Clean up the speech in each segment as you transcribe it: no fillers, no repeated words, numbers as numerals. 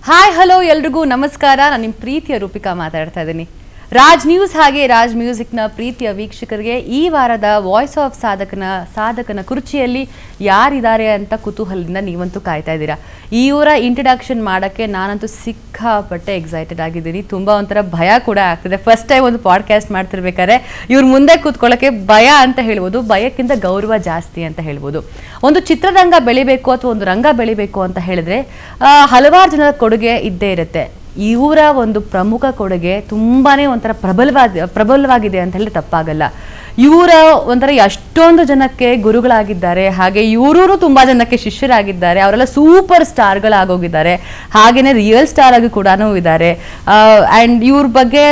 Hi hello ಎಲ್ರಿಗೂ ನಮಸ್ಕಾರ. ನಾನು ನಿಮ್ಮ ಪ್ರೀತಿಯ ರೂಪಿಕಾ ಮಾತಾಡ್ತಾ ಇದ್ದೀನಿ. ರಾಜ್ ನ್ಯೂಸ್ ಹಾಗೆ ರಾಜ್ ಮ್ಯೂಸಿಕ್ನ ಪ್ರೀತಿಯ ವೀಕ್ಷಕರಿಗೆ ಈ ವಾರದ ವಾಯ್ಸ್ ಆಫ್ ಸಾಧಕನ ಕುರ್ಚಿಯಲ್ಲಿ ಯಾರಿದ್ದಾರೆ ಅಂತ ಕುತೂಹಲದಿಂದ ನೀವಂತೂ ಕಾಯ್ತಾ ಇದ್ದೀರಾ. ಈ ಊರ ಇಂಟ್ರಡಕ್ಷನ್ ಮಾಡೋಕ್ಕೆ ನಾನಂತೂ ಸಿಕ್ಕಾಪಟ್ಟೆ ಎಕ್ಸೈಟೆಡ್ ಆಗಿದ್ದೀನಿ. ತುಂಬ ಒಂಥರ ಭಯ ಕೂಡ ಆಗ್ತಿದೆ. ಫಸ್ಟ್ ಟೈಮ್ ಒಂದು ಪಾಡ್ಕಾಸ್ಟ್ ಮಾಡ್ತಿರ್ಬೇಕಾದ್ರೆ ಇವ್ರ ಮುಂದೆ ಕೂತ್ಕೊಳ್ಳೋಕ್ಕೆ ಭಯ ಅಂತ ಹೇಳ್ಬೋದು, ಭಯಕ್ಕಿಂತ ಗೌರವ ಜಾಸ್ತಿ ಅಂತ ಹೇಳ್ಬೋದು. ಒಂದು ಚಿತ್ರರಂಗ ಬೆಳಿಬೇಕು ಅಥವಾ ಒಂದು ರಂಗ ಬೆಳಿಬೇಕು ಅಂತ ಹೇಳಿದ್ರೆ ಹಲವಾರು ಜನರ ಕೊಡುಗೆ ಇದ್ದೇ ಇರುತ್ತೆ. ಇವರ ಒಂದು ಪ್ರಮುಖ ಕೊಡುಗೆ ತುಂಬಾನೇ ಒಂಥರ ಪ್ರಬಲವಾಗಿದೆ ಅಂತ ಹೇಳಿದ್ರೆ ತಪ್ಪಾಗಲ್ಲ. ಇವರ ಒಂಥರ ಎಷ್ಟೊಂದು ಜನಕ್ಕೆ ಗುರುಗಳಾಗಿದ್ದಾರೆ, ಹಾಗೆ ಇವರು ತುಂಬಾ ಜನಕ್ಕೆ ಶಿಷ್ಯರಾಗಿದ್ದಾರೆ. ಅವರೆಲ್ಲ ಸೂಪರ್ ಸ್ಟಾರ್ಗಳಾಗೋಗಿದ್ದಾರೆ, ಹಾಗೇನೆ ರಿಯಲ್ ಸ್ಟಾರ್ ಆಗಿ ಕೂಡ ಇದ್ದಾರೆ. ಆ್ಯಂಡ್ ಇವ್ರ ಬಗ್ಗೆ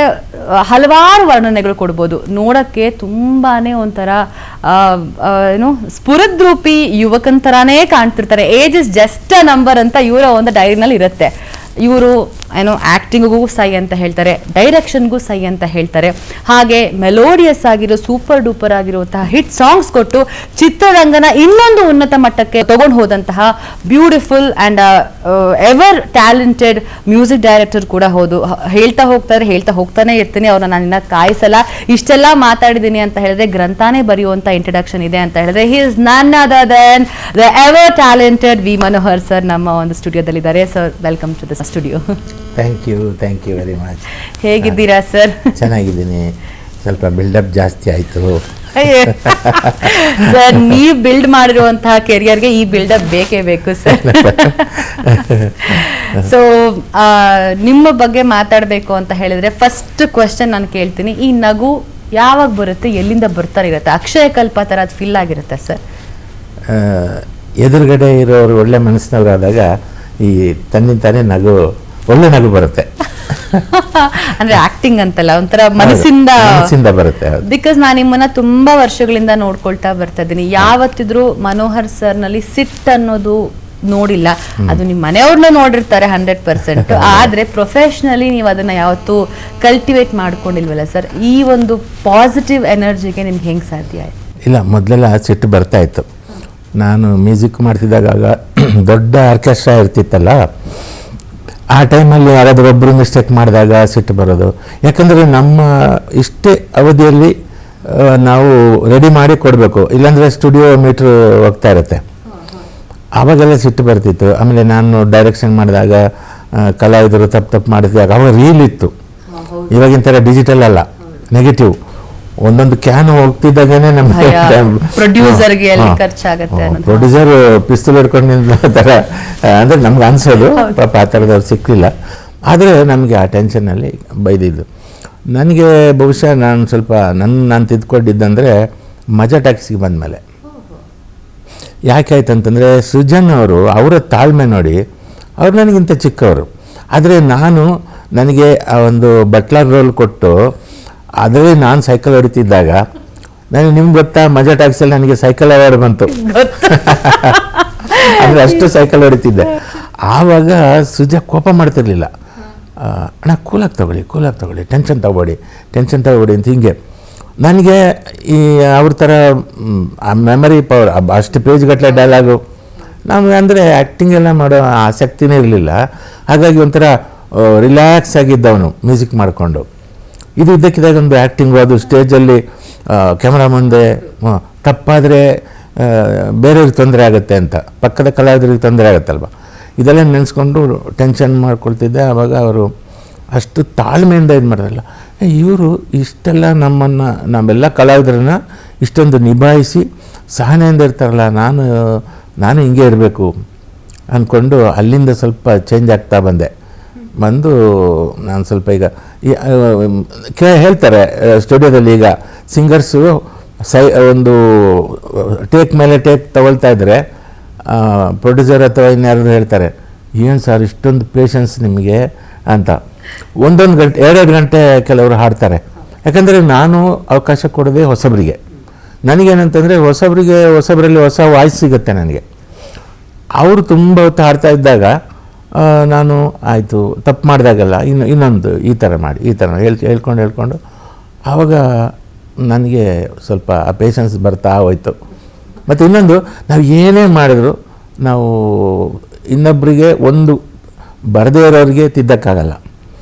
ಹಲವಾರು ವರ್ಣನೆಗಳು ಕೊಡ್ಬೋದು. ನೋಡೋಕ್ಕೆ ತುಂಬಾನೇ ಒಂಥರ ಏನು ಸ್ಫುರದ್ರೂಪಿ ಯುವಕಂತರಾನೇ ಕಾಣ್ತಿರ್ತಾರೆ. Age is just a number ಅಂತ ಇವರ ಒಂದು ಡೈರಿನಲ್ಲಿ ಇರುತ್ತೆ. ಇವರು ಏನೋ ಆ್ಯಕ್ಟಿಂಗಿಗೂ ಸೈ ಅಂತ ಹೇಳ್ತಾರೆ, ಡೈರೆಕ್ಷನ್ಗೂ ಸೈ ಅಂತ ಹೇಳ್ತಾರೆ, ಹಾಗೆ ಮೆಲೋಡಿಯಸ್ ಆಗಿರೋ ಸೂಪರ್ ಡೂಪರ್ ಆಗಿರುವಂತಹ ಹಿಟ್ ಸಾಂಗ್ಸ್ ಕೊಟ್ಟು ಚಿತ್ರರಂಗನ ಇನ್ನೊಂದು ಉನ್ನತ ಮಟ್ಟಕ್ಕೆ ತಗೊಂಡು ಹೋದಂತಹ beautiful and ever talented music director ಕೂಡ ಹೌದು. ಹೇಳ್ತಾ ಹೋಗ್ತಾನೆ ಇರ್ತೀನಿ, ಅವ್ರನ್ನ ನಾನು ಇನ್ನ ಕಾಯಿಸಲ್ಲ. ಇಷ್ಟೆಲ್ಲ ಮಾತಾಡಿದ್ದೀನಿ ಅಂತ ಹೇಳಿದ್ರೆ ಗ್ರಂಥಾನೇ ಬರೆಯುವಂಥ ಇಂಟ್ರಡಕ್ಷನ್ ಇದೆ ಅಂತ ಹೇಳಿದ್ರೆ he is none other than the ever talented V Manohar sir ನಮ್ಮ ಒಂದು ಸ್ಟುಡಿಯೋದಲ್ಲಿದ್ದಾರೆ. Sir, welcome to the studio. Thank you very much. ಹೇಗಿದ್ದೀರಾ ಸರ್? ಚೆನ್ನಾಗಿದ್ದೀನಿ. ಸ್ವಲ್ಪ ಬಿಲ್ಡಪ್ ಜಾಸ್ತಿ ಆಯಿತು ಸರ್. ನೀವು ಬಿಲ್ಡ್ ಮಾಡಿರುವಂತಹ ಕೆರಿಯರ್ಗೆ ಈ ಬಿಲ್ಡಪ್ ಬೇಕೇ ಬೇಕು ಸರ್. ಸೊ ನಿಮ್ಮ ಬಗ್ಗೆ ಮಾತಾಡಬೇಕು ಅಂತ ಹೇಳಿದ್ರೆ ಫಸ್ಟ್ ಕ್ವೆಶ್ಚನ್ ನಾನು ಕೇಳ್ತೀನಿ, ಈ ನಗು ಯಾವಾಗ ಬರುತ್ತೆ, ಎಲ್ಲಿಂದ ಬರ್ತಾ ಇರುತ್ತೆ? ಅಕ್ಷಯ ಕಲ್ಪ ಥರ ಅದು ಫಿಲ್ ಆಗಿರುತ್ತೆ ಸರ್? ಎದುರುಗಡೆ ಇರೋರು ಒಳ್ಳೆ ಮನಸ್ಸಿನವರಾದಾಗ ಈ ತನ್ನಿಂತಾನೇ ಒಳ್ಳೆ ನಗು ಬರುತ್ತೆ. ಅಂದ್ರೆ ಆಕ್ಟಿಂಗ್ ಅಂತಲ್ಲ, ಒಂಥರ ಮನಸ್ಸಿಂದ ಬರುತ್ತೆ. ಬಿಕಾಸ್ ನಾನು ನಿಮ್ಮನ್ನ ತುಂಬಾ ವರ್ಷಗಳಿಂದ ನೋಡ್ಕೊಳ್ತಾ ಬರ್ತಾ ಇದ್ದೀನಿ. ಯಾವತ್ತಿದ್ರು ಮನೋಹರ್ ಸರ್ ನಲ್ಲಿ ಸಿಟ್ ಅನ್ನೋದು ನೋಡಿಲ್ಲ. ಅದು ನಿಮ್ಮ ಮನೆಯವ್ರನ್ನ ನೋಡಿರ್ತಾರೆ 100%, ಆದ್ರೆ ಪ್ರೊಫೆಷನಲಿ ನೀವು ಅದನ್ನ ಯಾವತ್ತೂ ಕಲ್ಟಿವೇಟ್ ಮಾಡ್ಕೊಂಡಿಲ್ವಲ್ಲ ಸರ್? ಈ ಒಂದು ಪಾಸಿಟಿವ್ ಎನರ್ಜಿಗೆ ನಿಮ್ಗೆ ಹೆಂಗ್ ಸಾಧ್ಯ ಆಯ್ತು? ಇಲ್ಲ, ಮೊದಲೆಲ್ಲ ಸಿಟ್ಟು ಬರ್ತಾ ಇತ್ತು. ನಾನು ಮ್ಯೂಸಿಕ್ ಮಾಡ್ತಿದ್ದಾಗ ದೊಡ್ಡ ಆರ್ಕೆಸ್ಟ್ರಾ ಇರ್ತಿತ್ತಲ್ಲ, ಆ ಟೈಮಲ್ಲಿ ಯಾರಾದರೂ ಒಬ್ಬರು ಮಿಸ್ಟೇಕ್ ಮಾಡಿದಾಗ ಸಿಟ್ಟು ಬರೋದು. ಯಾಕಂದರೆ ನಮ್ಮ ಇಷ್ಟೇ ಅವಧಿಯಲ್ಲಿ ನಾವು ರೆಡಿ ಮಾಡಿ ಕೊಡಬೇಕು, ಇಲ್ಲಾಂದರೆ ಸ್ಟುಡಿಯೋ ಮೀಟ್ರ್ ಹೋಗ್ತಾ ಇರುತ್ತೆ. ಆವಾಗೆಲ್ಲ ಸಿಟ್ಟು ಬರ್ತಿತ್ತು. ಆಮೇಲೆ ನಾನು ಡೈರೆಕ್ಷನ್ ಮಾಡಿದಾಗ ಕಲಾವಿದರು ತಪ್ಪು ಮಾಡಿದಾಗ ಅವಾಗ ರೀಲ್ ಇತ್ತು. ಇವಾಗಿನ ಥರ ಡಿಜಿಟಲ್ ಅಲ್ಲ, ನೆಗೆಟಿವ್. ಒಂದೊಂದು ಕ್ಯಾನ್ ಹೋಗ್ತಿದ್ದಾಗೇನೆ ನಮ್ಗೆ ಪ್ರೊಡ್ಯೂಸರ್ ಪಿಸ್ತೂಲ್ ಹಿಡ್ಕೊಂಡು ಥರ ಅಂದರೆ ನಮ್ಗೆ ಅನ್ಸೋದು. ಪಾಪ ಆ ಥರದವ್ರು ಸಿಕ್ಕಿಲ್ಲ. ಆದರೆ ನಮಗೆ ಆ ಟೆನ್ಷನ್ನಲ್ಲಿ ಬೈದಿದ್ದು. ನನಗೆ ಬಹುಶಃ ನಾನು ಸ್ವಲ್ಪ ನಾನು ತಿದ್ಕೊಂಡಿದ್ದಂದರೆ ಮಜಾ ಟ್ಯಾಕ್ಸಿಗೆ ಬಂದಮೇಲೆ. ಯಾಕೆ ಆಯ್ತಂತಂದರೆ ಸೃಜನ್ ಅವರು, ಅವರ ತಾಳ್ಮೆ ನೋಡಿ, ಅವ್ರು ನನಗಿಂತ ಚಿಕ್ಕವರು. ಆದರೆ ನನಗೆ ಆ ಒಂದು ಬಟ್ಲರ್ ರೋಲ್ ಕೊಟ್ಟು ಅದೇ ನಾನು ಸೈಕಲ್ ಹೊಡಿತಿದ್ದಾಗ ನಿಮ್ಗೆ ಗೊತ್ತಾ, ಮಜಾ ಟ್ಯಾಕ್ಸಿಯಲ್ಲಿ ನನಗೆ ಸೈಕಲ್ ಅವಾರ್ಡ್ ಬಂತು. ಅಂದರೆ ಅಷ್ಟು ಸೈಕಲ್ ಹೊಡಿತಿದ್ದೆ. ಆವಾಗ ಸುಜಾ ಕೋಪ ಮಾಡ್ತಿರ್ಲಿಲ್ಲ. ಅಣ್ಣ ಕೂಲಾಗಿ ತಗೊಳ್ಳಿ, ಟೆನ್ಷನ್ ತಗೋಬೇಡಿ ಅಂತ ಹಿಂಗೆ. ನನಗೆ ಈ ಅವ್ರ ಥರ ಮೆಮರಿ ಪವರ್, ಅಷ್ಟು ಪೇಜ್ಗಟ್ಟಲೆ ಡೈಲಾಗು ನಮಗೆ ಅಂದರೆ ಆ್ಯಕ್ಟಿಂಗ್ ಎಲ್ಲ ಮಾಡೋ ಆಸಕ್ತಿನೇ ಇರಲಿಲ್ಲ. ಹಾಗಾಗಿ ಒಂಥರ ರಿಲ್ಯಾಕ್ಸ್ ಆಗಿದ್ದವನು ಮ್ಯೂಸಿಕ್ ಮಾಡಿಕೊಂಡು. ಇದು ಇದ್ದಕ್ಕಿದ್ದಾಗ ಒಂದು ಆ್ಯಕ್ಟಿಂಗು, ಅದು ಸ್ಟೇಜಲ್ಲಿ ಕ್ಯಾಮ್ರಾ ಮುಂದೆ ತಪ್ಪಾದರೆ ಬೇರೆಯವ್ರಿಗೆ ತೊಂದರೆ ಆಗುತ್ತೆ ಅಂತ, ಪಕ್ಕದ ಕಲಾವಿದರಿಗೆ ತೊಂದರೆ ಆಗುತ್ತಲ್ವ, ಇದೆಲ್ಲ ನೆನೆಸ್ಕೊಂಡು ಟೆನ್ಷನ್ ಮಾಡ್ಕೊಳ್ತಿದ್ದೆ. ಆವಾಗ ಅವರು ಅಷ್ಟು ತಾಳ್ಮೆಯಿಂದ ಇದು ಮಾಡೋದಲ್ಲ. ಇವರು ಇಷ್ಟೆಲ್ಲ ನಮ್ಮೆಲ್ಲ ಕಲಾವಿದರನ್ನ ಇಷ್ಟೊಂದು ನಿಭಾಯಿಸಿ ಸಹನೆಯಿಂದ ಇರ್ತಾರಲ್ಲ, ನಾನು ಹಿಂಗೆ ಇರಬೇಕು ಅಂದ್ಕೊಂಡು ಅಲ್ಲಿಂದ ಸ್ವಲ್ಪ ಚೇಂಜ್ ಆಗ್ತಾ ಬಂದು ನಾನು ಸ್ವಲ್ಪ ಈಗ ಹೇಳ್ತಾರೆ ಸ್ಟುಡಿಯೋದಲ್ಲಿ, ಈಗ ಸಿಂಗರ್ಸು ಒಂದು ಟೇಕ್ ಮೇಲೆ ಟೇಕ್ ತಗೊಳ್ತಾ ಇದ್ದರೆ ಪ್ರೊಡ್ಯೂಸರ್ ಅಥವಾ ಇನ್ಯಾರು ಹೇಳ್ತಾರೆ, ಏನು ಸರ್ ಇಷ್ಟೊಂದು ಪೇಷನ್ಸ್ ನಿಮಗೆ ಅಂತ. ಒಂದೊಂದು ಗಂಟೆ 2 ಗಂಟೆ ಕೆಲವರು ಹಾಡ್ತಾರೆ. ಯಾಕಂದರೆ ನಾನು ಅವಕಾಶ ಕೊಡೋದೇ ಹೊಸಬರಿಗೆ. ನನಗೇನಂತಂದರೆ ಹೊಸಬರಲ್ಲಿ ಹೊಸ ವಾಯ್ಸ್ ಸಿಗುತ್ತೆ ನನಗೆ. ಅವರು ತುಂಬ ಹೊತ್ತು ಹಾಡ್ತಾ ಇದ್ದಾಗ ನಾನು ಆಯಿತು ತಪ್ಪು ಮಾಡಿದಾಗಲ್ಲ ಇನ್ನೊಂದು ಈ ಥರ ಹೇಳ್ಕೊಂಡು ಆವಾಗ ನನಗೆ ಸ್ವಲ್ಪ ಆ ಪೇಷನ್ಸ್ ಬರ್ತಾ ಹೋಯ್ತು. ಮತ್ತು ಇನ್ನೊಂದು, ನಾವು ಏನೇ ಮಾಡಿದ್ರು ನಾವು ಇನ್ನೊಬ್ಬರಿಗೆ ಒಂದು ಬರದೇ ಇರೋರಿಗೆ ತಿದ್ದಕ್ಕಾಗಲ್ಲ,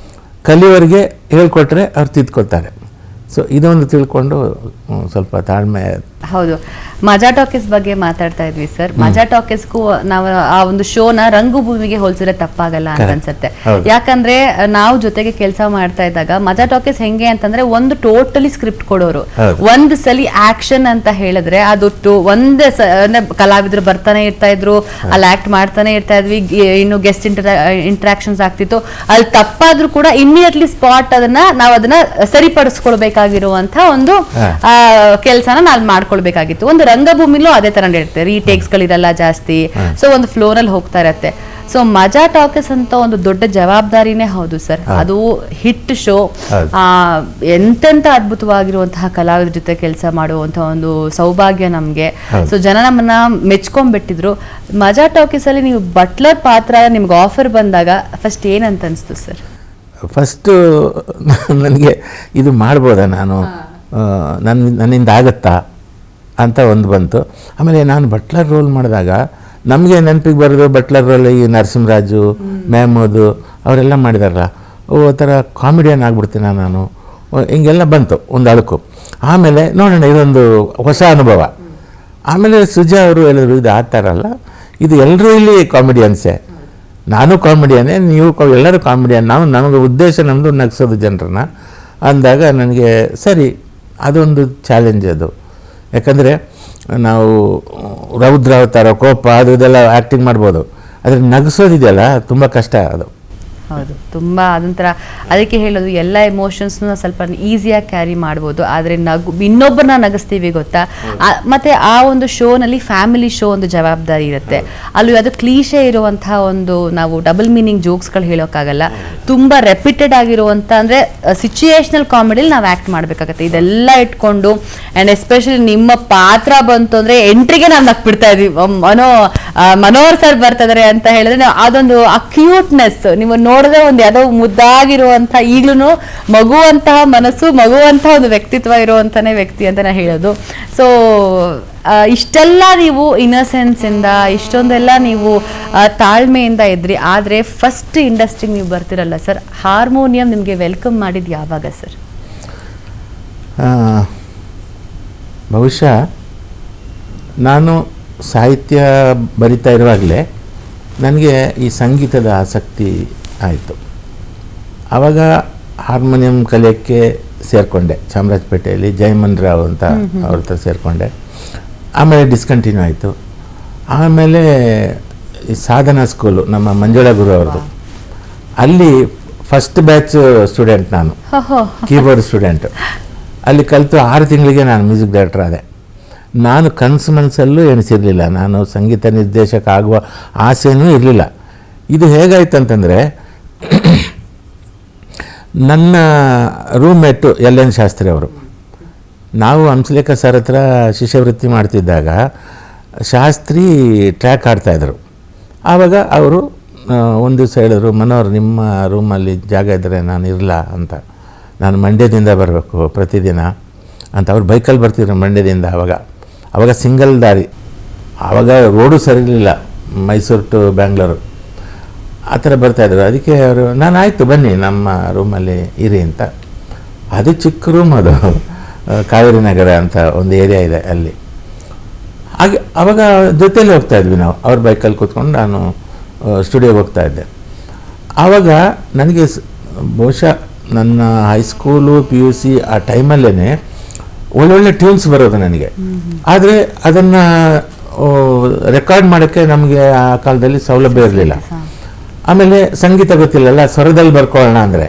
ಕಲಿಯೋರಿಗೆ ಹೇಳ್ಕೊಟ್ರೆ ಅವ್ರು ತಿದ್ಕೊಳ್ತಾರೆ. ಸೊ ಇದೊಂದು ತಿಳ್ಕೊಂಡು ಸ್ವಲ್ಪ ತಾಳ್ಮೆ. ಹೌದು, ಮಜಾ ಟಾಕೀಸ್ ಬಗ್ಗೆ ಮಾತಾಡ್ತಾ ಇದ್ವಿ ಸರ್. ಮಜಾ ಟಾಕೀಸ್ಗೂ ನಾವು ಆ ಒಂದು ಶೋನ ರಂಗಭೂಮಿಗೆ ಹೋಲಿಸಿದ್ರೆ ತಪ್ಪಾಗಲ್ಲ ಅಂತ ಅನ್ಸುತ್ತೆ. ಯಾಕಂದ್ರೆ ನಾವು ಜೊತೆಗೆ ಕೆಲಸ ಮಾಡ್ತಾ ಇದ್ದಾಗ ಮಜಾ ಟಾಕೀಸ್ ಹೆಂಗೆ ಅಂತಂದ್ರೆ ಒಂದು ಟೋಟಲಿ ಸ್ಕ್ರಿಪ್ಟ್ ಕೊಡೋರು, ಒಂದ್ ಸಲಿ ಆಕ್ಷನ್ ಅಂತ ಹೇಳಿದ್ರೆ ಅದು ಒಂದೇ ಕಲಾವಿದ್ರು ಬರ್ತಾನೆ ಇರ್ತಾ ಇದ್ರು, ಅಲ್ಲಿ ಆಕ್ಟ್ ಮಾಡ್ತಾನೆ ಇರ್ತಾ ಇದ್ವಿ, ಇನ್ನು ಗೆಸ್ಟ್ ಇಂಟ್ರಾಕ್ಷನ್ಸ್ ಆಗ್ತಿತ್ತು. ಅಲ್ಲಿ ತಪ್ಪಾದ್ರೂ ಕೂಡ ಇಮಿಡಿಯೇಟ್ಲಿ ಸ್ಪಾಟ್ ಅದನ್ನ ಸರಿಪಡಿಸ್ಕೊಳ್ಬೇಕಾಗಿರುವಂತ ಒಂದು ಕೆಲಸನ ನಾವು ಮಾಡ್ಕೊಳ್ಬೇಕಾಗಿತ್ತು. ಒಂದು ರಂಗಭೂಮಿಲೂ ಅದೇ ತರ ಇರುತ್ತೆ, ರೀಟೇಕ್ಸ್ ಗಳಿರಲ್ಲ ಜಾಸ್ತಿ, ಸೊ ಒಂದು ಫ್ಲೋರ್ ಅಲ್ಲಿ ಹೋಗ್ತಾ ಇರತ್ತೆ. ಸೊ ಮಜಾ ಟಾಕೀಸ್ ಅಂತ ಒಂದು ದೊಡ್ಡ ಜವಾಬ್ದಾರಿನೇ ಹೌದು ಸರ್. ಅದು ಹಿಟ್ ಶೋ, ಎಂತೆಂತ ಅದ್ಭುತವಾಗಿರುವಂತಹ ಕಲಾವಿದರ ಜೊತೆ ಕೆಲಸ ಮಾಡುವಂತಹ ಒಂದು ಸೌಭಾಗ್ಯ ನಮ್ಗೆ. ಸೊ ಜನ ನಮ್ಮನ್ನ ಮೆಚ್ಕೊಂಡ್ಬಿಟ್ಟಿದ್ರು. ಮಜಾ ಟಾಕೀಸ್ ಅಲ್ಲಿ ನೀವು ಬಟ್ಲರ್ ಪಾತ್ರ ನಿಮ್ಗೆ ಆಫರ್ ಬಂದಾಗ ಫಸ್ಟ್ ಏನಂತ ಅನಿಸ್ತು ಸರ್? ಫಸ್ಟು ನನಗೆ ಇದು ಮಾಡ್ಬೋದಾ, ನನ್ನಿಂದ ಆಗತ್ತಾ ಅಂತ ಒಂದು ಬಂತು. ಆಮೇಲೆ ನಾನು ಬಟ್ಲರ್ ರೋಲ್ ಮಾಡಿದಾಗ ನಮಗೆ ನೆನಪಿಗೆ ಬರೋದು ಬಟ್ಲರ್ ರೋಲ್ ಈ ನರಸಿಂಹರಾಜು, ಮೆಹಮೂದು ಅವರೆಲ್ಲ ಮಾಡಿದಾರಲ್ಲ, ಥರ ಕಾಮಿಡಿಯನ್ ಆಗ್ಬಿಡ್ತೀನಿ ನಾನು, ಹಿಂಗೆಲ್ಲ ಬಂತು ಒಂದು ಅಳುಕು. ಆಮೇಲೆ ನೋಡೋಣ ಇದೊಂದು ಹೊಸ ಅನುಭವ. ಆಮೇಲೆ ಸುಜಾ ಅವರು ಹೇಳಿದ್ರು, ಇದು ಆ ಥರ ಅಲ್ಲ, ಇದು ಎಲ್ಲರೂ ಇಲ್ಲಿ ಕಾಮಿಡಿಯನ್ಸೇ, ನಾನು ಕಾಮಿಡಿಯನ್ನೇ, ನೀವು ಎಲ್ಲರೂ ಕಾಮಿಡಿಯನ್, ನಮಗೆ ಉದ್ದೇಶ ನಮ್ಮದು ನಗಿಸೋದು ಜನರನ್ನ ಅಂದಾಗ ನನಗೆ ಸರಿ, ಅದೊಂದು ಚಾಲೆಂಜ್ ಅದು. ಯಾಕಂದರೆ ನಾವು ರೌದ್ರಾವತಾರ, ಕೋಪ ಅದೆಲ್ಲ ಆ್ಯಕ್ಟಿಂಗ್ ಮಾಡ್ಬೋದು, ಆದರೆ ನಗಿಸೋದಿದೆಯಲ್ಲ ತುಂಬ ಕಷ್ಟ ಅದು. ಹೌದು, ತುಂಬಾ ಅದೊಂಥರ, ಅದಕ್ಕೆ ಹೇಳೋದು ಎಲ್ಲ ಎಮೋಷನ್ಸ್ನ ಸ್ವಲ್ಪ ಈಸಿಯಾಗಿ ಕ್ಯಾರಿ ಮಾಡ್ಬೋದು, ಆದರೆ ಇನ್ನೊಬ್ಬರನ್ನ ನಗಿಸ್ತೀವಿ ಗೊತ್ತಾ. ಮತ್ತೆ ಆ ಒಂದು ಶೋನಲ್ಲಿ ಫ್ಯಾಮಿಲಿ ಶೋ ಒಂದು ಜವಾಬ್ದಾರಿ ಇರುತ್ತೆ. ಅಲ್ಲಿ ಅದು ಕ್ಲೀಶೆ ಇರುವಂತಹ ಒಂದು, ನಾವು ಡಬಲ್ ಮೀನಿಂಗ್ ಜೋಕ್ಸ್ಗಳು ಹೇಳೋಕ್ಕಾಗಲ್ಲ, ತುಂಬಾ ರೆಪಿಟೆಡ್ ಆಗಿರುವಂಥ ಅಂದರೆ ಸಿಚುಯೇಷನಲ್ ಕಾಮಿಡಿಲಿ ನಾವು ಆ್ಯಕ್ಟ್ ಮಾಡಬೇಕಾಗತ್ತೆ. ಇದೆಲ್ಲ ಇಟ್ಕೊಂಡು ಆ್ಯಂಡ್ ಎಸ್ಪೆಷಲಿ ನಿಮ್ಮ ಪಾತ್ರ ಬಂತು ಅಂದರೆ ಎಂಟ್ರಿಗೆ ನಾವು ನಕ್ಬಿಡ್ತಾ ಇದ್ವಿ. ಮನೋಹರ್ ಸರ್ ಬರ್ತಿದ್ದಾರೆ ಅಂತ ಹೇಳಿದ್ರೆ ಅದೊಂದು ಆ ಕ್ಯೂಟ್ನೆಸ್ ನೀವು ನೋಡಿದ್ರೆ ಒಂದು ಯಾವುದೋ ಮುದ್ದಾಗಿರುವಂಥ, ಈಗಲೂ ಮಗುವಂತಹ ಮನಸ್ಸು, ಮಗುವಂತಹ ಒಂದು ವ್ಯಕ್ತಿತ್ವ ಇರುವಂತಾನೆ ವ್ಯಕ್ತಿ ಅಂತ ನಾ ಹೇಳೋದು. ಸೊ ಇಷ್ಟೆಲ್ಲ ನೀವು ಇನ್ನಸೆನ್ಸ್ ಇಂದ ಇಷ್ಟೊಂದೆಲ್ಲ ನೀವು ತಾಳ್ಮೆಯಿಂದ ಇದ್ರಿ. ಆದರೆ ಫಸ್ಟ್ ಇಂಡಸ್ಟ್ರಿಗೆ ನೀವು ಬರ್ತಿರಲ್ಲ ಸರ್, ಹಾರ್ಮೋನಿಯಂ ನಿಮಗೆ ವೆಲ್ಕಮ್ ಮಾಡಿದ್ದು ಯಾವಾಗ ಸರ್? ಬಹುಶಃ ನಾನು ಸಾಹಿತ್ಯ ಬರಿತಾ ಇರುವಾಗಲೇ ನನಗೆ ಈ ಸಂಗೀತದ ಆಸಕ್ತಿ ಆಯಿತು. ಆವಾಗ ಹಾರ್ಮೋನಿಯಂ ಕಲಿಯೋಕ್ಕೆ ಸೇರಿಕೊಂಡೆ ಚಾಮರಾಜಪೇಟೆಯಲ್ಲಿ, ಜಯಮನ್ ರಾವ್ ಅಂತ ಅವ್ರ ಹತ್ರ ಸೇರಿಕೊಂಡೆ. ಆಮೇಲೆ ಡಿಸ್ಕಂಟಿನ್ಯೂ ಆಯಿತು. ಆಮೇಲೆ ಈ ಸಾಧನಾ ಸ್ಕೂಲು ನಮ್ಮ ಮಂಜುಳಾ ಗುರು ಅವ್ರದ್ದು, ಅಲ್ಲಿ ಫಸ್ಟ್ ಬ್ಯಾಚ್ ಸ್ಟೂಡೆಂಟ್ ನಾನು, ಕೀಬೋರ್ಡ್ ಸ್ಟೂಡೆಂಟು. ಅಲ್ಲಿ ಕಲಿತು 6 ತಿಂಗಳಿಗೆ ನಾನು ಮ್ಯೂಸಿಕ್ ಡೈರೆಕ್ಟರ್ ಆದೆ. ನಾನು ಕನಸು ಮನಸ್ಸಲ್ಲೂ ಎಣಿಸಿರಲಿಲ್ಲ, ನಾನು ಸಂಗೀತ ನಿರ್ದೇಶಕ ಆಗುವ ಆಸೆನೂ ಇರಲಿಲ್ಲ. ಇದು ಹೇಗಾಯ್ತು ಅಂತಂದರೆ, ನನ್ನ ರೂಮ್ಮೇಟು LN ಶಾಸ್ತ್ರಿ ಅವರು, ನಾವು ಹಂಸಲೇಖ ಸರ್ ಹತ್ರ ಶಿಷ್ಯವೃತ್ತಿ ಮಾಡ್ತಿದ್ದಾಗ ಶಾಸ್ತ್ರಿ ಟ್ರ್ಯಾಕ್ ಆಡ್ತಾಯಿದ್ರು. ಆವಾಗ ಅವರು ಒಂದು ದಿವಸ ಹೇಳಿದ್ರು, ಮನೋಹರ್ ನಿಮ್ಮ ರೂಮಲ್ಲಿ ಜಾಗ ಇದ್ದರೆ ನಾನು ಇರಲ್ಲ ಅಂತ. ನಾನು ಮಂಡ್ಯದಿಂದ ಬರಬೇಕು ಪ್ರತಿದಿನ ಅಂತ. ಅವ್ರು ಬೈಕಲ್ಲಿ ಬರ್ತಿದ್ರು ಮಂಡ್ಯದಿಂದ. ಆವಾಗ ಸಿಂಗಲ್ ದಾರಿ, ಆವಾಗ ರೋಡು ಸರಿ ಇರಲಿಲ್ಲ, ಮೈಸೂರು ಟು ಬ್ಯಾಂಗ್ಳೂರು ಆ ಥರ ಬರ್ತಾಯಿದ್ರು. ಅದಕ್ಕೆ ಅವರು, ನಾನು ಆಯಿತು ಬನ್ನಿ ನಮ್ಮ ರೂಮಲ್ಲಿ ಇರಿ ಅಂತ. ಅದು ಚಿಕ್ಕ ರೂಮ್, ಅದು ಕಾವೇರಿ ನಗರ ಅಂತ ಒಂದು ಏರಿಯಾ ಇದೆ ಅಲ್ಲಿ. ಹಾಗೆ ಆವಾಗ ಜೊತೆಯಲ್ಲಿ ಹೋಗ್ತಾಯಿದ್ವಿ ನಾವು, ಅವ್ರ ಬೈಕಲ್ಲಿ ಕೂತ್ಕೊಂಡು ನಾನು ಸ್ಟುಡಿಯೋಗೆ ಹೋಗ್ತಾಯಿದ್ದೆ. ಆವಾಗ ನನಗೆ ಬಹುಶಃ ನನ್ನ ಹೈಸ್ಕೂಲು PUC ಆ ಟೈಮಲ್ಲೇ ಒಳ್ಳೊಳ್ಳೆ ಟ್ಯೂನ್ಸ್ ಬರೋದು ನನಗೆ. ಆದರೆ ಅದನ್ನು ರೆಕಾರ್ಡ್ ಮಾಡೋಕ್ಕೆ ನಮಗೆ ಆ ಕಾಲದಲ್ಲಿ ಸೌಲಭ್ಯ ಇರಲಿಲ್ಲ. ಆಮೇಲೆ ಸಂಗೀತ ಗೊತ್ತಿಲ್ಲಲ್ಲ, ಸ್ವರದಲ್ಲಿ ಬರ್ಕೊಳ್ಳೋಣ ಅಂದರೆ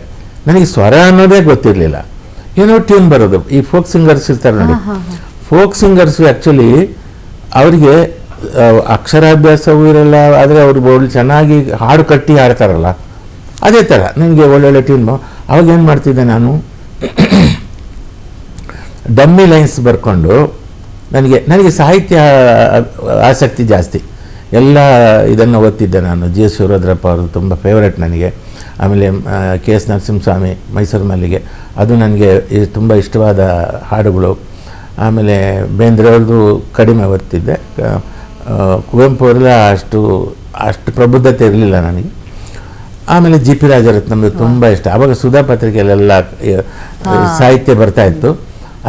ನನಗೆ ಸ್ವರ ಅನ್ನೋದೇ ಗೊತ್ತಿರಲಿಲ್ಲ. ಏನೋ ಟ್ಯೂನ್ ಬರೋದು. ಈ ಫೋಕ್ ಸಿಂಗರ್ಸ್ ಇರ್ತಾರೆ ನೋಡಿ, ಫೋಕ್ ಸಿಂಗರ್ಸು ಆ್ಯಕ್ಚುಲಿ ಅವರಿಗೆ ಅಕ್ಷರಾಭ್ಯಾಸವೂ ಇರಲ್ಲ, ಆದರೆ ಅವ್ರಿಗೆ ಒಳ್ಳೆ ಚೆನ್ನಾಗಿ ಹಾಡು ಕಟ್ಟಿ ಹಾಡ್ತಾರಲ್ಲ, ಅದೇ ಥರ ನನಗೆ ಒಳ್ಳೊಳ್ಳೆ ಟ್ಯೂನ್. ಅವಾಗ ಏನು ಮಾಡ್ತಿದ್ದೆ ನಾನು, ಡಮ್ಮಿ ಲೈನ್ಸ್ ಬರ್ಕೊಂಡು, ನನಗೆ ಸಾಹಿತ್ಯ ಆಸಕ್ತಿ ಜಾಸ್ತಿ. ಎಲ್ಲ ಇದನ್ನು ಓದ್ತಿದ್ದೆ ನಾನು. G. S. ಶಿವರುದ್ರಪ್ಪ ಅವ್ರದ್ದು ತುಂಬ ಫೇವ್ರೇಟ್ ನನಗೆ. ಆಮೇಲೆ KS ನರಸಿಂಹಸ್ವಾಮಿ, ಮೈಸೂರು ಮಲ್ಲಿಗೆ, ಅದು ನನಗೆ ತುಂಬ ಇಷ್ಟವಾದ ಹಾಡುಗಳು. ಆಮೇಲೆ ಬೇಂದ್ರೆ ಅವ್ರದ್ದು ಕಡಿಮೆ ಓದ್ತಿದ್ದೆ. ಕುವೆಂಪು ಅವರೆಲ್ಲ ಅಷ್ಟು ಪ್ರಬುದ್ಧತೆ ಇರಲಿಲ್ಲ ನನಗೆ. ಆಮೇಲೆ ಜಿ ಪಿ ರಾಜರತ್ನ ನಮಗೆ ತುಂಬ ಇಷ್ಟ. ಆವಾಗ ಸುಧಾ ಪತ್ರಿಕೆಯಲ್ಲೆಲ್ಲ ಸಾಹಿತ್ಯ ಬರ್ತಾ ಇತ್ತು,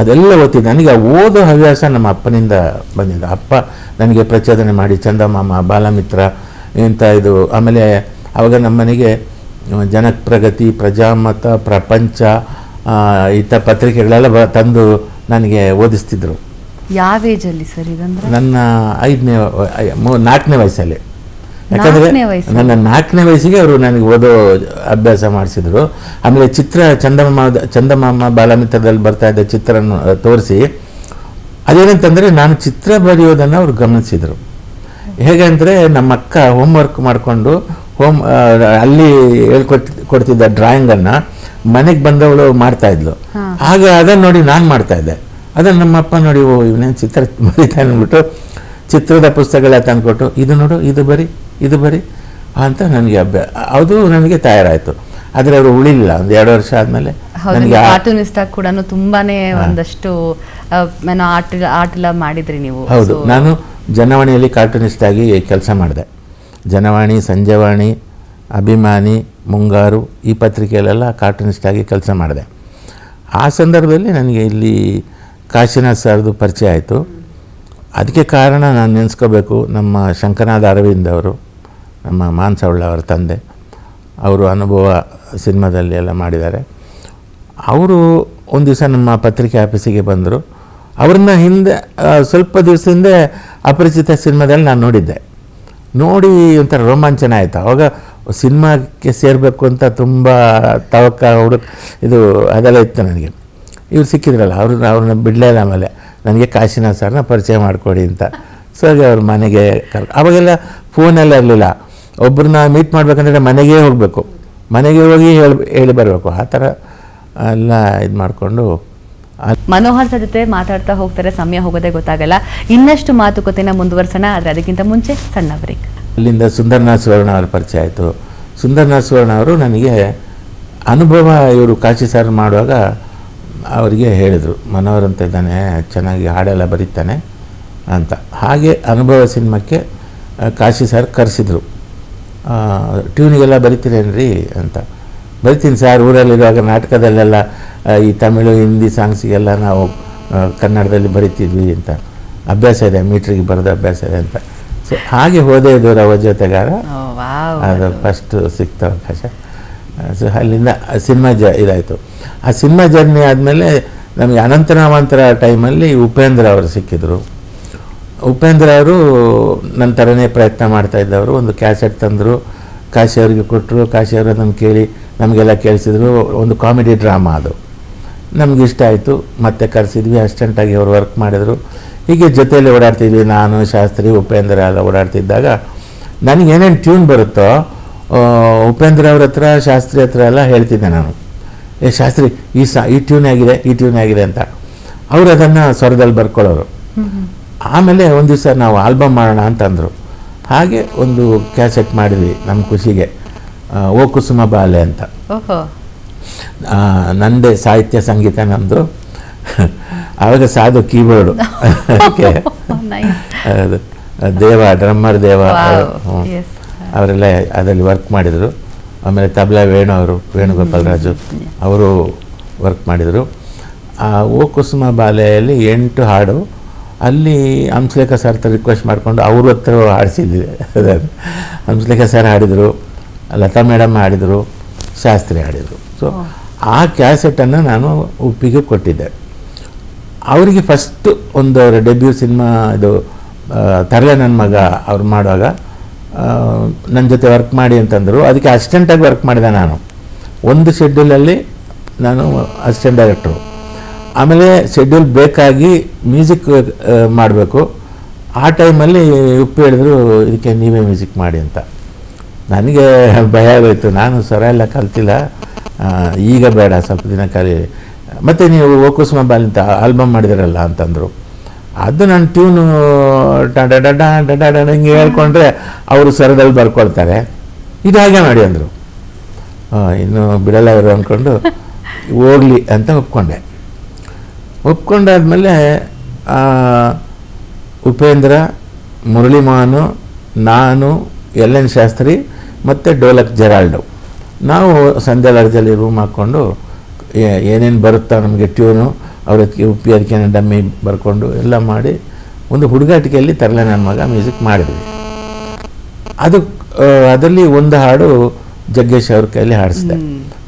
ಅದೆಲ್ಲ ಓದ್ತಿದ್ದೆ. ನನಗೆ ಓದೋ ಹವ್ಯಾಸ ನಮ್ಮ ಅಪ್ಪನಿಂದ ಬಂದಿದ್ದು. ಅಪ್ಪ ನನಗೆ ಪ್ರಚೋದನೆ ಮಾಡಿ ಚಂದಮಾಮ, ಬಾಲಮಿತ್ರ ಇಂಥ ಇದು, ಆಮೇಲೆ ಆವಾಗ ನಮ್ಮ ಮನೆಗೆ ಜನಪ್ರಗತಿ, ಪ್ರಜಾಮತ, ಪ್ರಪಂಚ ಇಂಥ ಪತ್ರಿಕೆಗಳೆಲ್ಲ ತಂದು ನನಗೆ ಓದಿಸ್ತಿದ್ರು. ಯಾವ ಏಜಲ್ಲಿ ಸರ್ ಇದಂದ್ರೆ? ನನ್ನ 4ನೇ ವಯಸ್ಸಲ್ಲಿ. ಯಾಕಂದರೆ ನನ್ನ 4ನೇ ವಯಸ್ಸಿಗೆ ಅವರು ನನಗೆ ಓದೋ ಅಭ್ಯಾಸ ಮಾಡಿಸಿದ್ರು. ಆಮೇಲೆ ಚಂದಮಾಮ ಬಾಲಮಿತ್ರದಲ್ಲಿ ಬರ್ತಾ ಇದ್ದ ಚಿತ್ರ ತೋರಿಸಿ, ಅದೇನಂತಂದರೆ ನಾನು ಚಿತ್ರ ಬರೆಯೋದನ್ನು ಅವರು ಗಮನಿಸಿದರು. ಹೇಗೆ ಅಂದರೆ ನಮ್ಮ ಅಕ್ಕ ಹೋಮ್ವರ್ಕ್ ಮಾಡಿಕೊಂಡು ಅಲ್ಲಿ ಕೊಡ್ತಿದ್ದ ಡ್ರಾಯಿಂಗನ್ನು ಮನೆಗೆ ಬಂದವಳು ಮಾಡ್ತಾಯಿದ್ಲು. ಆಗ ಅದನ್ನು ನೋಡಿ ನಾನು ಮಾಡ್ತಾಯಿದ್ದೆ. ಅದನ್ನು ನಮ್ಮ ಅಪ್ಪ ನೋಡಿ, ಇವನೇನು ಚಿತ್ರ ಬರೀತಾನೆ ಅಂದ್ಬಿಟ್ಟು ಚಿತ್ರದ ಪುಸ್ತಕಗಳ ತಂದುಕೊಟ್ಟು, ಇದು ನೋಡು, ಇದು ಬರಿ ಅಂತ ನನಗೆ ಅದು ನನಗೆ ತಯಾರಾಯಿತು. ಆದರೆ ಅವರು ಉಳಿಲಿಲ್ಲ. ಒಂದು 2 ವರ್ಷ ಆದಮೇಲೆ ನನಗೆ ಕಾರ್ಟೂನಿಸ್ಟ್ ಆಗಿ ಕೂಡ ತುಂಬಾನೇ ಒಂದಷ್ಟು ಆರ್ಟ್ ಮಾಡಿದ್ರಿ ನೀವು. ಹೌದು, ನಾನು ಜನವಾಣಿಯಲ್ಲಿ ಕಾರ್ಟೂನಿಸ್ಟ್ ಆಗಿ ಕೆಲಸ ಮಾಡಿದೆ. ಜನವಾಣಿ, ಸಂಜೆವಾಣಿ, ಅಭಿಮಾನಿ, ಮುಂಗಾರು ಈ ಪತ್ರಿಕೆಯಲ್ಲೆಲ್ಲ ಕಾರ್ಟೂನಿಸ್ಟ್ ಆಗಿ ಕೆಲಸ ಮಾಡಿದೆ. ಆ ಸಂದರ್ಭದಲ್ಲಿ ನನಗೆ ಇಲ್ಲಿ ಕಾಶಿನಾಥ್ ಸರ್ದು ಪರಿಚಯ ಆಯಿತು. ಅದಕ್ಕೆ ಕಾರಣ ನಾನು ನೆನೆಸ್ಕೋಬೇಕು, ನಮ್ಮ ಶಂಕರನಾಥ್ ಅರವಿಂದ್ ಅವರು, ನಮ್ಮ ಮಾನ್ಸವಳ್ಳ ಅವರ ತಂದೆ. ಅವರು ಅನುಭವ ಸಿನಿಮಾದಲ್ಲಿ ಎಲ್ಲ ಮಾಡಿದ್ದಾರೆ. ಅವರು ಒಂದು ದಿವಸ ನಮ್ಮ ಪತ್ರಿಕೆ ಆಫೀಸಿಗೆ ಬಂದರು. ಅವ್ರನ್ನ ಹಿಂದೆ ಸ್ವಲ್ಪ ದಿವಸ ಹಿಂದೆ ಅಪರಿಚಿತ ಸಿನಿಮಾದಲ್ಲಿ ನಾನು ನೋಡಿದ್ದೆ. ನೋಡಿ ಒಂಥರ ರೋಮಾಂಚನ ಆಯಿತು. ಆವಾಗ ಸಿನಿಮಾಕ್ಕೆ ಸೇರಬೇಕು ಅಂತ ತುಂಬ ತವಕ ಇದು ಅದೆಲ್ಲ ಇತ್ತು ನನಗೆ. ಇವ್ರು ಸಿಕ್ಕಿದ್ರಲ್ಲ, ಅವ್ರನ್ನ ಬಿಡಲೇ ಇಲ್ಲ. ಆಮೇಲೆ ನನಗೆ ಕಾಶಿನಾಥ್ ಸರ್ನ ಪರಿಚಯ ಮಾಡಿಕೊಡಿ ಅಂತ. ಸೊ ಅವ್ರ ಮನೆಗೆ ಅವಾಗೆಲ್ಲ ಫೋನೆಲ್ಲ ಇರಲಿಲ್ಲ. ಒಬ್ಬರನ್ನ ಮೀಟ್ ಮಾಡಬೇಕಂದ್ರೆ ಮನೆಗೇ ಹೋಗಬೇಕು, ಮನೆಗೆ ಹೋಗಿ ಹೇಳಿ ಬರಬೇಕು. ಆ ಥರ ಎಲ್ಲ ಇದು ಮಾಡಿಕೊಂಡು ಮನೋಹರ್ ಸರ್ ಜೊತೆ ಮಾತಾಡ್ತಾ ಹೋಗ್ತಾರೆ, ಸಮಯ ಹೋಗೋದೇ ಗೊತ್ತಾಗಲ್ಲ. ಇನ್ನಷ್ಟು ಮಾತುಕತೆನ ಮುಂದುವರ್ಸೋಣ, ಆದರೆ ಅದಕ್ಕಿಂತ ಮುಂಚೆ ಸಣ್ಣ ಬ್ರೇಕ್. ಅಲ್ಲಿಂದ ಸುಂದರನಾಥ್ ಸುವರ್ಣ ಅವ್ರ ಪರಿಚಯ ಆಯಿತು. ಸುಂದರನಾಥ್ ಸುವರ್ಣ ಅವರು ನನಗೆ ಅನುಭವ ಇವರು ಕಾಶಿ ಸರ್ ಮಾಡುವಾಗ ಅವರಿಗೆ ಹೇಳಿದರು, ಮನೋಹರ್ ಅಂತ ಇದ್ದಾನೆ, ಚೆನ್ನಾಗಿ ಹಾಡೆಲ್ಲ ಬರೀತಾನೆ ಅಂತ. ಹಾಗೆ ಅನುಭವ ಸಿನಿಮಾಕ್ಕೆ ಕಾಶಿ ಸರ್ ಕರೆಸಿದರು. ಟ್ಯೂನಿಗೆಲ್ಲ ಬರಿತೀರೇನ್ರಿ ಅಂತ. ಬರಿತೀನಿ ಸರ್, ಊರಲ್ಲಿರುವಾಗ ನಾಟಕದಲ್ಲೆಲ್ಲ ಈ ತಮಿಳು ಹಿಂದಿ ಸಾಂಗ್ಸಿಗೆಲ್ಲ ನಾವು ಕನ್ನಡದಲ್ಲಿ ಬರಿತಿದ್ವಿ ಅಂತ. ಅಭ್ಯಾಸ ಇದೆ, ಮೀಟ್ರಿಗೆ ಬರೆದ ಅಭ್ಯಾಸ ಇದೆ ಅಂತ. ಸೊ ಹಾಗೆ ಹೋದೇ ಇದ್ದವರು ಅವರ ಜೊತೆಗಾರ. ಅದು ಫಸ್ಟ್ ಸಿಕ್ತ ಅವಕಾಶ. ಸೊ ಅಲ್ಲಿಂದ ಸಿನಿಮಾ ಇದಾಯಿತು. ಆ ಸಿನಿಮಾ ಜರ್ನಿ ಆದಮೇಲೆ ನಮಗೆ ಅನಂತನಾವಾಂತರ ಟೈಮಲ್ಲಿ ಉಪೇಂದ್ರ ಅವರು ಸಿಕ್ಕಿದ್ರು. ಉಪೇಂದ್ರ ಅವರು ನನ್ನ ಥರನೇ ಪ್ರಯತ್ನ ಮಾಡ್ತಾಯಿದ್ದವರು. ಒಂದು ಕ್ಯಾಸೆಟ್ ತಂದರು, ಕಾಶಿ ಅವರಿಗೆ ಕೊಟ್ಟರು. ಕಾಶಿ ಅವರು ಅದನ್ನು ಕೇಳಿ ನಮಗೆಲ್ಲ ಕೇಳಿಸಿದ್ರು. ಒಂದು ಕಾಮಿಡಿ ಡ್ರಾಮಾ ಅದು ನಮಗಿಷ್ಟ ಆಯಿತು. ಮತ್ತೆ ಕರೆಸಿದ್ವಿ, ಅಸಿಸ್ಟೆಂಟಾಗಿ ಅವರು ವರ್ಕ್ ಮಾಡಿದರು. ಹೀಗೆ ಜೊತೆಯಲ್ಲಿ ಓಡಾಡ್ತಿದ್ವಿ, ನಾನು, ಶಾಸ್ತ್ರಿ, ಉಪೇಂದ್ರ ಎಲ್ಲ ಓಡಾಡ್ತಿದ್ದಾಗ ನನಗೇನೇನು ಟ್ಯೂನ್ ಬರುತ್ತೋ ಉಪೇಂದ್ರ ಅವ್ರ ಹತ್ರ, ಶಾಸ್ತ್ರಿ ಹತ್ರ ಎಲ್ಲ ಹೇಳ್ತಿದ್ದೆ ನಾನು. ಶಾಸ್ತ್ರಿ ಈ ಟ್ಯೂನ್ ಆಗಿದೆ ಅಂತ. ಅವರು ಅದನ್ನು ಸ್ವರದಲ್ಲಿ ಬರ್ಕೊಳ್ಳೋರು. ಆಮೇಲೆ ಒಂದು ದಿವಸ ನಾವು ಆಲ್ಬಮ್ ಮಾಡೋಣ ಅಂತಂದರು. ಹಾಗೆ ಒಂದು ಕ್ಯಾಸೆಟ್ ಮಾಡಿದ್ವಿ ನಮ್ಮ ಖುಷಿಗೆ, ಓ ಕುಸುಮ ಬಾಲೆ ಅಂತ. ನಂದೇ ಸಾಹಿತ್ಯ ಸಂಗೀತ ನಮ್ಮದು. ಆವಾಗ ಸಾಧು ಕೀಬೋರ್ಡು ದೇವ, ಡ್ರಮ್ಮರ್ ದೇವ ಅವರೆಲ್ಲ ಅದರಲ್ಲಿ ವರ್ಕ್ ಮಾಡಿದರು. ಆಮೇಲೆ ತಬಲಾ ವೇಣುಗೋಪಾಲರಾಜು ಅವರು ವರ್ಕ್ ಮಾಡಿದರು. ಆ ಓ ಕುಸುಮ ಬಾಲೆಯಲ್ಲಿ 8 ಹಾಡು ಅಲ್ಲಿ ಹಂಸಲೇಖ ಸರ್ ಹತ್ರ ರಿಕ್ವೆಸ್ಟ್ ಮಾಡಿಕೊಂಡು ಅವ್ರ ಹತ್ರ ಹಾಡಿಸಿದ್ವಿ. ಹಂಸಲೇಖ ಸರ್ ಹಾಡಿದರು, ಲತಾ ಮೇಡಮ್ ಹಾಡಿದರು, ಶಾಸ್ತ್ರಿ ಹಾಡಿದರು. ಸೊ ಆ ಕ್ಯಾಸೆಟನ್ನು ನಾನು ಉಪ್ಪಿಗೆ ಕೊಟ್ಟಿದ್ದೆ. ಅವರಿಗೆ ಫಸ್ಟು ಒಂದು ಅವರ ಡೆಬ್ಯೂ ಸಿನಿಮಾ ಇದು ತರಲೆ ನನ್ನ ಮಗ ಅವ್ರು ಮಾಡುವಾಗ ನನ್ನ ಜೊತೆ ವರ್ಕ್ ಮಾಡಿ ಅಂತಂದರು. ಅದಕ್ಕೆ ಅಸಿಸ್ಟೆಂಟಾಗಿ ವರ್ಕ್ ಮಾಡಿದೆ ನಾನು. ಒಂದು ಶೆಡ್ಯೂಲಲ್ಲಿ ನಾನು ಅಸಿಸ್ಟೆಂಟ್ ಡೈರೆಕ್ಟ್ರು. ಆಮೇಲೆ ಶೆಡ್ಯೂಲ್ ಬೇಕಾಗಿ ಮ್ಯೂಸಿಕ್ ಮಾಡಬೇಕು. ಆ ಟೈಮಲ್ಲಿ ಉಪ್ಪು ಹೇಳಿದ್ರು, ಇದಕ್ಕೆ ನೀವೇ ಮ್ಯೂಸಿಕ್ ಮಾಡಿ ಅಂತ. ನನಗೆ ಭಯ ಆಗೋಯ್ತು. ನಾನು ಸ್ವರ ಎಲ್ಲ ಕಲ್ತಿಲ್ಲ, ಈಗ ಬೇಡ, ಸ್ವಲ್ಪ ದಿನ ಕಲಿ, ಮತ್ತು ನೀವು ಓ ಕುಸುಮ ಬಾಲೆ ಅಂತ ಆಲ್ಬಮ್ ಮಾಡಿದಿರಲ್ಲ ಅಂತಂದರು. ಅದು ನನ್ನ ಟ್ಯೂನು ಡಡ ಹಿಂಗೆ ಹೇಳ್ಕೊಂಡ್ರೆ ಅವರು ಸ್ವರದಲ್ಲಿ ಬರ್ಕೊಳ್ತಾರೆ, ಇದು ಹಾಗೆ ಮಾಡಿ ಅಂದರು. ಇನ್ನು ಬಿಡಲ್ಲ ಅವರು ಅಂದ್ಕೊಂಡು ಹೋಗಲಿ ಅಂತ ಒಪ್ಕೊಂಡಾದ್ಮೇಲೆ ಉಪೇಂದ್ರ, ಮುರಳಿ ಮೋಹನು, ನಾನು, ಎಲ್ ಎನ್ ಶಾಸ್ತ್ರಿ ಮತ್ತು ಡೋಲಕ್ ಜೆರಾಲ್ಡು ನಾವು ಸಂಧ್ಯಾ ಲಾಡ್ಜಲ್ಲಿ ರೂಮ್ ಹಾಕ್ಕೊಂಡು ಏನೇನು ಬರುತ್ತಾ ನಮಗೆ ಟ್ಯೂನು ಅವರಕ್ಕೆ ಉಪ್ಪಿ ಅದಕ್ಕೆ ಡಮ್ಮಿ ಬರ್ಕೊಂಡು ಎಲ್ಲ ಮಾಡಿ ಒಂದು ಹುಡುಗಾಟಿಕೆಯಲ್ಲಿ ತರಲೆ ನನ್ನ ಮಗ ಮ್ಯೂಸಿಕ್ ಮಾಡಿದ್ವಿ. ಅದು ಅದರಲ್ಲಿ ಒಂದು ಹಾಡು ಜಗ್ಗೇಶ್ ಅವ್ರ ಕೈಯಲ್ಲಿ ಹಾಡಿಸಿದೆ.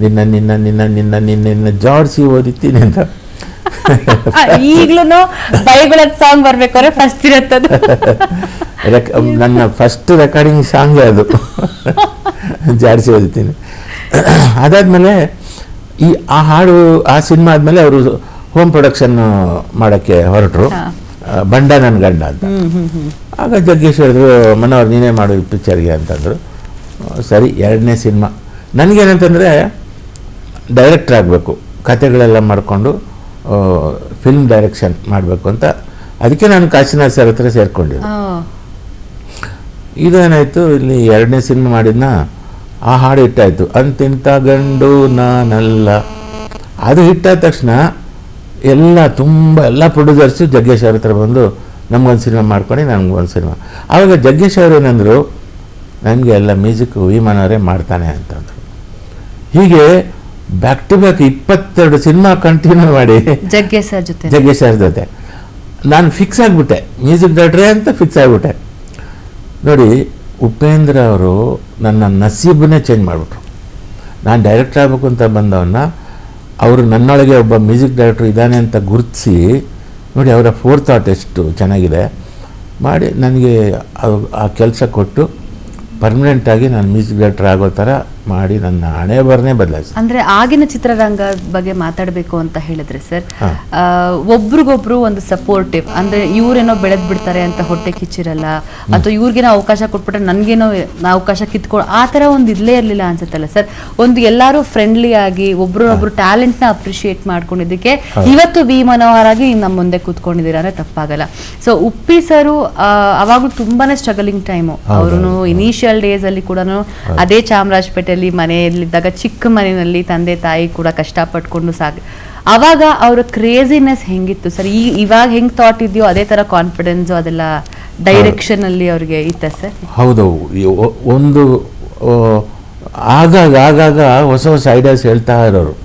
ನಿನ್ನ ನಿನ್ನ ನಿನ್ನ ನಿನ್ನ ನಿನ್ನ ನಿನ್ನ ಜಾಡ್ಸಿ ಓದಿತ್ತೀನಿ ಅಂತ. ಈಗ್ಲೂ ಬೈಬಲ್ ಸಾಂಗ್ ಬರ್ಬೇಕಾದ್ರೆ ಫಸ್ಟ್ ಇರುತ್ತದು. ನನ್ನ ಫಸ್ಟ್ ರೆಕಾರ್ಡಿಂಗ್ ಸಾಂಗ್ ಅದು, ಜಾಡಿಸಿ ಓದಿತೀನಿ. ಅದಾದಮೇಲೆ ಆ ಹಾಡು ಆ ಸಿನಿಮಾ ಆದಮೇಲೆ ಅವರು ಹೋಮ್ ಪ್ರೊಡಕ್ಷನ್ ಮಾಡೋಕ್ಕೆ ಹೊರಟರು, ಬಂಡ ನನ್ನ ಗಂಡ ಅಂತ. ಆಗ ಜಗ್ಗೇಶ್ ಹೇಳಿದ್ರು, ಮನೋಹರ್ ನೀನೇ ಮಾಡು ಈ ಪಿಕ್ಚರ್ಗೆ ಅಂತಂದರು. ಸರಿ, 2ನೇ ಸಿನಿಮಾ. ನನಗೇನಂತಂದರೆ ಡೈರೆಕ್ಟ್ರ್ ಆಗಬೇಕು, ಕತೆಗಳೆಲ್ಲ ಮಾಡಿಕೊಂಡು ಫಿಲ್ಮ್ ಡೈರೆಕ್ಷನ್ ಮಾಡಬೇಕು ಅಂತ. ಅದಕ್ಕೆ ನಾನು ಕಾಶಿನಾಥ್ ಸರ್ ಹತ್ರ ಸೇರಿಕೊಂಡಿದ್ದೆ. ಇದೇನಾಯಿತು, ಇಲ್ಲಿ 2ನೇ ಸಿನಿಮಾ ಮಾಡಿದ್ನ, ಆ ಹಾಡು ಹಿಟ್ಟಾಯಿತು, ಅಂತಿಂತ ಗಂಡು ನಾನಲ್ಲ. ಅದು ಹಿಟ್ಟಾದ ತಕ್ಷಣ ಎಲ್ಲ ಪ್ರೊಡ್ಯೂಸರ್ಸು ಜಗ್ಗೇಶ್ ಅವ್ರ ಹತ್ರ ಬಂದು ನಮ್ಗೊಂದು ಸಿನಿಮಾ ಮಾಡ್ಕೊಂಡು ನನಗೊಂದು ಸಿನಿಮಾ. ಆವಾಗ ಜಗ್ಗೇಶ್ ಅವರು ಏನಂದರು, ನನಗೆ ಎಲ್ಲ ಮ್ಯೂಸಿಕ್ ವಿಮಾನವರೇ ಮಾಡ್ತಾನೆ ಅಂತಂದರು. ಹೀಗೆ back to back 22 cinema continue ಮಾಡಿ ಜಗ್ಗೇಶ್ ಅವ್ರ ಜೊತೆ ನಾನು ಫಿಕ್ಸ್ ಆಗಿಬಿಟ್ಟೆ, ಮ್ಯೂಸಿಕ್ ಡೈರೆಕ್ಟ್ರೇ ಅಂತ ಫಿಕ್ಸ್ ಆಗಿಬಿಟ್ಟೆ. ನೋಡಿ, ಉಪೇಂದ್ರ ಅವರು ನನ್ನ ನಸೀಬನ್ನೇ ಚೇಂಜ್ ಮಾಡಿಬಿಟ್ರು. ನಾನು ಡೈರೆಕ್ಟರ್ ಆಗಬೇಕು ಅಂತ ಬಂದವನ್ನ ಅವರು ನನ್ನೊಳಗೆ ಒಬ್ಬ ಮ್ಯೂಸಿಕ್ ಡೈರೆಕ್ಟ್ರು ಇದ್ದಾನೆ ಅಂತ ಗುರುತಿಸಿ, ನೋಡಿ ಅವರ ಫೋರ್ಥಾಟ್ ಎಷ್ಟು ಚೆನ್ನಾಗಿದೆ ಮಾಡಿ ನನಗೆ ಆ ಕೆಲಸ ಕೊಟ್ಟು ಪರ್ಮನೆಂಟಾಗಿ ನಾನು ಮ್ಯೂಸಿಕ್ ಡೈರೆಕ್ಟರ್ ಆಗೋ ಥರ ಮಾಡಿ ನನ್ನ ಹಣೆ ಬರನೇ ಬದಲಾಯಿಸಿ. ಅಂದರೆ ಆಗಿನ ಚಿತ್ರರಂಗ ಬಗ್ಗೆ ಮಾತಾಡಬೇಕು ಅಂತ ಹೇಳಿದ್ರೆ ಸರ್, ಒಬ್ರಿಗೊಬ್ರು ಒಂದು ಸಪೋರ್ಟಿವ್, ಅಂದರೆ ಇವರೇನೋ ಬೆಳೆದು ಬಿಡ್ತಾರೆ ಅಂತ ಹೊಟ್ಟೆ ಕಿಚ್ಚಿರಲ್ಲ, ಅಥವಾ ಇವ್ರಿಗೇನೋ ಅವಕಾಶ ಕೊಟ್ಬಿಟ್ರೆ ನನಗೇನೋ ಅವಕಾಶ ಕಿತ್ಕೊಳ್ಳೋ ಆ ಥರ ಒಂದು ಇಲ್ಲೇ ಇರಲಿಲ್ಲ ಅನ್ಸುತ್ತಲ್ಲ ಸರ್. ಒಂದು ಎಲ್ಲರೂ ಫ್ರೆಂಡ್ಲಿ ಆಗಿ ಒಬ್ರೊಬ್ರು ಟ್ಯಾಲೆಂಟ್ನ ಅಪ್ರಿಷಿಯೇಟ್ ಮಾಡ್ಕೊಂಡಿದ್ದಕ್ಕೆ ಇವತ್ತು ವಿ ಮನೋಹರ್ ಆಗಿ ನಮ್ಮ ಮುಂದೆ ಕೂತ್ಕೊಂಡಿದ್ದೀರಾ ಅಂದರೆ ತಪ್ಪಾಗಲ್ಲ. ಸೊ ಉಪ್ಪಿ ಸರು ಅವಾಗಲೂ ತುಂಬಾನೇ ಸ್ಟ್ರಗಲಿಂಗ್ ಟೈಮು. ಅವರು ಇನಿಷಿಯಲ್ ಡೇಸ್ ಅಲ್ಲಿ ಕೂಡ ಅದೇ ಚಾಮರಾಜಪೇಟೆಯಲ್ಲಿ ಮನೆಯಲ್ಲಿದ್ದಾಗ ಚಿಕ್ಕ ಮನೆಯಲ್ಲಿ ತಂದೆ ತಾಯಿ ಕೂಡ ಕಷ್ಟಪಟ್ಕೊಂಡು ಅವಾಗ ಅವರ ಕ್ರೇಜಿನೆಸ್ ಹೆಂಗಿತ್ತು ಸರ್? ಇವಾಗ ಹೆಂಗ್ ಥಾಟ್ ಇದೆಯೋ ಅದೇ ತರ ಕಾನ್ಫಿಡೆನ್ಸ್ ಅದೆಲ್ಲ ಡೈರೆಕ್ಷನ್ ಅಲ್ಲಿ ಅವ್ರಿಗೆ ಇತ್ತ ಸರ್? ಹೌದು, ಒಂದು ಆಗಾಗ ಹೊಸ ಐಡಿಯಾಸ್ ಹೇಳ್ತಾ ಇರೋರು.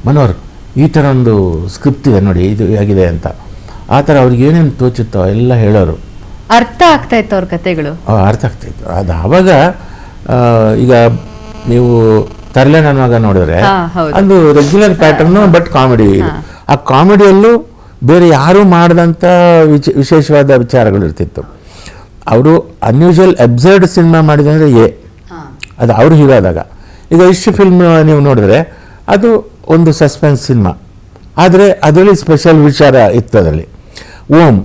ಮನೋಹರ್ ಈ ಥರ ಒಂದು ಸ್ಕ್ರಿಪ್ಟ್ ಇದೆ ನೋಡಿ, ಇದು ಹೇಗಿದೆ ಅಂತ. ಆ ಥರ ಅವ್ರಿಗೆ ಏನೇನು ತೋಚುತ್ತೋ ಎಲ್ಲ ಹೇಳೋರು. ಅರ್ಥ ಆಗ್ತಾ ಇತ್ತು ಅವ್ರ ಕತೆಗಳು, ಅರ್ಥ ಆಗ್ತಾಯಿತ್ತು. ಅದು ಆವಾಗ ಈಗ ನೀವು ತರಲೆ ನನ್ನ ಮಗ ನೋಡಿದ್ರೆ ಅದು ರೆಗ್ಯುಲರ್ ಪ್ಯಾಟರ್ನು, ಬಟ್ ಕಾಮಿಡಿ. ಆ ಕಾಮಿಡಿಯಲ್ಲೂ ಬೇರೆ ಯಾರೂ ಮಾಡದಂಥ ವಿಶೇಷವಾದ ವಿಚಾರಗಳು ಇರ್ತಿತ್ತು. ಅವರು ಅನ್ಯೂಶುವಲ್ ಅಬ್ಸರ್ಡ್ ಸಿನಿಮಾ ಮಾಡಿದಂದರೆ ಅದು ಅವರು ಹೀರೋ ಆದಾಗ. ಈಗ ಇಷ್ಟು ಫಿಲ್ಮ್ ನೀವು ನೋಡಿದ್ರೆ ಅದು ಒಂದು ಸಸ್ಪೆನ್ಸ್ ಸಿನಿಮಾ, ಆದರೆ ಅದರಲ್ಲಿ ಸ್ಪೆಷಲ್ ವಿಚಾರ ಇತ್ತು. ಅದರಲ್ಲಿ ಓಂ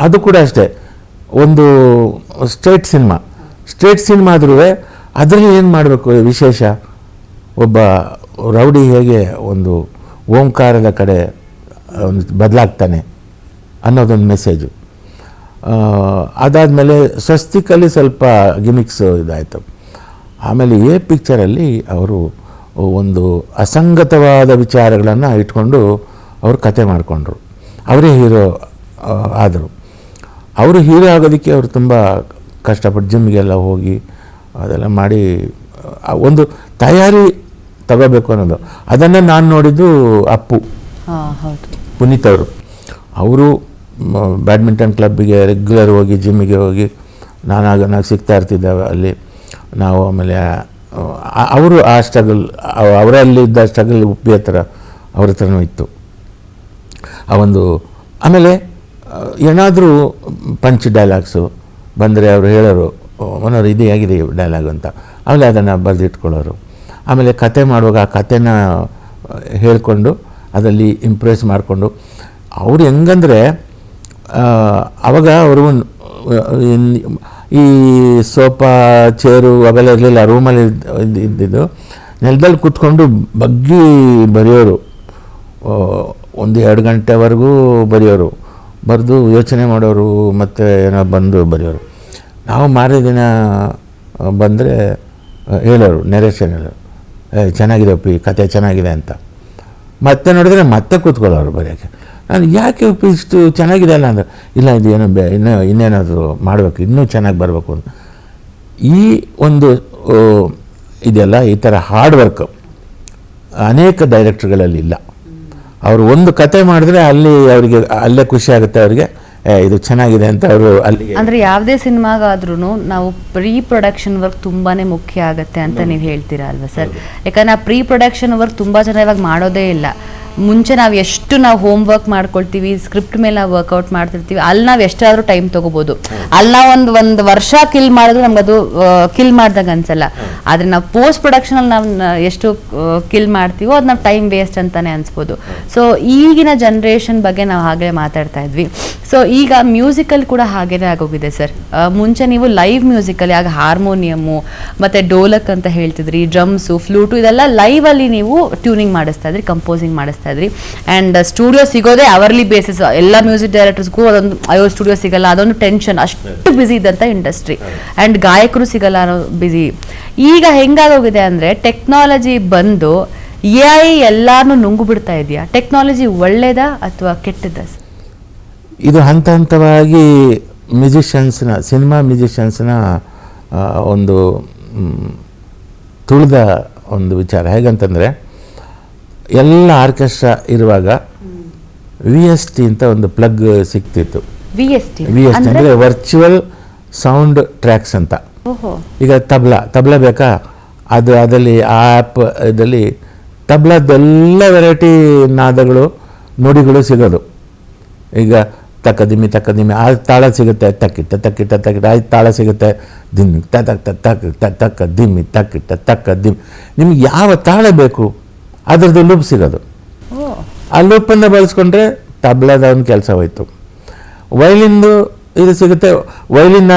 ಅದು ಕೂಡ ಅಷ್ಟೇ ಒಂದು ಸ್ಟೇಟ್ ಸಿನಿಮಾ ಆದ್ರೂ ಅದರಲ್ಲಿ ಏನು ಮಾಡಬೇಕು ವಿಶೇಷ, ಒಬ್ಬ ರೌಡಿ ಹೇಗೆ ಒಂದು ಓಂಕಾರದ ಕಡೆ ಒಂದು ಬದಲಾಗ್ತಾನೆ ಅನ್ನೋದೊಂದು ಮೆಸೇಜು. ಅದಾದಮೇಲೆ ಸ್ವಸ್ತಿಕಲ್ಲಿ ಸ್ವಲ್ಪ ಗಿಮಿಕ್ಸ್ ಇದಾಯಿತು. ಆಮೇಲೆ ಪಿಕ್ಚರಲ್ಲಿ ಅವರು ಒಂದು ಅಸಂಗತವಾದ ವಿಚಾರಗಳನ್ನು ಇಟ್ಕೊಂಡು ಅವರು ಕತೆ ಮಾಡಿಕೊಂಡ್ರು. ಅವರೇ ಹೀರೋ ಆದರು. ಅವರು ಹೀರೋ ಆಗೋದಕ್ಕೆ ಅವರು ತುಂಬ ಕಷ್ಟಪಟ್ಟು ಜಿಮ್ಗೆಲ್ಲ ಹೋಗಿ ಅದೆಲ್ಲ ಮಾಡಿ ಒಂದು ತಯಾರಿ ತಗೋಬೇಕು ಅನ್ನೋದು. ಅದನ್ನು ನಾನು ನೋಡಿದ್ದು ಅಪ್ಪು ಪುನೀತ್ ಅವರು ಬ್ಯಾಡ್ಮಿಂಟನ್ ಕ್ಲಬ್ಬಿಗೆ ರೆಗ್ಯುಲರ್ ಹೋಗಿ ಜಿಮ್ಮಿಗೆ ಹೋಗಿ ನಾನು ಸಿಗ್ತಾ ಇರ್ತಿದ್ದೆ ಅಲ್ಲಿ ನಾವು. ಆಮೇಲೆ ಅವರು ಆ ಸ್ಟ್ರಗಲ್, ಅವರಲ್ಲಿದ್ದ ಸ್ಟ್ರಗಲ್ ಉಪ್ಪಿ ಹತ್ರ ಅವ್ರ ಹತ್ರನೂ ಇತ್ತು ಆ ಒಂದು. ಆಮೇಲೆ ಏನಾದರೂ ಪಂಚ್ ಡೈಲಾಗ್ಸು ಬಂದರೆ ಅವರು ಹೇಳೋರು, ಮನೋರು ಇದು ಹೇಗಿದೆ ಡೈಲಾಗ್ ಅಂತ. ಆಮೇಲೆ ಅದನ್ನು ಬರೆದಿಟ್ಕೊಳ್ಳೋರು. ಆಮೇಲೆ ಕತೆ ಮಾಡುವಾಗ ಆ ಕತೆನ ಹೇಳಿಕೊಂಡು ಅದರಲ್ಲಿ ಇಂಪ್ರೆಸ್ ಮಾಡಿಕೊಂಡು ಅವರು ಹೆಂಗಂದರೆ ಆವಾಗ ಅವರು ಈ ಸೋಫಾ ಚೇರು ಅವೆಲ್ಲ ಇರಲಿಲ್ಲ, ರೂಮಲ್ಲಿ ಇದ್ದಿದ್ದು. ನೆಲದಲ್ಲಿ ಕೂತ್ಕೊಂಡು ಬಗ್ಗಿ ಬರೆಯೋರು, 1-2 ಗಂಟೆವರೆಗೂ ಬರೆಯೋರು. ಬರೆದು ಯೋಚನೆ ಮಾಡೋರು, ಮತ್ತು ಏನೋ ಬಂದು ಬರೆಯೋರು. ನಾವು ಮಾರನೇ ದಿನ ಬಂದರೆ ಹೇಳೋರು, ನೆರೇಷನ್ ಹೇಳೋರು, ಚೆನ್ನಾಗಿದೆ ಒಪ್ಪಿ ಕತೆ ಚೆನ್ನಾಗಿದೆ ಅಂತ. ಮತ್ತೆ ನೋಡಿದ್ರೆ ಮತ್ತೆ ಕೂತ್ಕೊಳ್ಳೋರು ಬರೆಯೋಕ್ಕೆ. ನಾನು ಯಾಕೆ ಒಪ್ಪಿ ಇಷ್ಟು ಚೆನ್ನಾಗಿದೆ ಅಲ್ಲ ಅಂದರೆ, ಇಲ್ಲ ಇದು ಏನೋ ಇನ್ನೇನಾದರೂ ಮಾಡಬೇಕು, ಇನ್ನೂ ಚೆನ್ನಾಗಿ ಬರಬೇಕು ಅಂತ. ಈ ಒಂದು ಇದೆಯಲ್ಲ, ಈ ಥರ ಹಾರ್ಡ್ ವರ್ಕ್ ಅನೇಕ ಡೈರೆಕ್ಟ್ರುಗಳಲ್ಲಿ ಇಲ್ಲ. ಅವರು ಒಂದು ಕತೆ ಮಾಡಿದ್ರೆ ಅಲ್ಲಿ ಅವರಿಗೆ ಅಲ್ಲೇ ಖುಷಿ ಆಗುತ್ತೆ ಅವರಿಗೆ, ಇದು ಚೆನ್ನಾಗಿದೆ ಅಂತ ಅವರು ಅಲ್ಲಿಗೆ. ಅಂದರೆ ಯಾವುದೇ ಸಿನಿಮಾಗಾದ್ರೂ ನಾವು ಪ್ರೀ ಪ್ರೊಡಕ್ಷನ್ ವರ್ಕ್ ತುಂಬಾ ಮುಖ್ಯ ಆಗುತ್ತೆ ಅಂತ ನೀವು ಹೇಳ್ತೀರಾ ಅಲ್ವಾ ಸರ್? ಯಾಕಂದರೆ ಆ ಪ್ರೀ ಪ್ರೊಡಕ್ಷನ್ ವರ್ಕ್ ತುಂಬ ಜನ ಇವಾಗ ಮಾಡೋದೇ ಇಲ್ಲ. ಮುಂಚೆ ನಾವು ಎಷ್ಟು ನಾವು ಹೋಮ್ ವರ್ಕ್ ಮಾಡ್ಕೊಳ್ತೀವಿ, ಸ್ಕ್ರಿಪ್ಟ್ ಮೇಲೆ ನಾವು ವರ್ಕೌಟ್ ಮಾಡ್ತಿರ್ತೀವಿ, ಅಲ್ಲಿ ನಾವು ಎಷ್ಟಾದರೂ ಟೈಮ್ ತೊಗೋಬೋದು. ಅಲ್ಲಿ ನಾವು ಒಂದು ವರ್ಷ ಕಿಲ್ ಮಾಡಿದ್ರು ನಮ್ಗೆ ಅದು ಕಿಲ್ ಮಾಡ್ದಾಗ ಅನ್ಸಲ್ಲ. ಆದರೆ ನಾವು ಪೋಸ್ಟ್ ಪ್ರೊಡಕ್ಷನಲ್ಲಿ ನಾವು ಎಷ್ಟು ಕಿಲ್ ಮಾಡ್ತೀವೋ ಅದು ನಾವು ಟೈಮ್ ವೇಸ್ಟ್ ಅಂತಾನೆ ಅನ್ಸ್ಬೋದು. ಸೊ ಈಗಿನ ಜನ್ರೇಷನ್ ಬಗ್ಗೆ ನಾವು ಹಾಗೆ ಮಾತಾಡ್ತಾ ಇದ್ವಿ. ಸೊ ಈಗ ಮ್ಯೂಸಿಕಲ್ ಕೂಡ ಹಾಗೇನೆ ಆಗೋಗಿದೆ ಸರ್. ಮುಂಚೆ ನೀವು ಲೈವ್ ಮ್ಯೂಸಿಕಲ್ಲಿ ಆಗ ಹಾರ್ಮೋನಿಯಮ್ಮು ಮತ್ತು ಡೋಲಕ್ ಅಂತ ಹೇಳ್ತಿದ್ರಿ, ಡ್ರಮ್ಸು, ಫ್ಲೂಟು, ಇದೆಲ್ಲ ಲೈವಲ್ಲಿ ನೀವು ಟ್ಯೂನಿಂಗ್ ಮಾಡಿಸ್ತಾ ಇದ್ರಿ, ಕಂಪೋಸಿಂಗ್ ಮಾಡಿಸ್ತಾ ಇದ್ರಿ. ಆ್ಯಂಡ್ ಸ್ಟುಡಿಯೋ ಸಿಗೋದೇ ಅವರ್ಲಿ ಬೇಸಿಸ್. ಎಲ್ಲ ಮ್ಯೂಸಿಕ್ ಡೈರೆಕ್ಟರ್ಸ್ಗೂ ಅದೊಂದು ಸ್ಟುಡಿಯೋ ಸಿಗಲ್ಲ, ಅದೊಂದು ಟೆನ್ಷನ್, ಅಷ್ಟು ಬ್ಯುಸಿ ಇದ್ದಂಥ ಇಂಡಸ್ಟ್ರಿ. ಆ್ಯಂಡ್ ಗಾಯಕರು ಸಿಗಲ್ಲ ಅನ್ನೋ ಬ್ಯುಸಿ. ಈಗ ಹೆಂಗಾಗೋಗಿದೆ ಅಂದರೆ ಟೆಕ್ನಾಲಜಿ ಬಂದು AI ಎಲ್ಲಾನು ನುಂಗು ಬಿಡ್ತಾ ಇದೆಯಾ? ಟೆಕ್ನಾಲಜಿ ಒಳ್ಳೇದಾ ಅಥವಾ ಕೆಟ್ಟದ್ದಾ? ಇದು ಹಂತ ಹಂತವಾಗಿ ಮ್ಯೂಸಿಷಿಯನ್ಸ್ನ, ಸಿನಿಮಾ ಮ್ಯೂಸಿಷಿಯನ್ಸ್ನ ಒಂದು ತುಳಿದ ಒಂದು ವಿಚಾರ. ಹೇಗಂತಂದರೆ ಎಲ್ಲ ಆರ್ಕೆಸ್ಟ್ರಾ ಇರುವಾಗ VST ಅಂತ ಒಂದು ಪ್ಲಗ್ ಸಿಗ್ತಿತ್ತು. VST ಅಂದರೆ ವರ್ಚುವಲ್ ಸೌಂಡ್ ಟ್ರ್ಯಾಕ್ಸ್ ಅಂತ. ಈಗ ತಬ್ಲಾ ಬೇಕಾ, ಅದರಲ್ಲಿ ಆ ಆ್ಯಪ್ ಇದರಲ್ಲಿ ತಬ್ಲಾದೆಲ್ಲ ವೆರೈಟಿ ನಾದಗಳು, ನುಡಿಗಳು ಸಿಗೋದು. ಈಗ ತಕ್ಕದಿಮ್ಮಿ ಆ ತಾಳ ಸಿಗುತ್ತೆ, ತಕ್ಕಿಟ್ಟ ಆ ತಾಳ ಸಿಗುತ್ತೆ, ದಿಮ್ಮಿ ತಕ್ಕ ದಿಮ್ಮಿ ತಕ್ಕ ದಿಮ್ಮಿ. ನಿಮ್ಗೆ ಯಾವ ತಾಳ ಬೇಕು ಅದರದ್ದು ಲೂಪ್ ಸಿಗೋದು. ಆ ಲೂಪನ್ನು ಬಳಸ್ಕೊಂಡ್ರೆ ತಬ್ಲಾದ ಒಂದು ಕೆಲಸ ಹೋಯ್ತು. ವೈಲಿನ್ದು ಇದು ಸಿಗುತ್ತೆ, ವೈಲಿನ್ನ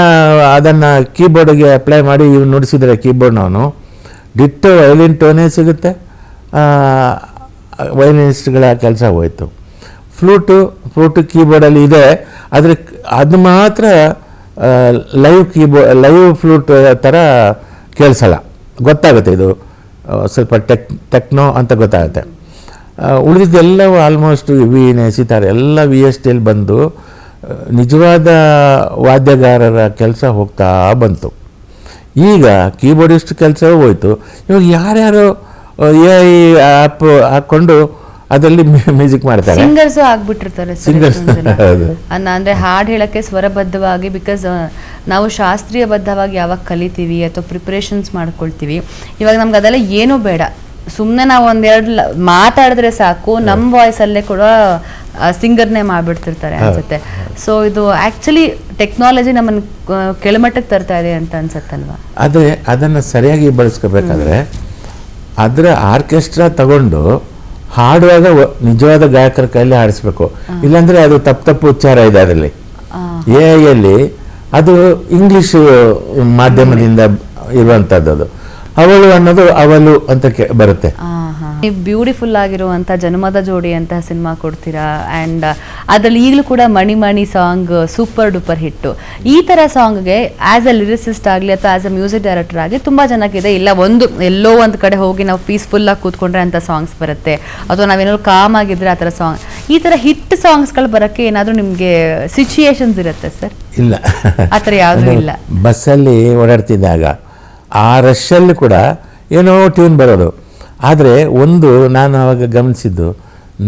ಅದನ್ನು ಕೀಬೋರ್ಡ್ಗೆ ಅಪ್ಲೈ ಮಾಡಿ ಇವು ನುಡಿಸಿದರೆ ಕೀಬೋರ್ಡ್ನವನು ಡಿಟ್ಟೋ ವೈಲಿನ್ ಟೋನೇ ಸಿಗುತ್ತೆ, ವೈಲಿನಿಸ್ಟ್ಗಳ ಕೆಲಸ ಹೋಯ್ತು. ಫ್ಲೂಟು ಕೀಬೋರ್ಡಲ್ಲಿ ಇದೆ, ಆದರೆ ಅದು ಮಾತ್ರ ಲೈವ್ ಫ್ಲೂಟ್ ಥರ ಕೇಳಿಸಲ್ಲ, ಗೊತ್ತಾಗುತ್ತೆ ಇದು ಸ್ವಲ್ಪ ಟೆಕ್ನೋ ಅಂತ ಗೊತ್ತಾಗುತ್ತೆ. ಉಳಿದಿದ್ದೆಲ್ಲವೂ ಆಲ್ಮೋಸ್ಟ್ ವೀಣೆ, ಸಿತಾರ ಎಲ್ಲ VSTಯಲ್ಲಿ ಬಂದು ನಿಜವಾದ ವಾದ್ಯಗಾರರ ಕೆಲಸ ಹೋಗ್ತಾ ಬಂತು. ಈಗ ಕೀಬೋರ್ಡಿಸ್ಟ್ ಕೆಲಸವೂ ಹೋಯ್ತು. ಇವಾಗ ಯಾರ್ಯಾರು AI ಆ್ಯಪ್ ಹಾಕ್ಕೊಂಡು ಅದರಲ್ಲಿ ಮ್ಯೂಸಿಕ್ ಮಾಡ್ತಾರೆ, ಸಿಂಗರ್ಸು ಆಗ್ಬಿಟ್ಟಿರ್ತಾರೆ. ಅಂದರೆ ಹಾಡು ಹೇಳೋಕ್ಕೆ ಸ್ವರಬದ್ಧವಾಗಿ, ಬಿಕಾಸ್ ನಾವು ಶಾಸ್ತ್ರೀಯಬದ್ಧವಾಗಿ ಯಾವಾಗ ಕಲಿತೀವಿ ಅಥವಾ ಪ್ರಿಪ್ರೇಷನ್ಸ್ ಮಾಡ್ಕೊಳ್ತೀವಿ, ಇವಾಗ ನಮ್ಗೆ ಅದೆಲ್ಲ ಏನೂ ಬೇಡ, ಸುಮ್ಮನೆ ನಾವು ಒಂದೆರಡು ಮಾತಾಡಿದ್ರೆ ಸಾಕು, ನಮ್ಮ ವಾಯ್ಸಲ್ಲೇ ಕೂಡ ಸಿಂಗರ್ನೇ ಮಾಡಿಬಿಡ್ತಿರ್ತಾರೆ ಅನ್ಸುತ್ತೆ. ಸೊ ಇದು ಆ್ಯಕ್ಚುಲಿ ಟೆಕ್ನಾಲಜಿ ನಮ್ಮನ್ನು ಕೆಳಮಟ್ಟಕ್ಕೆ ತರ್ತಾ ಇದೆ ಅಂತ ಅನ್ಸುತ್ತಲ್ವಾ? ಆದರೆ ಅದನ್ನು ಸರಿಯಾಗಿ ಬಳಸ್ಕೋಬೇಕಾದ್ರೆ ಅದರ ಆರ್ಕೆಸ್ಟ್ರಾ ತಗೊಂಡು ಹಾಡುವಾಗ ನಿಜವಾದ ಗಾಯಕರ ಕೈಯಲ್ಲಿ ಹಾಡಿಸ್ಬೇಕು. ಇಲ್ಲಾಂದರೆ ಅದು ತಪ್ಪು ಉಚ್ಚಾರ ಇದೆ ಅದರಲ್ಲಿ. AI ಅದು ಇಂಗ್ಲೀಷ್ ಮಾಧ್ಯಮದಿಂದ ಇರುವಂಥದ್ದು. ಅದು ಅವಳು ಅನ್ನೋದು ಅವಳು ಅಂತ ಬರುತ್ತೆ. ನೀವು ಬ್ಯೂಟಿಫುಲ್ ಆಗಿರುವಂಥ ಜನ್ಮದ ಜೋಡಿ ಅಂತ ಸಿನಿಮಾ ಕೊಡ್ತೀರಾ, ಆ್ಯಂಡ್ ಅದರಲ್ಲಿ ಈಗಲೂ ಕೂಡ ಮಣಿ ಸಾಂಗ್ ಸೂಪರ್ ಡೂಪರ್ ಹಿಟ್ಟು. ಈ ಥರ ಸಾಂಗ್ಗೆ ಆ್ಯಸ್ ಅ ಲಿರಿಸಿಸ್ಟ್ ಆಗಲಿ ಅಥವಾ ಆ್ಯಸ್ ಅ ಮ್ಯೂಸಿಕ್ ಡೈರೆಕ್ಟರ್ ಆಗಲಿ ತುಂಬ ಜನಕ್ಕಿದೆ, ಇಲ್ಲ ಎಲ್ಲೋ ಒಂದು ಕಡೆ ಹೋಗಿ ನಾವು ಪೀಸ್ಫುಲ್ಲಾಗಿ ಕೂತ್ಕೊಂಡ್ರೆ ಅಂಥ ಸಾಂಗ್ಸ್ ಬರುತ್ತೆ, ಅಥವಾ ನಾವೇನಾದ್ರು ಕಾಮ್ ಆಗಿದ್ರೆ ಆ ಥರ ಸಾಂಗ್. ಈ ಥರ ಹಿಟ್ ಸಾಂಗ್ಸ್ಗಳು ಬರೋಕ್ಕೆ ಏನಾದರೂ ನಿಮಗೆ ಸಿಚುಯೇಷನ್ಸ್ ಇರುತ್ತೆ ಸರ್? ಇಲ್ಲ, ಆ ಥರ ಯಾವುದೂ ಇಲ್ಲ. ಬಸ್ಸಲ್ಲಿ ಓಡಾಡ್ತಿದ್ದಾಗ ಆ ರಶಲ್ಲಿ ಕೂಡ ಏನೋ ಟ್ಯೂನ್ ಬರೋದು. ಆದರೆ ಒಂದು ನಾನು ಆವಾಗ ಗಮನಿಸಿದ್ದು,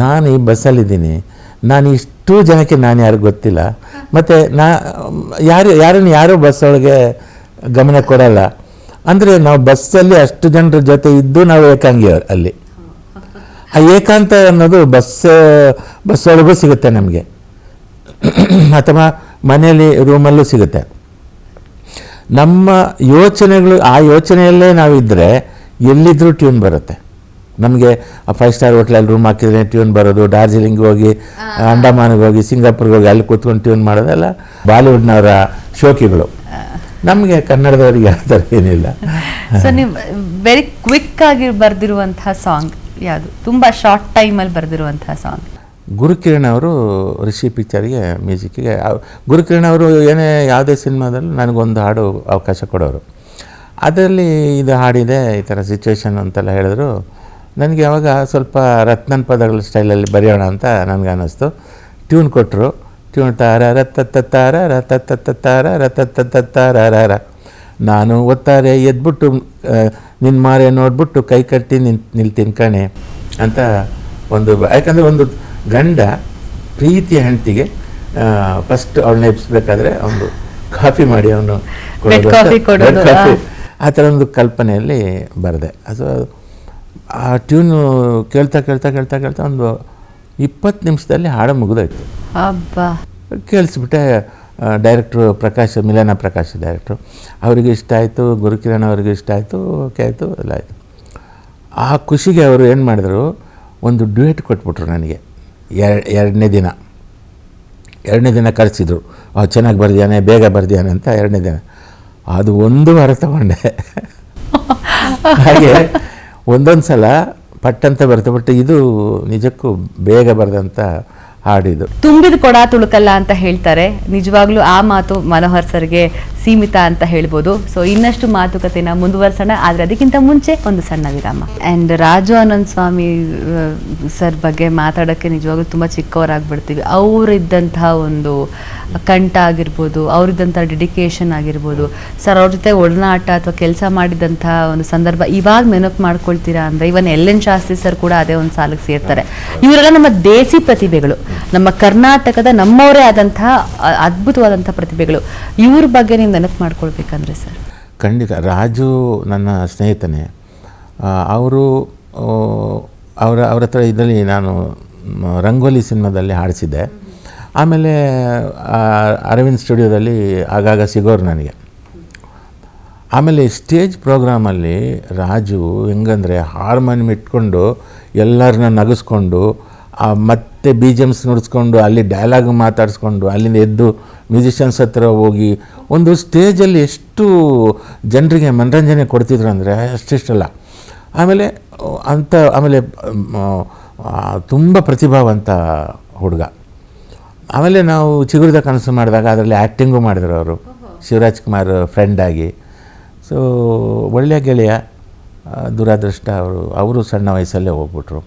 ನಾನು ಈ ಬಸ್ಸಲ್ಲಿದ್ದೀನಿ, ನಾನು ಇಷ್ಟು ಜನಕ್ಕೆ ನಾನು ಯಾರಿಗೂ ಗೊತ್ತಿಲ್ಲ, ಮತ್ತು ಯಾರೂ ಬಸ್ಸೊಳಗೆ ಗಮನ ಕೊಡಲ್ಲ. ಅಂದರೆ ನಾವು ಬಸ್ಸಲ್ಲಿ ಅಷ್ಟು ಜನರ ಜೊತೆ ಇದ್ದು ನಾವು ಏಕಾಂಗಿ ಅಲ್ಲಿ. ಆ ಏಕಾಂತ ಅನ್ನೋದು ಬಸ್ಸೊಳಗೂ ಸಿಗುತ್ತೆ ನಮಗೆ, ಅಥವಾ ಮನೆಯಲ್ಲಿ ರೂಮಲ್ಲೂ ಸಿಗುತ್ತೆ. ನಮ್ಮ ಯೋಚನೆಗಳು, ಆ ಯೋಚನೆಯಲ್ಲೇ ನಾವಿದ್ದರೆ ಎಲ್ಲಿದ್ದರೂ ಟ್ಯೂನ್ ಬರುತ್ತೆ ನಮಗೆ. 5 ಸ್ಟಾರ್ ಹೋಟ್ಲಲ್ಲಿ ರೂಮ್ ಹಾಕಿದ್ರೆ ಟ್ಯೂನ್ ಬರೋದು, ಡಾರ್ಜಿಲಿಂಗ್ ಹೋಗಿ, ಅಂಡಮಾನ್ಗೆ ಹೋಗಿ, ಸಿಂಗಾಪುರ್ಗೆ ಹೋಗಿ ಅಲ್ಲಿ ಕೂತ್ಕೊಂಡು ಟ್ಯೂನ್ ಮಾಡೋದೆಲ್ಲ ಬಾಲಿವುಡ್ನವರ ಶೋಕಿಗಳು. ನಮಗೆ ಕನ್ನಡದವರಿಗೆ ಆ ಥರ ಏನಿಲ್ಲ. ಸೊ ನೀವು ವೆರಿ ಕ್ವಿಕ್ ಆಗಿ ಬರೆದಿರುವಂತಹ ಸಾಂಗ್ ಯಾವುದು? ತುಂಬ ಶಾರ್ಟ್ ಟೈಮಲ್ಲಿ ಬರೆದಿರುವಂತಹ ಸಾಂಗ್? ಗುರುಕಿರಣ್ ಅವರು ರಿಷಿ ಪಿಕ್ಚರ್ಗೆ ಮ್ಯೂಸಿಕ್ಕಿಗೆ, ಗುರುಕಿರಣ್ ಅವರು ಏನೇ ಯಾವುದೇ ಸಿನಿಮಾದಲ್ಲೂ ನನಗೊಂದು ಹಾಡು ಅವಕಾಶ ಕೊಡೋರು. ಅದರಲ್ಲಿ ಇದು ಹಾಡಿದೆ, ಈ ಥರ ಸಿಚುವೇಶನ್ ಅಂತೆಲ್ಲ ಹೇಳಿದ್ರು. ನನಗೆ ಅವಾಗ ಸ್ವಲ್ಪ ರತ್ನನ್ ಪದಗಳ ಸ್ಟೈಲಲ್ಲಿ ಬರೆಯೋಣ ಅಂತ ನನಗೆ ಅನ್ನಿಸ್ತು. ಟ್ಯೂನ್ ಕೊಟ್ಟರು. ಟ್ಯೂನ್ ತಾರ ರತ್ತ ತಾರ ರತ್ತ ತಾರ ರತ್ತ ತಾರ ನಾನು ಒತ್ತಾರೆ ಎದ್ಬಿಟ್ಟು ನಿನ್ನ ಮಾರೆ ನೋಡ್ಬಿಟ್ಟು ಕೈ ಕಟ್ಟಿ ನಿಲ್ತೀನಿ ಕಣೆ ಅಂತ ಒಂದು. ಯಾಕಂದರೆ ಒಂದು ಗಂಡ ಪ್ರೀತಿಯ ಹೆಂಡತಿಗೆ ಫಸ್ಟ್ ಅವಳನ್ನ ಎಬ್ಸ್ಬೇಕಾದ್ರೆ ಅವನು ಕಾಫಿ ಮಾಡಿ ಅವನು ಕಾಫಿ ಆ ಥರ ಒಂದು ಕಲ್ಪನೆಯಲ್ಲಿ ಬರೆದೆ. ಅದು ಆ ಟ್ಯೂನು ಕೇಳ್ತಾ ಕೇಳ್ತಾ ಕೇಳ್ತಾ ಕೇಳ್ತಾ ಒಂದು 20 ನಿಮಿಷದಲ್ಲಿ ಹಾಡು ಮುಗಿದೋಯ್ತು. ಕೇಳಿಸ್ಬಿಟ್ಟೆ. ಡೈರೆಕ್ಟ್ರು ಮಿಲನ ಪ್ರಕಾಶ್ ಡೈರೆಕ್ಟ್ರು, ಅವರಿಗೆ ಇಷ್ಟ ಆಯಿತು, ಗುರುಕಿರಣ್ ಅವ್ರಿಗೆ ಇಷ್ಟ ಆಯಿತು, ಓಕೆ ಆಯಿತು, ಎಲ್ಲ ಆಯಿತು. ಆ ಖುಷಿಗೆ ಅವರು ಏನು ಮಾಡಿದ್ರು, ಒಂದು ಡ್ಯೂಯೆಟ್ ಕೊಟ್ಬಿಟ್ರು ನನಗೆ. ಎರಡನೇ ದಿನ ಕರೆಸಿದ್ರು, ಚೆನ್ನಾಗಿ ಬರ್ದಿಯಾನೆ, ಬೇಗ ಬರ್ದಿಯಾನೆ ಅಂತ. ಎರಡನೇ ದಿನ ಅದು 1 ವಾರ ತಗೊಂಡೆ. ಹಾಗೆ ಒಂದೊಂದು ಸಲ ಪಟ್ಟಂತ ಬರ್ತಬಿಟ್ಟು ಇದು ನಿಜಕ್ಕೂ ಬೇಗ ಬರೆದಂಥ ಹಾಡಿದು. ತುಂಬಿದ ಕೊಡ ತುಳುಕಲ್ಲ ಅಂತ ಹೇಳ್ತಾರೆ. ನಿಜವಾಗ್ಲೂ ಆ ಮಾತು ಮನೋಹರ್ ಸರ್ಗೆ ಸೀಮಿತ ಅಂತ ಹೇಳ್ಬೋದು. ಸೊ ಇನ್ನಷ್ಟು ಮಾತುಕತೆನ ಮುಂದುವರ್ಸೋಣ, ಆದರೆ ಅದಕ್ಕಿಂತ ಮುಂಚೆ ಒಂದು ಸಣ್ಣ ವಿರಾಮ. ಆ್ಯಂಡ್ ರಾಜು ಆನಂದ್ ಸ್ವಾಮಿ ಸರ್ ಬಗ್ಗೆ ಮಾತಾಡೋಕ್ಕೆ ನಿಜವಾಗ್ಲೂ ತುಂಬ ಚಿಕ್ಕವರಾಗ್ಬಿಡ್ತೀವಿ. ಅವರಿದ್ದಂತಹ ಒಂದು ಕಂಠ ಆಗಿರ್ಬೋದು, ಅವರಿದ್ದಂಥ ಡೆಡಿಕೇಶನ್ ಆಗಿರ್ಬೋದು, ಸರ್ ಅವ್ರ ಜೊತೆ ಒಡನಾಟ ಅಥವಾ ಕೆಲಸ ಮಾಡಿದಂತಹ ಒಂದು ಸಂದರ್ಭ ಇವಾಗ ನೆನಪು ಮಾಡ್ಕೊಳ್ತೀರಾ ಅಂದರೆ, ಇವನ್ LN ಶಾಸ್ತ್ರಿ ಸರ್ ಕೂಡ ಅದೇ ಒಂದು ಸಾಲಕ್ಕೆ ಸೇರ್ತಾರೆ. ಇವರೆಲ್ಲ ನಮ್ಮ ದೇಸಿ ಪ್ರತಿಭೆಗಳು, ನಮ್ಮ ಕರ್ನಾಟಕದ ನಮ್ಮವರೇ ಆದಂತಹ ಅದ್ಭುತವಾದಂಥ ಪ್ರತಿಭೆಗಳು. ಇವ್ರ ಬಗ್ಗೆ ನೀವು ನೆನಪು ಮಾಡ್ಕೊಳ್ಬೇಕಂದ್ರೆ ಸರ್? ಖಂಡಿತ. ರಾಜು ನನ್ನ ಸ್ನೇಹಿತನೇ. ಅವರು ಅವರ ಹತ್ರ ಇದರಲ್ಲಿ ನಾನು ರಂಗೋಲಿ ಸಿನಿಮಾದಲ್ಲಿ ಹಾಡಿಸಿದ್ದೆ. ಆಮೇಲೆ ಅರವಿಂದ್ ಸ್ಟುಡಿಯೋದಲ್ಲಿ ಆಗಾಗ ಸಿಗೋರು ನನಗೆ. ಆಮೇಲೆ ಸ್ಟೇಜ್ ಪ್ರೋಗ್ರಾಮಲ್ಲಿ ರಾಜು ಹೆಂಗಂದರೆ ಹಾರ್ಮೋನಿಯಂ ಇಟ್ಕೊಂಡು ಎಲ್ಲರನ್ನ ನಗಿಸ್ಕೊಂಡು ಮತ್ತೆ BGMs ನುಡಿಸ್ಕೊಂಡು ಅಲ್ಲಿ ಡೈಲಾಗ್ ಮಾತಾಡಿಸ್ಕೊಂಡು ಅಲ್ಲಿಂದ ಎದ್ದು ಮ್ಯೂಸಿಷಿಯನ್ಸ್ ಹತ್ರ ಹೋಗಿ ಒಂದು ಸ್ಟೇಜಲ್ಲಿ ಎಷ್ಟು ಜನರಿಗೆ ಮನರಂಜನೆ ಕೊಡ್ತಿದ್ರು ಅಂದರೆ ಅಷ್ಟಿಷ್ಟಲ್ಲ. ಆಮೇಲೆ ತುಂಬ ಪ್ರತಿಭಾವಂತ ಹುಡುಗ. ಆಮೇಲೆ ನಾವು ಚಿಗುರಿದ ಕನಸು ಮಾಡಿದಾಗ ಅದರಲ್ಲಿ ಆ್ಯಕ್ಟಿಂಗು ಮಾಡಿದ್ರು ಅವರು, ಶಿವರಾಜ್ ಕುಮಾರ್ ಫ್ರೆಂಡಾಗಿ. ಸೊ ಒಳ್ಳೆಯ ಗೆಳೆಯ. ದುರಾದೃಷ್ಟ ಅವರು ಸಣ್ಣ ವಯಸ್ಸಲ್ಲೇ ಹೋಗ್ಬಿಟ್ರು.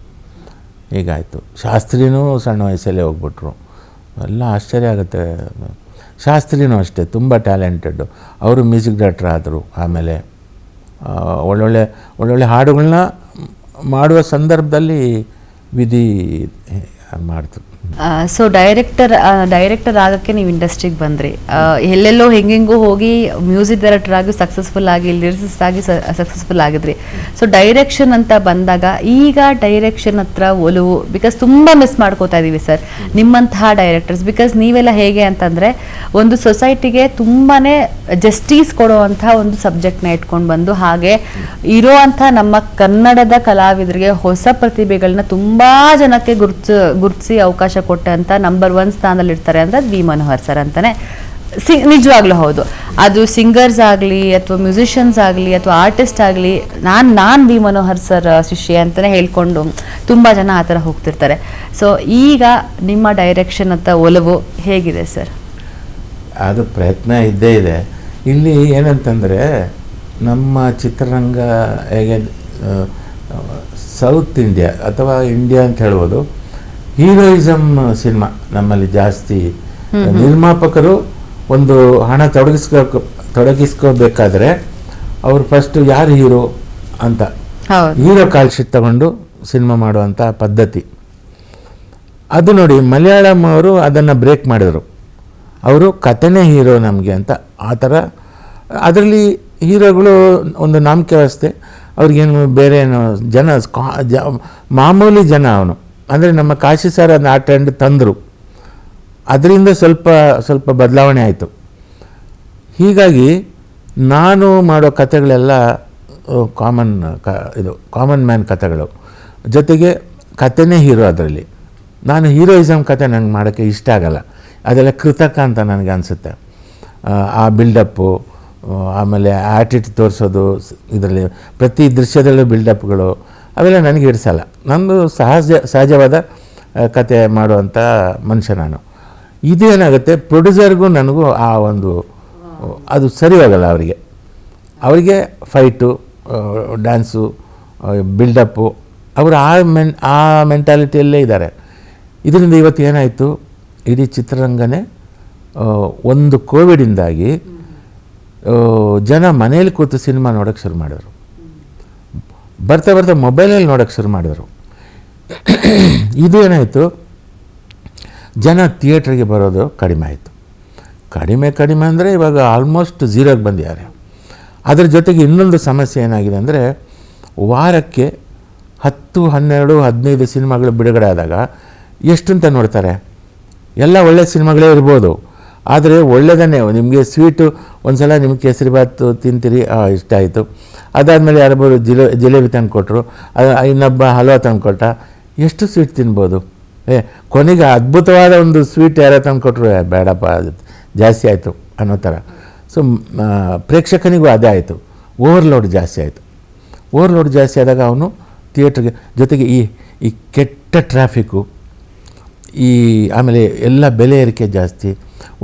ಹೀಗಾಯಿತು. ಶಾಸ್ತ್ರಿನೂ ಸಣ್ಣ ವಯಸ್ಸಲ್ಲೇ ಹೋಗ್ಬಿಟ್ರು. ಎಲ್ಲ ಆಶ್ಚರ್ಯ ಆಗುತ್ತೆ. ಶಾಸ್ತ್ರಿನೂ ಅಷ್ಟೇ ತುಂಬ ಟ್ಯಾಲೆಂಟೆಡ್ಡು. ಅವರು ಮ್ಯೂಸಿಕ್ ಡೈರೆಕ್ಟರ್ ಆದರು. ಆಮೇಲೆ ಒಳ್ಳೊಳ್ಳೆ ಹಾಡುಗಳನ್ನ ಮಾಡುವ ಸಂದರ್ಭದಲ್ಲಿ ವಿಧಿ ಮಾಡ್ತು. ಸೊ ಡೈರೆಕ್ಟರ್ ಆಗೋಕ್ಕೆ ನೀವು ಇಂಡಸ್ಟ್ರಿಗೆ ಬಂದ್ರಿ. ಎಲ್ಲೆಲ್ಲೋ ಹೆಂಗೆಂಗೋ ಹೋಗಿ ಮ್ಯೂಸಿಕ್ ಡೈರೆಕ್ಟರ್ ಆಗಿ ಸಕ್ಸಸ್ಫುಲ್ ಆಗಿ, ಲಿರಿಸಿಸ್ಟ್ ಆಗಿ ಸಕ್ಸಸ್ಫುಲ್ ಆಗಿದ್ರಿ. ಸೊ ಡೈರೆಕ್ಷನ್ ಅಂತ ಬಂದಾಗ ಈಗ ಡೈರೆಕ್ಷನ್ ಹತ್ರ ಒಲವು, ಬಿಕಾಸ್ ತುಂಬ ಮಿಸ್ ಮಾಡ್ಕೋತಾ ಇದ್ದೀವಿ ಸರ್ ನಿಮ್ಮಂತಹ ಡೈರೆಕ್ಟರ್ಸ್. ಬಿಕಾಸ್ ನೀವೆಲ್ಲ ಹೇಗೆ ಅಂತಂದರೆ ಒಂದು ಸೊಸೈಟಿಗೆ ತುಂಬಾ ಜಸ್ಟಿಸ್ ಕೊಡುವಂಥ ಒಂದು ಸಬ್ಜೆಕ್ಟ್ನ ಇಟ್ಕೊಂಡು ಬಂದು, ಹಾಗೆ ಇರೋವಂಥ ನಮ್ಮ ಕನ್ನಡದ ಕಲಾವಿದರಿಗೆ ಹೊಸ ಪ್ರತಿಭೆಗಳನ್ನ ತುಂಬ ಜನಕ್ಕೆ ಗುರುತಿಸಿ ಅವಕಾಶ ಕೊಟ್ಟೆ ಅಂತ ನಂಬರ್ 1 ಸ್ಥಾನದಲ್ಲಿ ಇರ್ತಾರೆ ಅಂದರೆ ವಿ ಮನೋಹರ್ ಸರ್ ಅಂತಾನೆ. ನಿಜವಾಗ್ಲೂ ಹೌದು. ಅದು ಸಿಂಗರ್ಸ್ ಆಗಲಿ ಅಥವಾ ಮ್ಯೂಸಿಷಿಯನ್ಸ್ ಆಗಲಿ ಅಥವಾ ಆರ್ಟಿಸ್ಟ್ ಆಗಲಿ, ನಾನು ವಿ ಮನೋಹರ್ ಸರ್ ಶಿಷ್ಯ ಅಂತಲೇ ಹೇಳ್ಕೊಂಡು ತುಂಬ ಜನ ಆ ಥರ ಹೋಗ್ತಿರ್ತಾರೆ. ಸೊ ಈಗ ನಿಮ್ಮ ಡೈರೆಕ್ಷನ್ ಅಂತ ಒಲವು ಹೇಗಿದೆ ಸರ್? ಅದು ಪ್ರಯತ್ನ ಇದ್ದೇ ಇದೆ. ಇಲ್ಲಿ ಏನಂತಂದರೆ ನಮ್ಮ ಚಿತ್ರರಂಗ ಹೇಗೆ ಸೌತ್ ಇಂಡಿಯಾ ಅಥವಾ ಇಂಡಿಯಾ ಅಂತ ಹೇಳ್ಬೋದು, ಹೀರೋಯಿಸಮ್ ಸಿನಿಮಾ ನಮ್ಮಲ್ಲಿ ಜಾಸ್ತಿ. ನಿರ್ಮಾಪಕರು ಒಂದು ಹಣ ತೊಡಗಿಸ್ಕೋಬೇಕಾದ್ರೆ ಅವರು ಫಸ್ಟು ಯಾರು ಹೀರೋ ಅಂತ ಹೀರೋ ಕಾಲ್ ಶೀಟ್ ತಗೊಂಡು ಸಿನಿಮಾ ಮಾಡುವಂಥ ಪದ್ಧತಿ. ಅದು ನೋಡಿ ಮಲಯಾಳಂ ಅವರು ಅದನ್ನು ಬ್ರೇಕ್ ಮಾಡಿದರು. ಅವರು ಕಥೆನೇ ಹೀರೋ ನಮಗೆ ಅಂತ ಆ ಥರ. ಅದರಲ್ಲಿ ಹೀರೋಗಳು ಒಂದು ನಂಬಿಕೆ ವ್ಯವಸ್ಥೆ, ಅವ್ರಿಗೇನು ಬೇರೆ ಏನು ಮಾಮೂಲಿ ಜನ. ಅವನು ಅಂದರೆ ನಮ್ಮ ಕಾಶಿ ಸರ್ ಅದನ್ನ ಆ ಟ್ರೆಂಡ್ ತಂದರು. ಅದರಿಂದ ಸ್ವಲ್ಪ ಬದಲಾವಣೆ ಆಯಿತು. ಹೀಗಾಗಿ ನಾನು ಮಾಡೋ ಕಥೆಗಳೆಲ್ಲ ಕಾಮನ್ ಮ್ಯಾನ್ ಕಥೆಗಳು, ಜೊತೆಗೆ ಕಥೆನೇ ಹೀರೋ. ಅದರಲ್ಲಿ ನಾನು ಹೀರೋಯಿಸಮ್ ಕಥೆ ನನಗೆ ಮಾಡೋಕ್ಕೆ ಇಷ್ಟ ಆಗಲ್ಲ. ಅದೆಲ್ಲ ಕೃತಕ ಅಂತ ನನಗೆ ಅನಿಸುತ್ತೆ. ಆ ಬಿಲ್ಡಪ್ಪು, ಆಮೇಲೆ ಆ್ಯಟಿಟ್ಯೂಡ್ ತೋರಿಸೋದು, ಇದರಲ್ಲಿ ಪ್ರತಿ ದೃಶ್ಯದಲ್ಲೂ ಬಿಲ್ಡಪ್ಗಳು, ಅವೆಲ್ಲ ನನಗೆ ಹಿಡಿಸಲ್ಲ. ನಂದು ಸಹಜವಾದ ಕತೆ ಮಾಡುವಂಥ ಮನುಷ್ಯ ನಾನು. ಇದೇನಾಗುತ್ತೆ, ಪ್ರೊಡ್ಯೂಸರ್ಗೂ ನನಗೂ ಆ ಒಂದು ಅದು ಸರಿ ಹೋಗಲ್ಲ. ಅವರಿಗೆ ಫೈಟು, ಡ್ಯಾನ್ಸು, ಬಿಲ್ಡಪ್ಪು, ಅವರು ಆ ಮೆಂಟಾಲಿಟಿಯಲ್ಲೇ ಇದ್ದಾರೆ. ಇದರಿಂದ ಇವತ್ತು ಏನಾಯಿತು, ಇಡೀ ಚಿತ್ರರಂಗನೇ ಒಂದು ಕೋವಿಡಿಂದಾಗಿ ಜನ ಮನೇಲಿ ಕೂತು ಸಿನಿಮಾ ನೋಡೋಕ್ಕೆ ಶುರು ಮಾಡಿದ್ರು. ಬರ್ತಾ ಬರ್ತಾ ಮೊಬೈಲಲ್ಲಿ ನೋಡೋಕ್ಕೆ ಶುರು ಮಾಡಿದ್ರು. ಇದು ಏನಾಯಿತು, ಜನ ಥಿಯೇಟ್ರಿಗೆ ಬರೋದು ಕಡಿಮೆ ಆಯಿತು. ಕಡಿಮೆ ಅಂದರೆ ಇವಾಗ ಆಲ್ಮೋಸ್ಟ್ ಝೀರೋಗೆ ಬಂದಿದ್ದಾರೆ. ಅದರ ಜೊತೆಗೆ ಇನ್ನೊಂದು ಸಮಸ್ಯೆ ಏನಾಗಿದೆ ಅಂದರೆ, ವಾರಕ್ಕೆ 10, 12, 15 ಸಿನಿಮಾಗಳು ಬಿಡುಗಡೆ ಆದಾಗ ಎಷ್ಟು ಅಂತ ನೋಡ್ತಾರೆ. ಎಲ್ಲ ಒಳ್ಳೆ ಸಿನಿಮಾಗಳೇ ಇರ್ಬೋದು, ಆದರೆ ಒಳ್ಳೆಯದನ್ನೇ ನಿಮಗೆ ಸ್ವೀಟು ಒಂದು ಸಲ ನಿಮಗೆ ಕೇಸರಿಬಾತು ತಿಂತೀರಿ, ಇಷ್ಟ ಆಯಿತು. ಅದಾದಮೇಲೆ ಯಾರೊಬ್ಬರು ಜಿಲೇಬಿ ತಂದು ಕೊಟ್ಟರು, ಇನ್ನೊಬ್ಬ ಹಲ್ವಾ ತಂದು ಕೊಟ್ಟ, ಎಷ್ಟು ಸ್ವೀಟ್ ತಿನ್ಬೋದು. ಕೊನೆಗೆ ಅದ್ಭುತವಾದ ಒಂದು ಸ್ವೀಟ್ ಯಾರೋ ತಂದು ಕೊಟ್ಟರು, ಬೇಡಪ್ಪ ಜಾಸ್ತಿ ಆಯಿತು ಅನ್ನೋ ಥರ. ಸೊ ಪ್ರೇಕ್ಷಕನಿಗೂ ಅದೇ ಆಯಿತು, ಓವರ್ಲೋಡ್ ಜಾಸ್ತಿ ಆಯಿತು. ಓವರ್ಲೋಡ್ ಜಾಸ್ತಿ ಆದಾಗ ಅವನು ಥಿಯೇಟ್ರಿಗೆ, ಜೊತೆಗೆ ಈ ಕೆಟ್ಟ ಟ್ರಾಫಿಕ್ಕು, ಆಮೇಲೆ ಎಲ್ಲ ಬೆಲೆ ಏರಿಕೆ ಜಾಸ್ತಿ.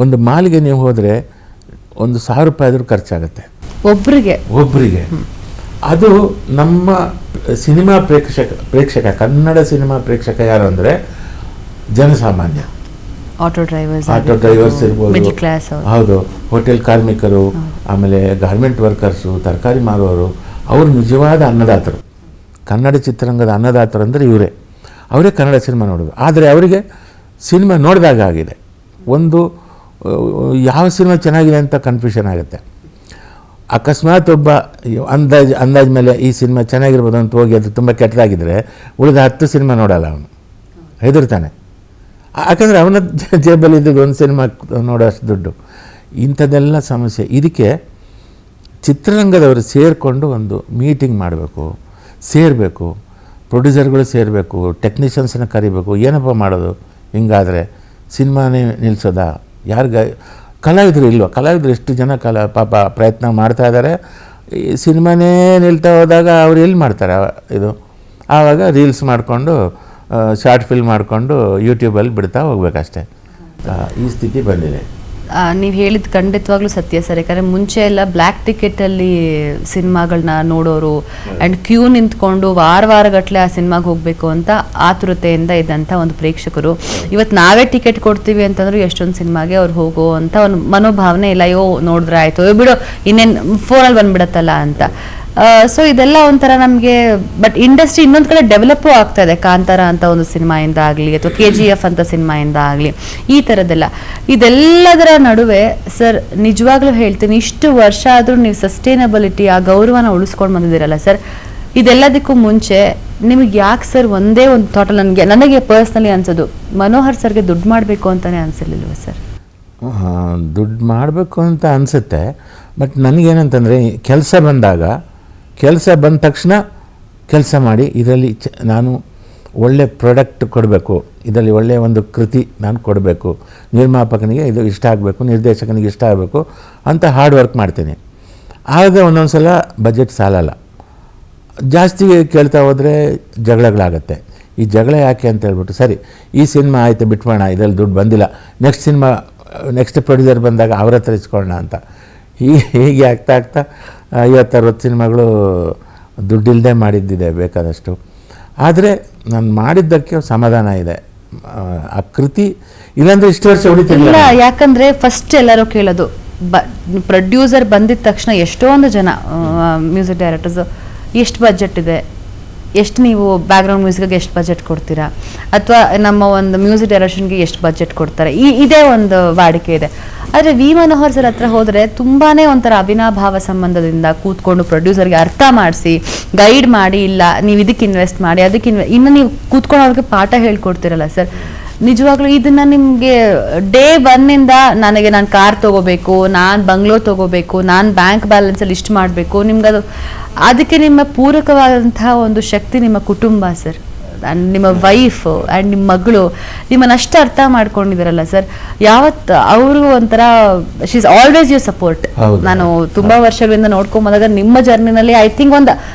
ಒಂದು ಮಾಲ್ಗೆ ನೀವು ಹೋದರೆ 1,000 ರೂಪಾಯಿ ಆದರೂ ಖರ್ಚಾಗುತ್ತೆ ಒಬ್ಬರಿಗೆ. ಅದು ನಮ್ಮ ಸಿನಿಮಾ ಪ್ರೇಕ್ಷಕ ಕನ್ನಡ ಸಿನಿಮಾ ಪ್ರೇಕ್ಷಕ ಯಾರು ಅಂದರೆ ಜನಸಾಮಾನ್ಯ, ಆಟೋ ಡ್ರೈವರ್ಸ್ ಇರ್ಬೋದು, ಹೌದು, ಹೋಟೆಲ್ ಕಾರ್ಮಿಕರು, ಆಮೇಲೆ ಗಾರ್ಮೆಂಟ್ ವರ್ಕರ್ಸು, ತರಕಾರಿ ಮಾರುವವರು, ಅವರು ನಿಜವಾದ ಅನ್ನದಾತರು. ಕನ್ನಡ ಚಿತ್ರರಂಗದ ಅನ್ನದಾತರು ಅಂದರೆ ಅವರೇ ಕನ್ನಡ ಸಿನಿಮಾ ನೋಡೋದು. ಆದರೆ ಅವರಿಗೆ ಸಿನಿಮಾ ನೋಡಿದಾಗ ಆಗಿದೆ, ಒಂದು ಯಾವ ಸಿನಿಮಾ ಚೆನ್ನಾಗಿದೆ ಅಂತ ಕನ್ಫ್ಯೂಷನ್ ಆಗುತ್ತೆ. ಅಕಸ್ಮಾತ್ ಒಬ್ಬ ಅಂದಾಜು ಮೇಲೆ ಈ ಸಿನಿಮಾ ಚೆನ್ನಾಗಿರ್ಬೋದು ಅಂತ ಹೋಗಿ ಅದು ತುಂಬ ಕೆಟ್ಟದಾಗಿದ್ದರೆ ಉಳಿದ 10 ಸಿನಿಮಾ ನೋಡಲ್ಲ, ಅವನು ಹೆದರ್ತಾನೆ. ಯಾಕಂದರೆ ಅವನ ಜೇಬಲ್ಲಿ ಇದ್ದದ್ದು ಒಂದು ಸಿನಿಮಾ ನೋಡೋಷ್ಟು ದುಡ್ಡು. ಇಂಥದ್ದೆಲ್ಲ ಸಮಸ್ಯೆ. ಇದಕ್ಕೆ ಚಿತ್ರರಂಗದವರು ಸೇರಿಕೊಂಡು ಒಂದು ಮೀಟಿಂಗ್ ಮಾಡಬೇಕು, ಸೇರಬೇಕು, ಪ್ರೊಡ್ಯೂಸರ್ಗಳು ಸೇರಬೇಕು, ಟೆಕ್ನಿಷಿಯನ್ಸನ್ನ ಕರಿಬೇಕು. ಏನಪ್ಪ ಮಾಡೋದು ಹಿಂಗಾದರೆ? ಸಿನಿಮಾನೇ ನಿಲ್ಲಿಸೋದಾ? ಕಲಾವಿದರು ಇಲ್ವ? ಕಲಾವಿದರು ಎಷ್ಟು ಜನ ಪಾಪ ಪ್ರಯತ್ನ ಮಾಡ್ತಾ ಇದ್ದಾರೆ. ಈ ಸಿನಿಮಾನೇ ನಿಲ್ತಾ ಹೋದಾಗ ಅವ್ರು ಎಲ್ಲಿ ಮಾಡ್ತಾರೆ ಇದು? ಆವಾಗ ರೀಲ್ಸ್ ಮಾಡಿಕೊಂಡು, ಶಾರ್ಟ್ ಫಿಲ್ಮ್ ಮಾಡಿಕೊಂಡು ಯೂಟ್ಯೂಬಲ್ಲಿ ಬಿಡ್ತಾ ಹೋಗ್ಬೇಕಷ್ಟೆ. ಈ ಸ್ಥಿತಿ ಬಂದಿದೆ. ನೀವು ಹೇಳಿದ ಖಂಡಿತವಾಗ್ಲೂ ಸತ್ಯ ಸರ್. ಯಾಕಂದರೆ ಮುಂಚೆ ಎಲ್ಲ ಬ್ಲ್ಯಾಕ್ ಟಿಕೆಟಲ್ಲಿ ಸಿನಿಮಾಗಳನ್ನ ನೋಡೋರು ಆ್ಯಂಡ್ ಕ್ಯೂ ನಿಂತ್ಕೊಂಡು ವಾರಗಟ್ಟಲೆ ಆ ಸಿನಿಮಾಗೆ ಹೋಗಬೇಕು ಅಂತ ಆತುರತೆಯಿಂದ ಇದ್ದಂಥ ಒಂದು ಪ್ರೇಕ್ಷಕರು, ಇವತ್ತು ನಾವೇ ಟಿಕೆಟ್ ಕೊಡ್ತೀವಿ ಅಂತಂದ್ರೂ ಎಷ್ಟೊಂದು ಸಿನಿಮಾಗೆ ಅವ್ರು ಹೋಗೋ ಅಂತ ಒಂದು ಮನೋಭಾವನೆ ಇಲ್ಲ. ಅಯ್ಯೋ ನೋಡಿದ್ರೆ ಆಯಿತು, ಬಿಡು ಇನ್ನೇನು ಫೋನಲ್ಲಿ ಬಂದುಬಿಡತ್ತಲ್ಲ ಅಂತ. ಸೊ ಇದೆಲ್ಲ ಒಂಥರ ನಮಗೆ, ಬಟ್ ಇಂಡಸ್ಟ್ರಿ ಇನ್ನೊಂದು ಕಡೆ ಡೆವಲಪ್ಪು ಆಗ್ತಾ ಇದೆ. ಕಾಂತಾರ ಅಂತ ಒಂದು ಸಿನಿಮಾಯಿಂದ ಆಗಲಿ ಅಥವಾ KGF ಅಂತ ಸಿನಿಮಾಯಿಂದ ಆಗಲಿ, ಈ ಥರದ್ದೆಲ್ಲ. ಇದೆಲ್ಲದರ ನಡುವೆ ಸರ್ ನಿಜವಾಗ್ಲೂ ಹೇಳ್ತೀನಿ, ಇಷ್ಟು ವರ್ಷ ಆದರೂ ನೀವು ಸಸ್ಟೈನಬಿಲಿಟಿ, ಆ ಗೌರವನ ಉಳಿಸ್ಕೊಂಡು ಬಂದಿದ್ದೀರಲ್ಲ ಸರ್. ಇದೆಲ್ಲದಕ್ಕೂ ಮುಂಚೆ ನಿಮಗೆ ಯಾಕೆ ಸರ್ ಒಂದೇ ಒಂದು ಥಾಟಲ್ಲಿ ನನಗೆ ಪರ್ಸ್ನಲಿ ಅನ್ಸೋದು, ಮನೋಹರ್ ಸರ್ಗೆ ದುಡ್ಡು ಮಾಡಬೇಕು ಅಂತಲೇ ಅನಿಸಲಿಲ್ವ ಸರ್? ದುಡ್ಡು ಮಾಡಬೇಕು ಅಂತ ಅನಿಸುತ್ತೆ. ಬಟ್ ನನಗೇನಂತಂದರೆ, ಕೆಲಸ ಬಂದ ತಕ್ಷಣ ಕೆಲಸ ಮಾಡಿ ಇದರಲ್ಲಿ ನಾನು ಒಳ್ಳೆ ಪ್ರಾಡಕ್ಟ್ ಕೊಡಬೇಕು, ಇದರಲ್ಲಿ ಒಳ್ಳೆಯ ಒಂದು ಕೃತಿ ನಾನು ಕೊಡಬೇಕು, ನಿರ್ಮಾಪಕನಿಗೆ ಇದು ಇಷ್ಟ ಆಗಬೇಕು, ನಿರ್ದೇಶಕನಿಗೆ ಇಷ್ಟ ಆಗಬೇಕು ಅಂತ ಹಾರ್ಡ್ ವರ್ಕ್ ಮಾಡ್ತೀನಿ. ಆಗ ಒಂದೊಂದು ಸಲ ಬಜೆಟ್ ಸಾಲಲ್ಲ. ಜಾಸ್ತಿ ಕೇಳ್ತಾ ಹೋದರೆ ಜಗಳಗಳಾಗತ್ತೆ. ಈ ಜಗಳ ಯಾಕೆ ಅಂತ ಹೇಳ್ಬಿಟ್ಟು, ಸರಿ ಈ ಸಿನಿಮಾ ಆಯಿತು ಬಿಟ್ಬೋಣ, ಇದರಲ್ಲಿ ದುಡ್ಡು ಬಂದಿಲ್ಲ, ನೆಕ್ಸ್ಟ್ ಪ್ರೊಡ್ಯೂಸರ್ ಬಂದಾಗ ಅವ್ರ ಹತ್ರ ಇಸ್ಕೊಳ್ಳೋಣ ಅಂತ ಹೀಗೆ ಆಗ್ತಾ 50-60 ಸಿನಿಮಾಗಳು ದುಡ್ಡಿಲ್ಲದೆ ಮಾಡಿದ್ದಿದೆ ಬೇಕಾದಷ್ಟು. ಆದರೆ ನಾನು ಮಾಡಿದ್ದಕ್ಕೆ ಸಮಾಧಾನ ಇದೆ. ಆ ಕೃತಿ ಇಲ್ಲಾಂದರೆ ಇಷ್ಟು ವರ್ಷ ಉಳಿತಿಲ್ಲ. ಯಾಕಂದರೆ ಫಸ್ಟ್ ಎಲ್ಲರೂ ಕೇಳೋದು, ಪ್ರೊಡ್ಯೂಸರ್ ಬಂದಿದ ತಕ್ಷಣ ಎಷ್ಟೊಂದು ಜನ ಮ್ಯೂಸಿಕ್ ಡೈರೆಕ್ಟರ್ಸ್ ಎಷ್ಟು ಬಜೆಟ್ ಇದೆ, ಎಷ್ಟು ನೀವು ಬ್ಯಾಕ್ಗ್ರೌಂಡ್ ಮ್ಯೂಸಿಕ್ಗೆ ಎಷ್ಟು ಬಜೆಟ್ ಕೊಡ್ತೀರಾ, ಅಥವಾ ನಮ್ಮ ಒಂದು ಮ್ಯೂಸಿಕ್ ಡೈರೆಕ್ಷನ್ಗೆ ಎಷ್ಟು ಬಜೆಟ್ ಕೊಡ್ತಾರೆ, ಇದೇ ಒಂದು ವಾಡಿಕೆ ಇದೆ. ಆದರೆ ವಿ ಮನೋಹರ್ ಸರ್ ಹತ್ರ ಹೋದರೆ ತುಂಬಾ ಒಂಥರ ಅವಿನಾಭಾವ ಸಂಬಂಧದಿಂದ ಕೂತ್ಕೊಂಡು ಪ್ರೊಡ್ಯೂಸರ್ಗೆ ಅರ್ಥ ಮಾಡಿಸಿ ಗೈಡ್ ಮಾಡಿ, ಇಲ್ಲ ನೀವು ಇದಕ್ಕೆ ಇನ್ವೆಸ್ಟ್ ಮಾಡಿ, ಅದಕ್ಕೆ ಇನ್ನು ನೀವು ಕೂತ್ಕೊಂಡು ಅವ್ರಿಗೆ ಪಾಠ ಹೇಳ್ಕೊಡ್ತೀರಲ್ಲ ಸರ್. ನಿಜವಾಗ್ಲೂ ಇದನ್ನು ನಿಮಗೆ ಡೇ 1 ನಾನು ಕಾರ್ ತೊಗೋಬೇಕು, ನಾನು ಬಂಗ್ಲೋ ತೊಗೋಬೇಕು, ನಾನು ಬ್ಯಾಂಕ್ ಬ್ಯಾಲೆನ್ಸಲ್ಲಿ ಇಷ್ಟು ಮಾಡಬೇಕು, ನಿಮ್ಗೆ ಅದಕ್ಕೆ ನಿಮ್ಮ ಪೂರಕವಾದಂತಹ ಒಂದು ಶಕ್ತಿ ನಿಮ್ಮ ಕುಟುಂಬ ಸರ್, ನಿಮ್ಮ ವೈಫ್ ಆ್ಯಂಡ್ ನಿಮ್ಮ ಮಗಳು ನಿಮ್ಮನ್ನಷ್ಟು ಅರ್ಥ ಮಾಡ್ಕೊಂಡಿದ್ದಾರಲ್ಲ ಸರ್. ಯಾವತ್ತು ಅವರು ಒಂಥರ she is always your support. ನಾನು ತುಂಬಾ ವರ್ಷಗಳಿಂದ ನೋಡ್ಕೊಂಬಂದಾಗ ನಿಮ್ಮ ಜರ್ನಿನಲ್ಲಿ ಐ ಥಿಂಕ್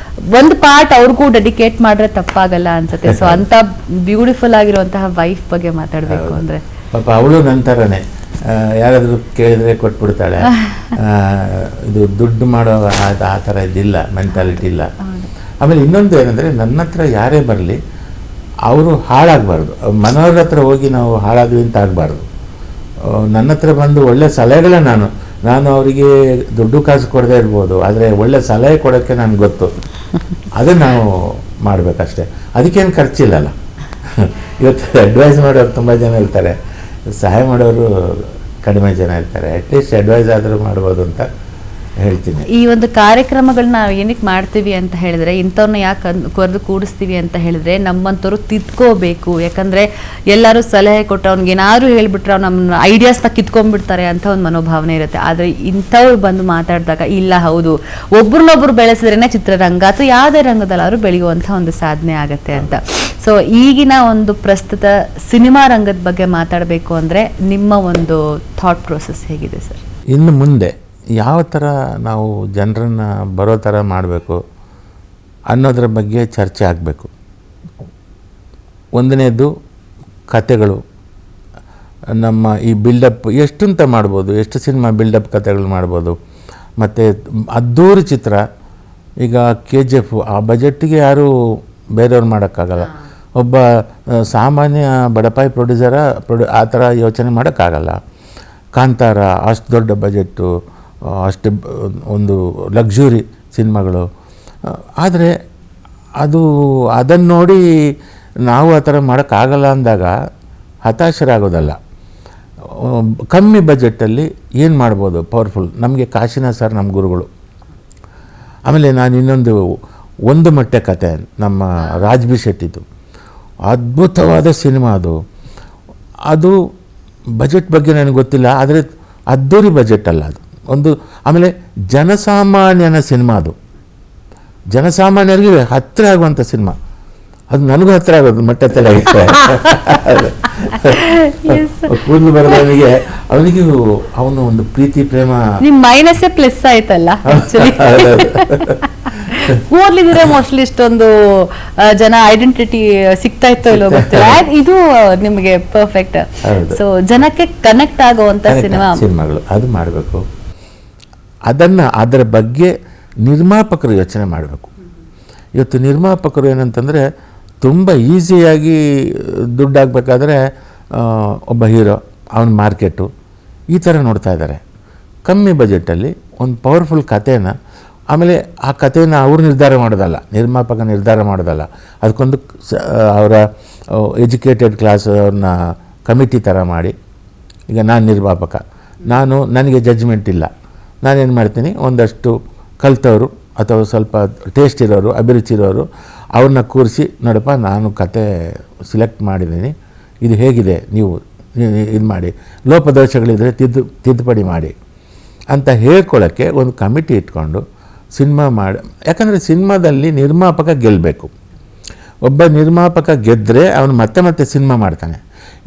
ಒಂದು ಪಾರ್ಟ್ ಅವ್ರಿಗೂ ಡೆಡಿಕೇಟ್ ಮಾಡಿದ್ರೆ ತಪ್ಪಾಗಲ್ಲ ಅನ್ಸುತ್ತೆ. ಸೊ ಅಂತ ಬ್ಯೂಟಿಫುಲ್ ಆಗಿರುವಂತಹ ವೈಫ್ ಬಗ್ಗೆ ಮಾತಾಡಬೇಕು ಅಂದರೆ, ಪಾಪ ಅವಳು ನಂತರನೇ ಯಾರಾದರೂ ಕೇಳಿದರೆ ಕೊಟ್ಬಿಡ್ತಾಳೆ. ಇದು ದುಡ್ಡು ಮಾಡೋ ಆ ಥರ ಇದಿಲ್ಲ, ಮೆಂಟಾಲಿಟಿ ಇಲ್ಲ. ಆಮೇಲೆ ಇನ್ನೊಂದು ಏನಂದರೆ, ನನ್ನ ಹತ್ರ ಯಾರೇ ಬರಲಿ ಅವರು ಹಾಳಾಗಬಾರ್ದು. ಮನೋಹರ್ ಹತ್ರ ಹೋಗಿ ನಾವು ಹಾಳಾದ್ವಿ ಅಂತ ಆಗಬಾರ್ದು. ನನ್ನ ಹತ್ರ ಬಂದು ಒಳ್ಳೆ ಸಲಹೆಗಳನ್ನ ನಾನು ನಾನು ಅವರಿಗೆ ದುಡ್ಡು ಕಾಸು ಕೊಡದೇ ಇರ್ಬೋದು, ಆದರೆ ಒಳ್ಳೆ ಸಲಹೆ ಕೊಡೋಕ್ಕೆ ನನಗೆ ಗೊತ್ತು. ಅದನ್ನು ನಾವು ಮಾಡಬೇಕಷ್ಟೆ, ಅದಕ್ಕೇನು ಖರ್ಚಿಲ್ಲಲ್ಲ. ಇವತ್ತು ಅಡ್ವೈಸ್ ಮಾಡೋರು ತುಂಬ ಜನ ಇರ್ತಾರೆ, ಸಹಾಯ ಮಾಡೋರು ಕಡಿಮೆ ಜನ ಇರ್ತಾರೆ. ಅಟ್ಲೀಸ್ಟ್ ಅಡ್ವೈಸ್ ಆದರೂ ಮಾಡ್ಬೋದು ಅಂತ ಹೇಳ್ತೀನಿ. ಈ ಒಂದು ಕಾರ್ಯಕ್ರಮಗಳನ್ನ ನಾವು ಏನಕ್ಕೆ ಮಾಡ್ತೀವಿ ಅಂತ ಹೇಳಿದ್ರೆ, ಇಂಥವ್ರನ್ನ ಯಾಕೆ ಕರೆದು ಕೂಡಿಸ್ತೀವಿ ಅಂತ ಹೇಳಿದ್ರೆ, ನಮ್ಮಂಥವ್ರು ತಿದ್ಕೋಬೇಕು. ಯಾಕಂದರೆ ಎಲ್ಲರೂ ಸಲಹೆ ಕೊಟ್ಟರೆ ಅವ್ನಿಗೆ ಏನಾದ್ರು ಹೇಳಿಬಿಟ್ರೆ ಅವ್ರು ನಮ್ಮ ಐಡಿಯಾಸ್ನ ಕಿತ್ಕೊಂಡ್ಬಿಡ್ತಾರೆ ಅಂತ ಒಂದು ಮನೋಭಾವನೆ ಇರುತ್ತೆ. ಆದರೆ ಇಂಥವ್ರು ಬಂದು ಮಾತಾಡಿದಾಗ ಇಲ್ಲ, ಹೌದು, ಒಬ್ರನ್ನೊಬ್ರು ಬೆಳೆಸಿದ್ರೇ ಚಿತ್ರರಂಗ ಅಥವಾ ಯಾವುದೇ ರಂಗದಲ್ಲಾದ್ರೂ ಬೆಳೆಯುವಂಥ ಒಂದು ಸಾಧನೆ ಆಗುತ್ತೆ ಅಂತ. ಸೊ ಈಗಿನ ಒಂದು ಪ್ರಸ್ತುತ ಸಿನಿಮಾ ರಂಗದ ಬಗ್ಗೆ ಮಾತಾಡಬೇಕು ಅಂದರೆ ನಿಮ್ಮ ಒಂದು ಥಾಟ್ ಪ್ರೋಸೆಸ್ ಹೇಗಿದೆ ಸರ್? ಇನ್ನು ಮುಂದೆ ಯಾವ ಥರ ನಾವು ಜನರನ್ನು ಬರೋ ಥರ ಮಾಡಬೇಕು ಅನ್ನೋದ್ರ ಬಗ್ಗೆ ಚರ್ಚೆ ಆಗಬೇಕು. ಒಂದನೇದು ಕತೆಗಳು, ನಮ್ಮ ಈ ಬಿಲ್ಡಪ್ ಎಷ್ಟಂತ ಮಾಡ್ಬೋದು, ಎಷ್ಟು ಸಿನಿಮಾ ಬಿಲ್ಡಪ್ ಕತೆಗಳು ಮಾಡ್ಬೋದು. ಮತ್ತು ಅದ್ದೂರಿ ಚಿತ್ರ, ಈಗ KGF ಆ ಬಜೆಟ್ಟಿಗೆ ಯಾರೂ ಬೇರೆಯವ್ರು ಮಾಡೋಕ್ಕಾಗಲ್ಲ. ಒಬ್ಬ ಸಾಮಾನ್ಯ ಬಡಪಾಯಿ ಆ ಥರ ಯೋಚನೆ ಮಾಡೋಕ್ಕಾಗಲ್ಲ. ಕಾಂತಾರ ಅಷ್ಟು ದೊಡ್ಡ ಬಜೆಟ್ಟು, ಅಷ್ಟು ಒಂದು ಲಕ್ಸುರಿ ಸಿನಿಮಾಗಳು. ಆದರೆ ಅದನ್ನು ನೋಡಿ ನಾವು ಆ ಥರ ಮಾಡೋಕ್ಕಾಗಲ್ಲ ಅಂದಾಗ ಹತಾಶರಾಗೋದಲ್ಲ. ಕಮ್ಮಿ ಬಜೆಟಲ್ಲಿ ಏನು ಮಾಡ್ಬೋದು ಪವರ್ಫುಲ್, ನಮಗೆ ಕಾಶಿನಾಥ್ ಸರ್ ನಮ್ಮ ಗುರುಗಳು. ಆಮೇಲೆ ನಾನು ಇನ್ನೊಂದು ಒಂದು ಮೊಟ್ಟೆ ಕತೆ, ನಮ್ಮ ರಾಜ್ ಬಿ ಶೆಟ್ಟಿದು ಅದ್ಭುತವಾದ ಸಿನಿಮಾ. ಅದು ಬಜೆಟ್ ಬಗ್ಗೆ ನನಗೆ ಗೊತ್ತಿಲ್ಲ, ಆದರೆ ಅದ್ದೂರಿ ಬಜೆಟ್ ಅಲ್ಲ ಅದು ಒಂದು. ಆಮೇಲೆ ಜನಸಾಮಾನ್ಯನ ಸಿನಿಮಾ, ಅದು ಜನಸಾಮಾನ್ಯರಿಗೆ ಹತ್ತಿರ ಆಗುವಂಥ ಸಿನಿಮಾ. ಅದು ನನಗೂ ಹತ್ತಿರ ಆಗೋದು, ಮೊಟ್ಟೆ ತಲೆ ಇಟ್ಟರೆ ಕೂದಲು ಬರೋದವನಿಗೆ ಅವನಿಗೂ ಅವನು ಒಂದು ಪ್ರೀತಿ ಪ್ರೇಮ. ನಿಮ್ಮ ಮೈನಸ್ ಪ್ಲಸ್ ಆಯ್ತಲ್ಲ. ಓದ್ಲಿದ್ರೆ ಮೋಸ್ಟ್ಲಿ ಇಷ್ಟೊಂದು ಜನ ಐಡೆಂಟಿಟಿ ಸಿಗ್ತಾ ಇತ್ತೋ ಇಲ್ಲೋ ಗೊತ್ತಿಲ್ಲ. ಇದು ನಿಮಗೆ ಪರ್ಫೆಕ್ಟ್. ಸೊ ಜನಕ್ಕೆ ಕನೆಕ್ಟ್ ಆಗುವಂತ ಸಿನಿಮಾಗಳು ಅದು ಮಾಡಬೇಕು. ಅದರ ಬಗ್ಗೆ ನಿರ್ಮಾಪಕರು ಯೋಚನೆ ಮಾಡಬೇಕು. ಇವತ್ತು ನಿರ್ಮಾಪಕರು ಏನಂತಂದರೆ, ತುಂಬ ಈಸಿಯಾಗಿ ದುಡ್ಡಾಗಬೇಕಾದ್ರೆ ಒಬ್ಬ ಹೀರೋ, ಅವನ ಮಾರ್ಕೆಟು ಈ ಥರ ನೋಡ್ತಾ ಇದ್ದಾರೆ. ಕಮ್ಮಿ ಬಜೆಟಲ್ಲಿ ಒಂದು ಪವರ್ಫುಲ್ ಕಥೆನ, ಆಮೇಲೆ ಆ ಕಥೆನ ಅವ್ರು ನಿರ್ಧಾರ ಮಾಡೋದಲ್ಲ, ನಿರ್ಮಾಪಕ ನಿರ್ಧಾರ ಮಾಡೋದಲ್ಲ, ಅದಕ್ಕೊಂದು ಅವರ ಎಜುಕೇಟೆಡ್ ಕ್ಲಾಸ್ ಅವ್ರನ್ನ ಕಮಿಟಿ ಥರ ಮಾಡಿ. ಈಗ ನಾನು ನಿರ್ಮಾಪಕ, ನನಗೆ ಜಡ್ಜ್ಮೆಂಟ್ ಇಲ್ಲ, ನಾನೇನು ಮಾಡ್ತೀನಿ, ಒಂದಷ್ಟು ಕಲ್ತವರು ಅಥವಾ ಸ್ವಲ್ಪ ಟೇಸ್ಟ್ ಇರೋರು, ಅಭಿರುಚಿ ಇರೋರು ಅವ್ರನ್ನ ಕೂರಿಸಿ, ನೋಡಪ್ಪ ನಾನು ಕತೆ ಸಿಲೆಕ್ಟ್ ಮಾಡಿದ್ದೀನಿ, ಇದು ಹೇಗಿದೆ, ನೀವು ಇದು ಮಾಡಿ, ಲೋಪದೋಷಗಳಿದ್ರೆ ತಿದ್ದುಪಡಿ ಮಾಡಿ ಅಂತ ಹೇಳ್ಕೊಳ್ಳೋಕ್ಕೆ ಒಂದು ಕಮಿಟಿ ಇಟ್ಕೊಂಡು ಸಿನಿಮಾ ಮಾಡಿ. ಯಾಕಂದರೆ ಸಿನಿಮಾದಲ್ಲಿ ನಿರ್ಮಾಪಕ ಗೆಲ್ಲಬೇಕು. ಒಬ್ಬ ನಿರ್ಮಾಪಕ ಗೆದ್ದರೆ ಅವನು ಮತ್ತೆ ಮತ್ತೆ ಸಿನಿಮಾ ಮಾಡ್ತಾನೆ.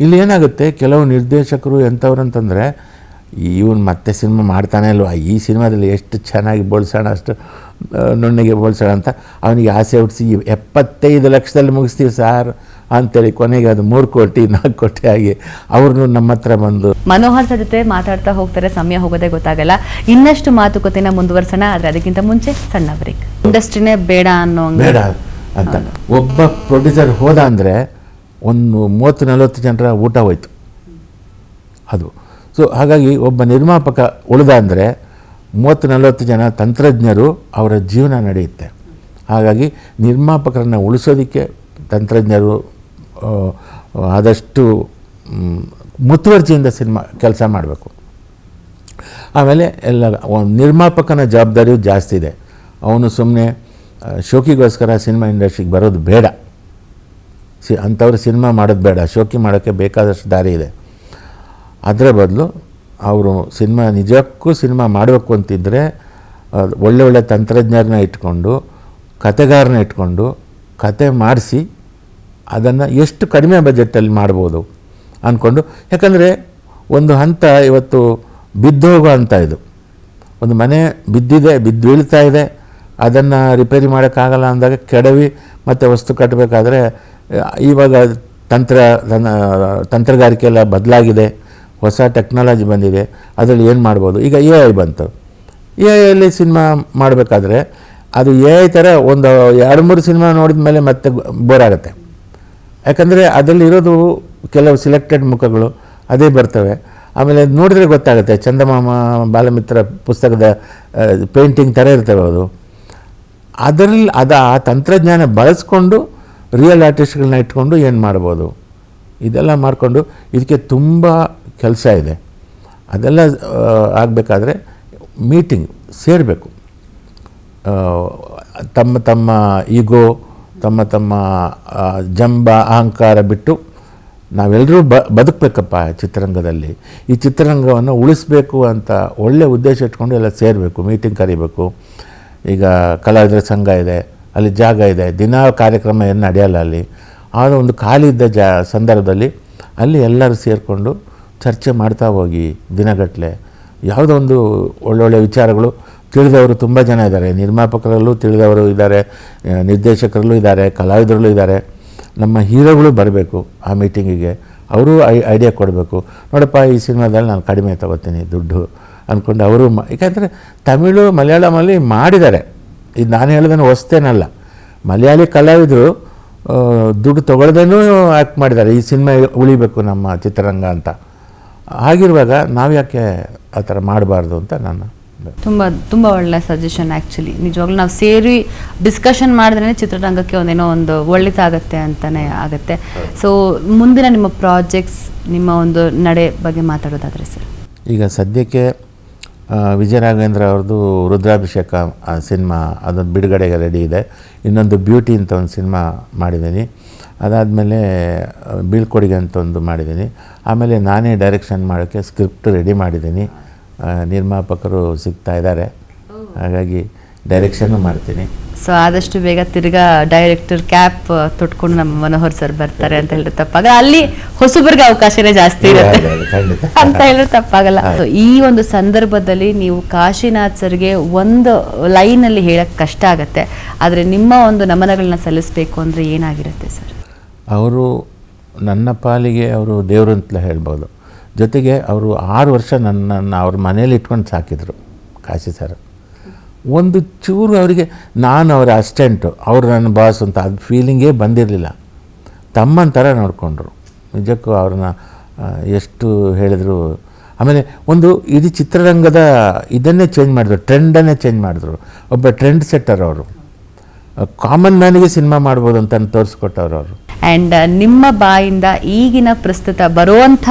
ಇಲ್ಲಿ ಏನಾಗುತ್ತೆ, ಕೆಲವು ನಿರ್ದೇಶಕರು ಎಂಥವ್ರಂತಂದರೆ, ಇವನು ಮತ್ತೆ ಸಿನಿಮಾ ಮಾಡ್ತಾನೆ ಅಲ್ವಾ, ಈ ಸಿನಿಮಾದಲ್ಲಿ ಎಷ್ಟು ಚೆನ್ನಾಗಿ ಬೋಳ್ಸೋಣ, ಅಷ್ಟು ನುಣ್ಣಗೆ ಬೋಳ್ಸೋಣ ಅಂತ ಅವನಿಗೆ ಆಸೆ ಹುಟ್ಟಿಸಿ 75 ಲಕ್ಷದಲ್ಲಿ ಮುಗಿಸ್ತೀವಿ ಸಾರ್ ಅಂತೇಳಿ ಕೊನೆಗೆ ಅದು 3 ಕೋಟಿ 4 ಕೋಟಿ ಆಗಿ ಅವ್ರನ್ನೂ ನಮ್ಮ ಹತ್ರ ಬಂದು. ಮನೋಹರ್ ಸರ್ ಜೊತೆ ಮಾತಾಡ್ತಾ ಹೋಗ್ತಾರೆ, ಸಮಯ ಹೋಗೋದೇ ಗೊತ್ತಾಗಲ್ಲ. ಇನ್ನಷ್ಟು ಮಾತುಕತೆನ ಮುಂದುವರ್ಸೋಣ, ಆದರೆ ಅದಕ್ಕಿಂತ ಮುಂಚೆ ಸಣ್ಣ ಬ್ರೇಕ್. ಇಂಡಸ್ಟ್ರಿನೇ ಬೇಡ ಬೇಡ ಅಂತ ಒಬ್ಬ ಪ್ರೊಡ್ಯೂಸರ್ ಹೋದ ಅಂದರೆ ಒಂದು 30-40 ಜನರ ಊಟ ಹೋಯ್ತು ಅದು. ಸೊ ಹಾಗಾಗಿ ಒಬ್ಬ ನಿರ್ಮಾಪಕ ಉಳಿದ ಅಂದರೆ 30-40 ಜನ ತಂತ್ರಜ್ಞರು ಅವರ ಜೀವನ ನಡೆಯುತ್ತೆ. ಹಾಗಾಗಿ ನಿರ್ಮಾಪಕರನ್ನು ಉಳಿಸೋದಕ್ಕೆ ತಂತ್ರಜ್ಞರು ಆದಷ್ಟು ಮುತುವರ್ಜಿಯಿಂದ ಕೆಲಸ ಮಾಡಬೇಕು. ಆಮೇಲೆ ನಿರ್ಮಾಪಕನ ಜವಾಬ್ದಾರಿಯೂ ಜಾಸ್ತಿ ಇದೆ. ಅವನು ಸುಮ್ಮನೆ ಶೋಕಿಗೋಸ್ಕರ ಸಿನಿಮಾ ಇಂಡಸ್ಟ್ರಿಗೆ ಬರೋದು ಬೇಡ, ಅಂಥವ್ರು ಸಿನಿಮಾ ಮಾಡೋದು ಬೇಡ. ಶೋಕಿ ಮಾಡೋಕ್ಕೆ ಬೇಕಾದಷ್ಟು ದಾರಿ ಇದೆ. ಅದರ ಬದಲು ಅವರು ನಿಜಕ್ಕೂ ಸಿನಿಮಾ ಮಾಡಬೇಕು ಅಂತಿದ್ದರೆ ಒಳ್ಳೆ ತಂತ್ರಜ್ಞರನ್ನ ಇಟ್ಕೊಂಡು, ಕತೆಗಾರನ ಇಟ್ಕೊಂಡು ಕತೆ ಮಾಡಿಸಿ ಅದನ್ನು ಎಷ್ಟು ಕಡಿಮೆ ಬಜೆಟಲ್ಲಿ ಮಾಡ್ಬೋದು ಅಂದ್ಕೊಂಡು. ಯಾಕಂದರೆ ಒಂದು ಹಂತ ಇವತ್ತು ಬಿದ್ದೋಗೋ ಅಂತ, ಇದು ಒಂದು ಮನೆ ಬಿದ್ದು ಬೀಳ್ತಾ ಇದೆ, ಅದನ್ನು ರಿಪೇರಿ ಮಾಡೋಕ್ಕಾಗಲ್ಲ ಅಂದಾಗ ಕೆಡವಿ ಮತ್ತು ವಸ್ತು ಕಟ್ಟಬೇಕಾದ್ರೆ ಇವಾಗ ತಂತ್ರಗಾರಿಕೆ ಎಲ್ಲ ಬದಲಾಗಿದೆ, ಹೊಸ ಟೆಕ್ನಾಲಜಿ ಬಂದಿದೆ, ಅದರಲ್ಲಿ ಏನು ಮಾಡ್ಬೋದು. ಈಗ AI ಬಂತು, AI ಸಿನಿಮಾ ಮಾಡಬೇಕಾದ್ರೆ ಅದು AI ಥರ ಒಂದು 2-3 ಸಿನಿಮಾ ನೋಡಿದ ಮೇಲೆ ಮತ್ತೆ ಬೋರ್ ಆಗುತ್ತೆ. ಯಾಕಂದರೆ ಅದರಲ್ಲಿರೋದು ಕೆಲವು ಸಿಲೆಕ್ಟೆಡ್ ಮುಖಗಳು ಅದೇ ಬರ್ತವೆ. ಆಮೇಲೆ ನೋಡಿದ್ರೆ ಗೊತ್ತಾಗುತ್ತೆ, ಚಂದಮಾಮ ಬಾಲಮಿತ್ರ ಪುಸ್ತಕದ ಪೇಂಟಿಂಗ್ ಥರ ಇರ್ತವೆ ಅದು. ಅದರಲ್ಲಿ ಆ ತಂತ್ರಜ್ಞಾನ ಬಳಸ್ಕೊಂಡು ರಿಯಲ್ ಆರ್ಟಿಸ್ಟ್ಗಳನ್ನ ಇಟ್ಕೊಂಡು ಏನು ಮಾಡ್ಬೋದು, ಇದೆಲ್ಲ ಮಾಡಿಕೊಂಡು ಇದಕ್ಕೆ ತುಂಬ ಕೆಲಸ ಇದೆ. ಅದೆಲ್ಲ ಆಗಬೇಕಾದ್ರೆ ಮೀಟಿಂಗ್ ಸೇರಬೇಕು. ತಮ್ಮ ತಮ್ಮ ಈಗೋ, ತಮ್ಮ ತಮ್ಮ ಜಂಬ ಅಹಂಕಾರ ಬಿಟ್ಟು ನಾವೆಲ್ಲರೂ ಬದುಕಬೇಕಪ್ಪ ಚಿತ್ರರಂಗದಲ್ಲಿ. ಈ ಚಿತ್ರರಂಗವನ್ನು ಉಳಿಸ್ಬೇಕು ಅಂತ ಒಳ್ಳೆಯ ಉದ್ದೇಶ ಇಟ್ಕೊಂಡು ಎಲ್ಲ ಸೇರಬೇಕು, ಮೀಟಿಂಗ್ ಕರಿಬೇಕು. ಈಗ ಕಲಾವಿದರ ಸಂಘ ಇದೆ, ಅಲ್ಲಿ ಜಾಗ ಇದೆ, ದಿನ ಕಾರ್ಯಕ್ರಮ ಏನು ನಡೆಯಲ್ಲ ಅಲ್ಲಿ. ಆಗ ಒಂದು ಖಾಲಿ ಇದ್ದ ಸಂದರ್ಭದಲ್ಲಿ ಅಲ್ಲಿ ಎಲ್ಲರೂ ಸೇರಿಕೊಂಡು ಚರ್ಚೆ ಮಾಡ್ತಾ ಹೋಗಿ ದಿನಗಟ್ಟಲೆ ಯಾವುದೋ ಒಂದು ಒಳ್ಳೊಳ್ಳೆ ವಿಚಾರಗಳು. ತಿಳಿದವರು ತುಂಬ ಜನ ಇದ್ದಾರೆ, ನಿರ್ಮಾಪಕರಲ್ಲೂ ತಿಳಿದವರು ಇದ್ದಾರೆ, ನಿರ್ದೇಶಕರಲ್ಲೂ ಇದ್ದಾರೆ, ಕಲಾವಿದರಲ್ಲೂ ಇದ್ದಾರೆ. ನಮ್ಮ ಹೀರೋಗಳು ಬರಬೇಕು ಆ ಮೀಟಿಂಗಿಗೆ, ಅವರು ಐಡಿಯಾ ಕೊಡಬೇಕು. ನೋಡಪ್ಪ ಈ ಸಿನಿಮಾದಲ್ಲಿ ನಾನು ಕಡಿಮೆ ತಗೋತೀನಿ ದುಡ್ಡು ಅಂದ್ಕೊಂಡು ಅವರು ಯಾಕಂದರೆ ತಮಿಳು ಮಲಯಾಳಮಲ್ಲಿ ಮಾಡಿದ್ದಾರೆ. ಇದು ನಾನು ಹೇಳೋದನ್ನು ಹೊಸ್ತೇನಲ್ಲ, ಮಲಯಾಳಿ ಕಲಾವಿದರು ದುಡ್ಡು ತೊಗೊಳ್ದೇನೂ ಆ್ಯಕ್ಟ್ ಮಾಡಿದ್ದಾರೆ ಈ ಸಿನಿಮಾ ಉಳಿಬೇಕು ನಮ್ಮ ಚಿತ್ರರಂಗ ಅಂತ. ಹಾಗಿರುವಾಗ ನಾವು ಯಾಕೆ ಆ ಥರ ಮಾಡಬಾರ್ದು ಅಂತ ನಾನು ತುಂಬ ಒಳ್ಳೆ ಸಜೆಷನ್. ಆ್ಯಕ್ಚುಲಿ ನಿಜವಾಗ್ಲೂ ನಾವು ಸೇರಿ ಡಿಸ್ಕಷನ್ ಮಾಡಿದ್ರೇ ಚಿತ್ರರಂಗಕ್ಕೆ ಒಂದೇನೋ ಒಂದು ಒಳ್ಳೆದಾಗತ್ತೆ ಅಂತಲೇ ಆಗುತ್ತೆ. ಸೊ ಮುಂದಿನ ನಿಮ್ಮ ಪ್ರಾಜೆಕ್ಟ್ಸ್, ನಿಮ್ಮ ಒಂದು ನಡೆ ಬಗ್ಗೆ ಮಾತಾಡೋದಾದರೆ ಸರ್? ಈಗ ಸದ್ಯಕ್ಕೆ ವಿಜಯ ರಾಘವೇಂದ್ರ ಅವ್ರದ್ದು ರುದ್ರಾಭಿಷೇಕ ಸಿನಿಮಾ ಅದೊಂದು ಬಿಡುಗಡೆಗೆ ರೆಡಿ ಇದೆ. ಇನ್ನೊಂದು ಬ್ಯೂಟಿ ಅಂತ ಒಂದು ಸಿನಿಮಾ ಮಾಡಿದ್ದೀನಿ. ಅದಾದಮೇಲೆ ಬೀಳ್ಕೊಡುಗೆ ಅಂತ ಒಂದು ಮಾಡಿದ್ದೀನಿ. ಆಮೇಲೆ ನಾನೇ ಡೈರೆಕ್ಷನ್ ಮಾಡೋಕ್ಕೆ ಸ್ಕ್ರಿಪ್ಟ್ ರೆಡಿ ಮಾಡಿದ್ದೀನಿ. ನಿರ್ಮಾಪಕರು ಸಿಗ್ತಾ ಇದ್ದಾರೆ, ಹಾಗಾಗಿ ಡೈರೆಕ್ಷನ್ನು ಮಾಡ್ತೀನಿ. ಸೊ ಆದಷ್ಟು ಬೇಗ ತಿರ್ಗಾ ಡೈರೆಕ್ಟರ್ ಕ್ಯಾಪ್ ತೊಟ್ಕೊಂಡು ನಮ್ಮ ಮನೋಹರ್ ಸರ್ ಬರ್ತಾರೆ ಅಂತ ಹೇಳಿದ್ರೆ ತಪ್ಪಾಗಲ್ಲ. ಅಲ್ಲಿ ಹೊಸಬರಿಗೆ ಅವಕಾಶನೇ ಜಾಸ್ತಿ ಇರುತ್ತೆ ಅಂತ ಹೇಳಿದ್ರೆ ತಪ್ಪಾಗಲ್ಲ. ಈ ಒಂದು ಸಂದರ್ಭದಲ್ಲಿ ನೀವು ಕಾಶಿನಾಥ್ ಸರ್ಗೆ ಒಂದು ಲೈನಲ್ಲಿ ಹೇಳಕ್ಕೆ ಕಷ್ಟ ಆಗತ್ತೆ, ಆದರೆ ನಿಮ್ಮ ಒಂದು ನಮನಗಳನ್ನ ಸಲ್ಲಿಸಬೇಕು ಅಂದರೆ ಏನಾಗಿರುತ್ತೆ ಸರ್? ಅವರು ನನ್ನ ಪಾಲಿಗೆ ಅವರು ದೇವರು ಅಂತಲೇ ಹೇಳ್ಬೋದು. ಜೊತೆಗೆ ಅವರು 6 ವರ್ಷ ನನ್ನನ್ನು ಅವ್ರ ಮನೇಲಿ ಇಟ್ಕೊಂಡು ಸಾಕಿದರು ಕಾಶಿ ಸರ್. ಒಂದು ಚೂರು ಅವರಿಗೆ ನಾನು ಅವರ ಅಸಿಸ್ಟೆಂಟು, ಅವರು ನನ್ನ ಬಾಸ್ ಅಂತ ಅದು ಫೀಲಿಂಗೇ ಬಂದಿರಲಿಲ್ಲ. ತಮ್ಮನ ಥರ ನೋಡಿಕೊಂಡ್ರು. ನಿಜಕ್ಕೂ ಅವ್ರನ್ನ ಎಷ್ಟು ಹೇಳಿದ್ರು. ಆಮೇಲೆ ಒಂದು ಇಡೀ ಚಿತ್ರರಂಗದ ಇದನ್ನೇ ಚೇಂಜ್ ಮಾಡಿದ್ರು, ಟ್ರೆಂಡನ್ನೇ ಚೇಂಜ್ ಮಾಡಿದ್ರು. ಒಬ್ಬ ಟ್ರೆಂಡ್ ಸೆಟ್ಟರ್ ಅವರು. ಕಾಮನ್ ಮ್ಯಾನಿಗೆ ಸಿನಿಮಾ ಮಾಡ್ಬೋದು ಅಂತ ತೋರಿಸ್ಕೊಟ್ಟವ್ರು ಅವರು. ಆ್ಯಂಡ್ ನಿಮ್ಮ ಬಾಯಿಂದ ಈಗಿನ ಪ್ರಸ್ತುತ ಬರುವಂಥ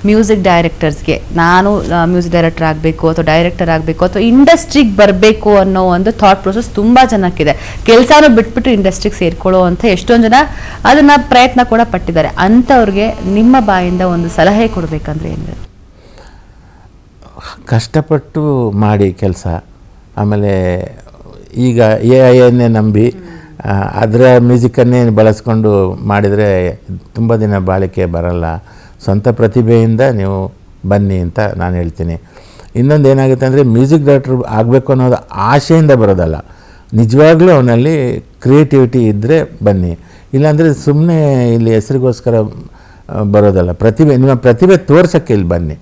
ಮ್ಯೂಸಿಕ್ ಡೈರೆಕ್ಟರ್ಸ್ಗೆ ನಾನು ಮ್ಯೂಸಿಕ್ ಡೈರೆಕ್ಟರ್ ಆಗಬೇಕು ಅಥವಾ ಡೈರೆಕ್ಟರ್ ಆಗಬೇಕು ಅಥವಾ ಇಂಡಸ್ಟ್ರಿಗೆ ಬರಬೇಕು ಅನ್ನೋ ಒಂದು ಥಾಟ್ ಪ್ರೊಸೆಸ್ ತುಂಬ ಜನಕ್ಕಿದೆ. ಕೆಲಸನೂ ಬಿಟ್ಬಿಟ್ಟು ಇಂಡಸ್ಟ್ರಿಗೆ ಸೇರ್ಕೊಳ್ಳೋ ಅಂತ ಎಷ್ಟೊಂದು ಜನ ಅದನ್ನು ಪ್ರಯತ್ನ ಕೂಡ ಪಟ್ಟಿದ್ದಾರೆ. ಅಂಥವ್ರಿಗೆ ನಿಮ್ಮ ಬಾಯಿಂದ ಒಂದು ಸಲಹೆ ಕೊಡಬೇಕಂದ್ರೆ ಏನಿದೆ? ಕಷ್ಟಪಟ್ಟು ಮಾಡಿ ಕೆಲಸ. ಆಮೇಲೆ ಈಗ AI ನಂಬಿ ಅದರ ಮ್ಯೂಸಿಕನ್ನೇ ಬಳಸ್ಕೊಂಡು ಮಾಡಿದರೆ ತುಂಬ ದಿನ ಬಾಳಿಕೆ ಬರಲ್ಲ. ಸ್ವಂತ ಪ್ರತಿಭೆಯಿಂದ ನೀವು ಬನ್ನಿ ಅಂತ ನಾನು ಹೇಳ್ತೀನಿ. ಇನ್ನೊಂದು ಏನಾಗುತ್ತೆ ಅಂದರೆ ಮ್ಯೂಸಿಕ್ ಡೈರೆಕ್ಟರ್ ಆಗಬೇಕು ಅನ್ನೋದು ಆಸೆಯಿಂದ ಬರೋದಲ್ಲ, ನಿಜವಾಗ್ಲೂ ಅವನಲ್ಲಿ ಕ್ರಿಯೇಟಿವಿಟಿ ಇದ್ದರೆ ಬನ್ನಿ. ಇಲ್ಲಾಂದರೆ ಸುಮ್ಮನೆ ಇಲ್ಲಿ ಹೆಸರಿಗೋಸ್ಕರ ಬರೋದಲ್ಲ. ನಿಮ್ಮ ಪ್ರತಿಭೆ ತೋರ್ಸೋಕ್ಕೆ ಇಲ್ಲಿ ಬನ್ನಿ.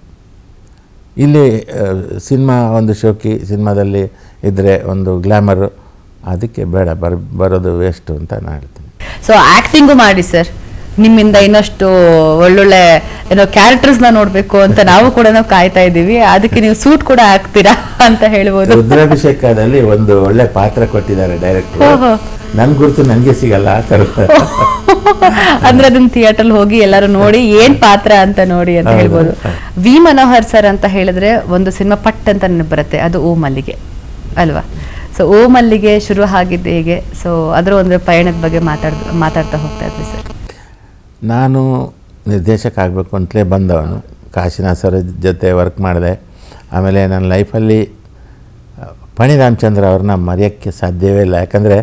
ಇಲ್ಲಿ ಸಿನಿಮಾ ಒಂದು ಶೋಕಿ ಸಿನಿಮಾದಲ್ಲಿ ಇದ್ದರೆ ಒಂದು ಗ್ಲ್ಯಾಮರು, ಅದಕ್ಕೆ ಬೇಡ, ಬರೋದು ವೇಸ್ಟು ಅಂತ ನಾನು ಹೇಳ್ತೀನಿ. ಸೊ ಆ್ಯಕ್ಟಿಂಗು ಮಾಡಿ ಸರ್, ನಿಮ್ಮಿಂದ ಇನ್ನಷ್ಟು ಒಳ್ಳೊಳ್ಳೆ ಏನೋ ಕ್ಯಾರೆಕ್ಟರ್ಸ್ನ ನೋಡಬೇಕು ಅಂತ ನಾವು ಕೂಡ ಕಾಯ್ತಾ ಇದ್ದೀವಿ. ಅದಕ್ಕೆ ನೀವು ಸೂಟ್ ಕೂಡ ಹಾಕ್ತೀರಾ ಅಂತ ಹೇಳ್ಬೋದು. ರುದ್ರಾಭಿಷೇಕದಲ್ಲಿ ಒಂದು ಒಳ್ಳೆ ಪಾತ್ರ ಕೊಟ್ಟಿದ್ದಾರೆ ಡೈರೆಕ್ಟರ್. ನನ್ನ ಗುರುತು ನನಗೆ ಸಿಗಲ್ಲ ಆ ಥರ. ಅಂದ್ರೆ ಅದನ್ನ ಥಿಯೇಟರ್ ಹೋಗಿ ಎಲ್ಲರೂ ನೋಡಿ ಏನ್ ಪಾತ್ರ ಅಂತ ನೋಡಿ ಅಂತ ಹೇಳ್ಬೋದು. ವಿ ಮನೋಹರ್ ಸರ್ ಅಂತ ಹೇಳಿದ್ರೆ ಒಂದು ಸಿನಿಮಾ ಪಟ್ ಅಂತ ನೆನಪು ಬರುತ್ತೆ, ಅದು ಓ ಮಲ್ಲಿಗೆ ಅಲ್ವಾ? ಸೊ ಓ ಮಲ್ಲಿಗೆ ಶುರು ಆಗಿದ್ದು ಹೇಗೆ? ಸೊ ಅದರ ಒಂದು ಪಯಣದ ಬಗ್ಗೆ ಮಾತಾಡ್ತಾ ಹೋಗ್ತಾ ಇದ್ವಿ ಸರ್. ನಾನು ನಿರ್ದೇಶಕ ಆಗಬೇಕು ಅಂತಲೇ ಬಂದವನು. ಕಾಶಿನಾಥ್ ಸರ್ ಜೊತೆ ವರ್ಕ್ ಮಾಡಿದೆ. ಆಮೇಲೆ ನನ್ನ ಲೈಫಲ್ಲಿ ಪಣಿ ರಾಮಚಂದ್ರ ಅವ್ರನ್ನ ಮರೆಯೋಕ್ಕೆ ಸಾಧ್ಯವೇ ಇಲ್ಲ. ಯಾಕಂದರೆ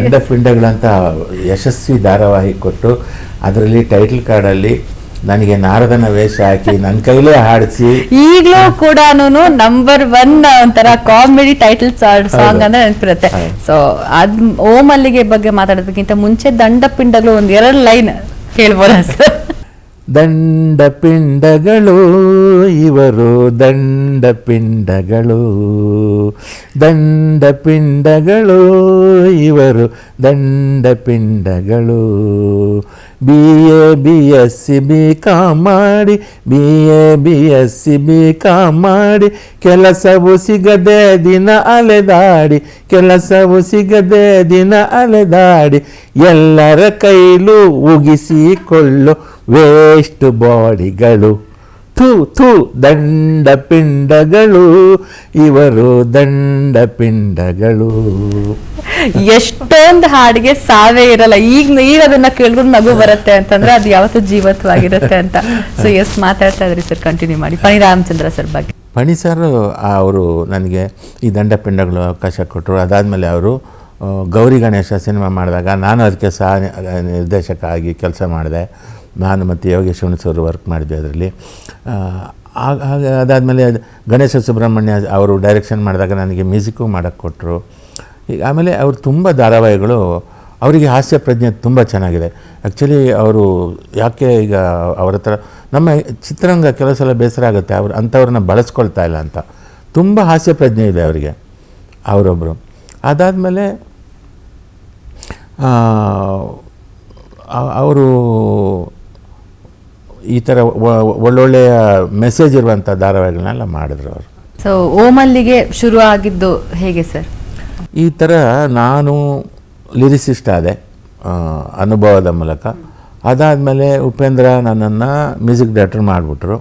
ದಂಡಪಿಂಡಗಳಂತ ಯಶಸ್ವಿ ಧಾರಾವಾಹಿ ಕೊಟ್ಟು ಅದರಲ್ಲಿ ಟೈಟಲ್ ಕಾರ್ಡಲ್ಲಿ ನನಗೆ ನಾರದನ ವೇಷ ಹಾಕಿ ನನ್ನ ಕೈಲೇ ಹಾಡಿಸಿ, ಈಗಲೂ ಕೂಡ ನಂಬರ್ 1 ಒಂಥರ ಕಾಮಿಡಿ ಟೈಟಲ್ ಸಾಂಗ್ ಅಂದ್ರೆ ನೆನಪಿರುತ್ತೆ. ಸೊ ಅದ್ ಓ ಮಲ್ಲಿಗೆ ಬಗ್ಗೆ ಮಾತಾಡೋದಕ್ಕಿಂತ ಮುಂಚೆ ದಂಡಪಿಂಡಗಳು ಒಂದು 2 ಲೈನ್ ಹೇಳ್ಬೋದ ಸರ್? ದಂಡಪಿಂಡಗಳು ಇವರು ದಂಡಪಿಂಡಗಳು, ದಂಡಪಿಂಡಗಳು ಇವರು ದಂಡಪಿಂಡಗಳು, BA BSc ಮಾಡಿ BA ಮಾಡಿ ಕೆಲಸವು ಸಿಗದೆ ದಿನ ಅಲೆದಾಡಿ ಎಲ್ಲರ ಕೈಲೂ ಉಗಿಸಿಕೊಳ್ಳು ವೇಸ್ಟ್ ಬಾಡಿಗಳು ಥೂ ದಂಡ ಪಿಂಡಗಳು ಇವರು ದಂಡ ಪಿಂಡಗಳು. ಎಷ್ಟೊಂದು ಹಾಡಿಗೆ ಸಾವೇ ಇರಲ್ಲ. ಈಗ ಅದನ್ನ ಕೇಳಿದ್ರು ನಗು ಬರುತ್ತೆ ಅಂತಂದ್ರೆ ಅದು ಯಾವತ್ತೂ ಜೀವತ್ವಾಗಿರುತ್ತೆ ಅಂತ. ಸೊ ಎಸ್ ಮಾತಾಡ್ತಾ ಇದ್ರಿ ಸರ್, ಕಂಟಿನ್ಯೂ ಮಾಡಿ. ಫಣಿ ರಾಮಚಂದ್ರ ಸರ್ ಬಗ್ಗೆ. ಫಣಿ ಸರ್ ಅವರು ನನಗೆ ಈ ದಂಡ ಪಿಂಡಗಳು ಅವಕಾಶ ಕೊಟ್ಟರು. ಅದಾದಮೇಲೆ ಅವರು ಗೌರಿ ಗಣೇಶ ಸಿನಿಮಾ ಮಾಡಿದಾಗ ನಾನು ಅದಕ್ಕೆ ಸಹ ನಿರ್ದೇಶಕ ಆಗಿ ಕೆಲಸ ಮಾಡಿದೆ. ನಾನು ಮತ್ತು ಯೋಗೇಶ್ ಹುಣಸೂರು ವರ್ಕ್ ಮಾಡಿದ್ವಿ ಅದರಲ್ಲಿ. ಅದಾದಮೇಲೆ ಗಣೇಶ ಸುಬ್ರಹ್ಮಣ್ಯ ಅವರು ಡೈರೆಕ್ಷನ್ ಮಾಡಿದಾಗ ನನಗೆ ಮ್ಯೂಸಿಕ್ಕು ಮಾಡೋಕ್ಕೆ ಕೊಟ್ಟರು. ಈಗ ಆಮೇಲೆ ಅವರು ತುಂಬ ಧಾರಾವಾಹಿಗಳು, ಅವರಿಗೆ ಹಾಸ್ಯ ಪ್ರಜ್ಞೆ ತುಂಬ ಚೆನ್ನಾಗಿದೆ. ಆ್ಯಕ್ಚುಲಿ ಅವರು ಯಾಕೆ ಈಗ ಅವ್ರ ಹತ್ರ ನಮ್ಮ ಚಿತ್ರರಂಗ ಕೆಲವು ಸಲ ಬೇಸರ ಆಗುತ್ತೆ, ಅವರು ಅಂಥವ್ರನ್ನ ಬಳಸ್ಕೊಳ್ತಾ ಇಲ್ಲ ಅಂತ. ತುಂಬ ಹಾಸ್ಯ ಪ್ರಜ್ಞೆ ಇದೆ ಅವರಿಗೆ, ಅವರೊಬ್ಬರು. ಅದಾದಮೇಲೆ ಅವರು ಈ ಥರ ಒಳ್ಳೊಳ್ಳೆಯ ಮೆಸೇಜ್ ಇರುವಂಥ ಧಾರಾವಾಹಿಗಳನ್ನೆಲ್ಲ ಮಾಡಿದ್ರು ಅವರು. ಸೊ ಓಮಲ್ಲಿಗೆ ಶುರು ಆಗಿದ್ದು ಹೇಗೆ ಸರ್? ಈ ಥರ ನಾನು ಲಿರಿಸಿಸ್ಟ್ ಆದೆ ಅನುಭವದ ಮೂಲಕ. ಅದಾದಮೇಲೆ ಉಪೇಂದ್ರ ನನ್ನನ್ನು ಮ್ಯೂಸಿಕ್ ಡೈರೆಕ್ಟರ್ ಮಾಡಿಬಿಟ್ರು.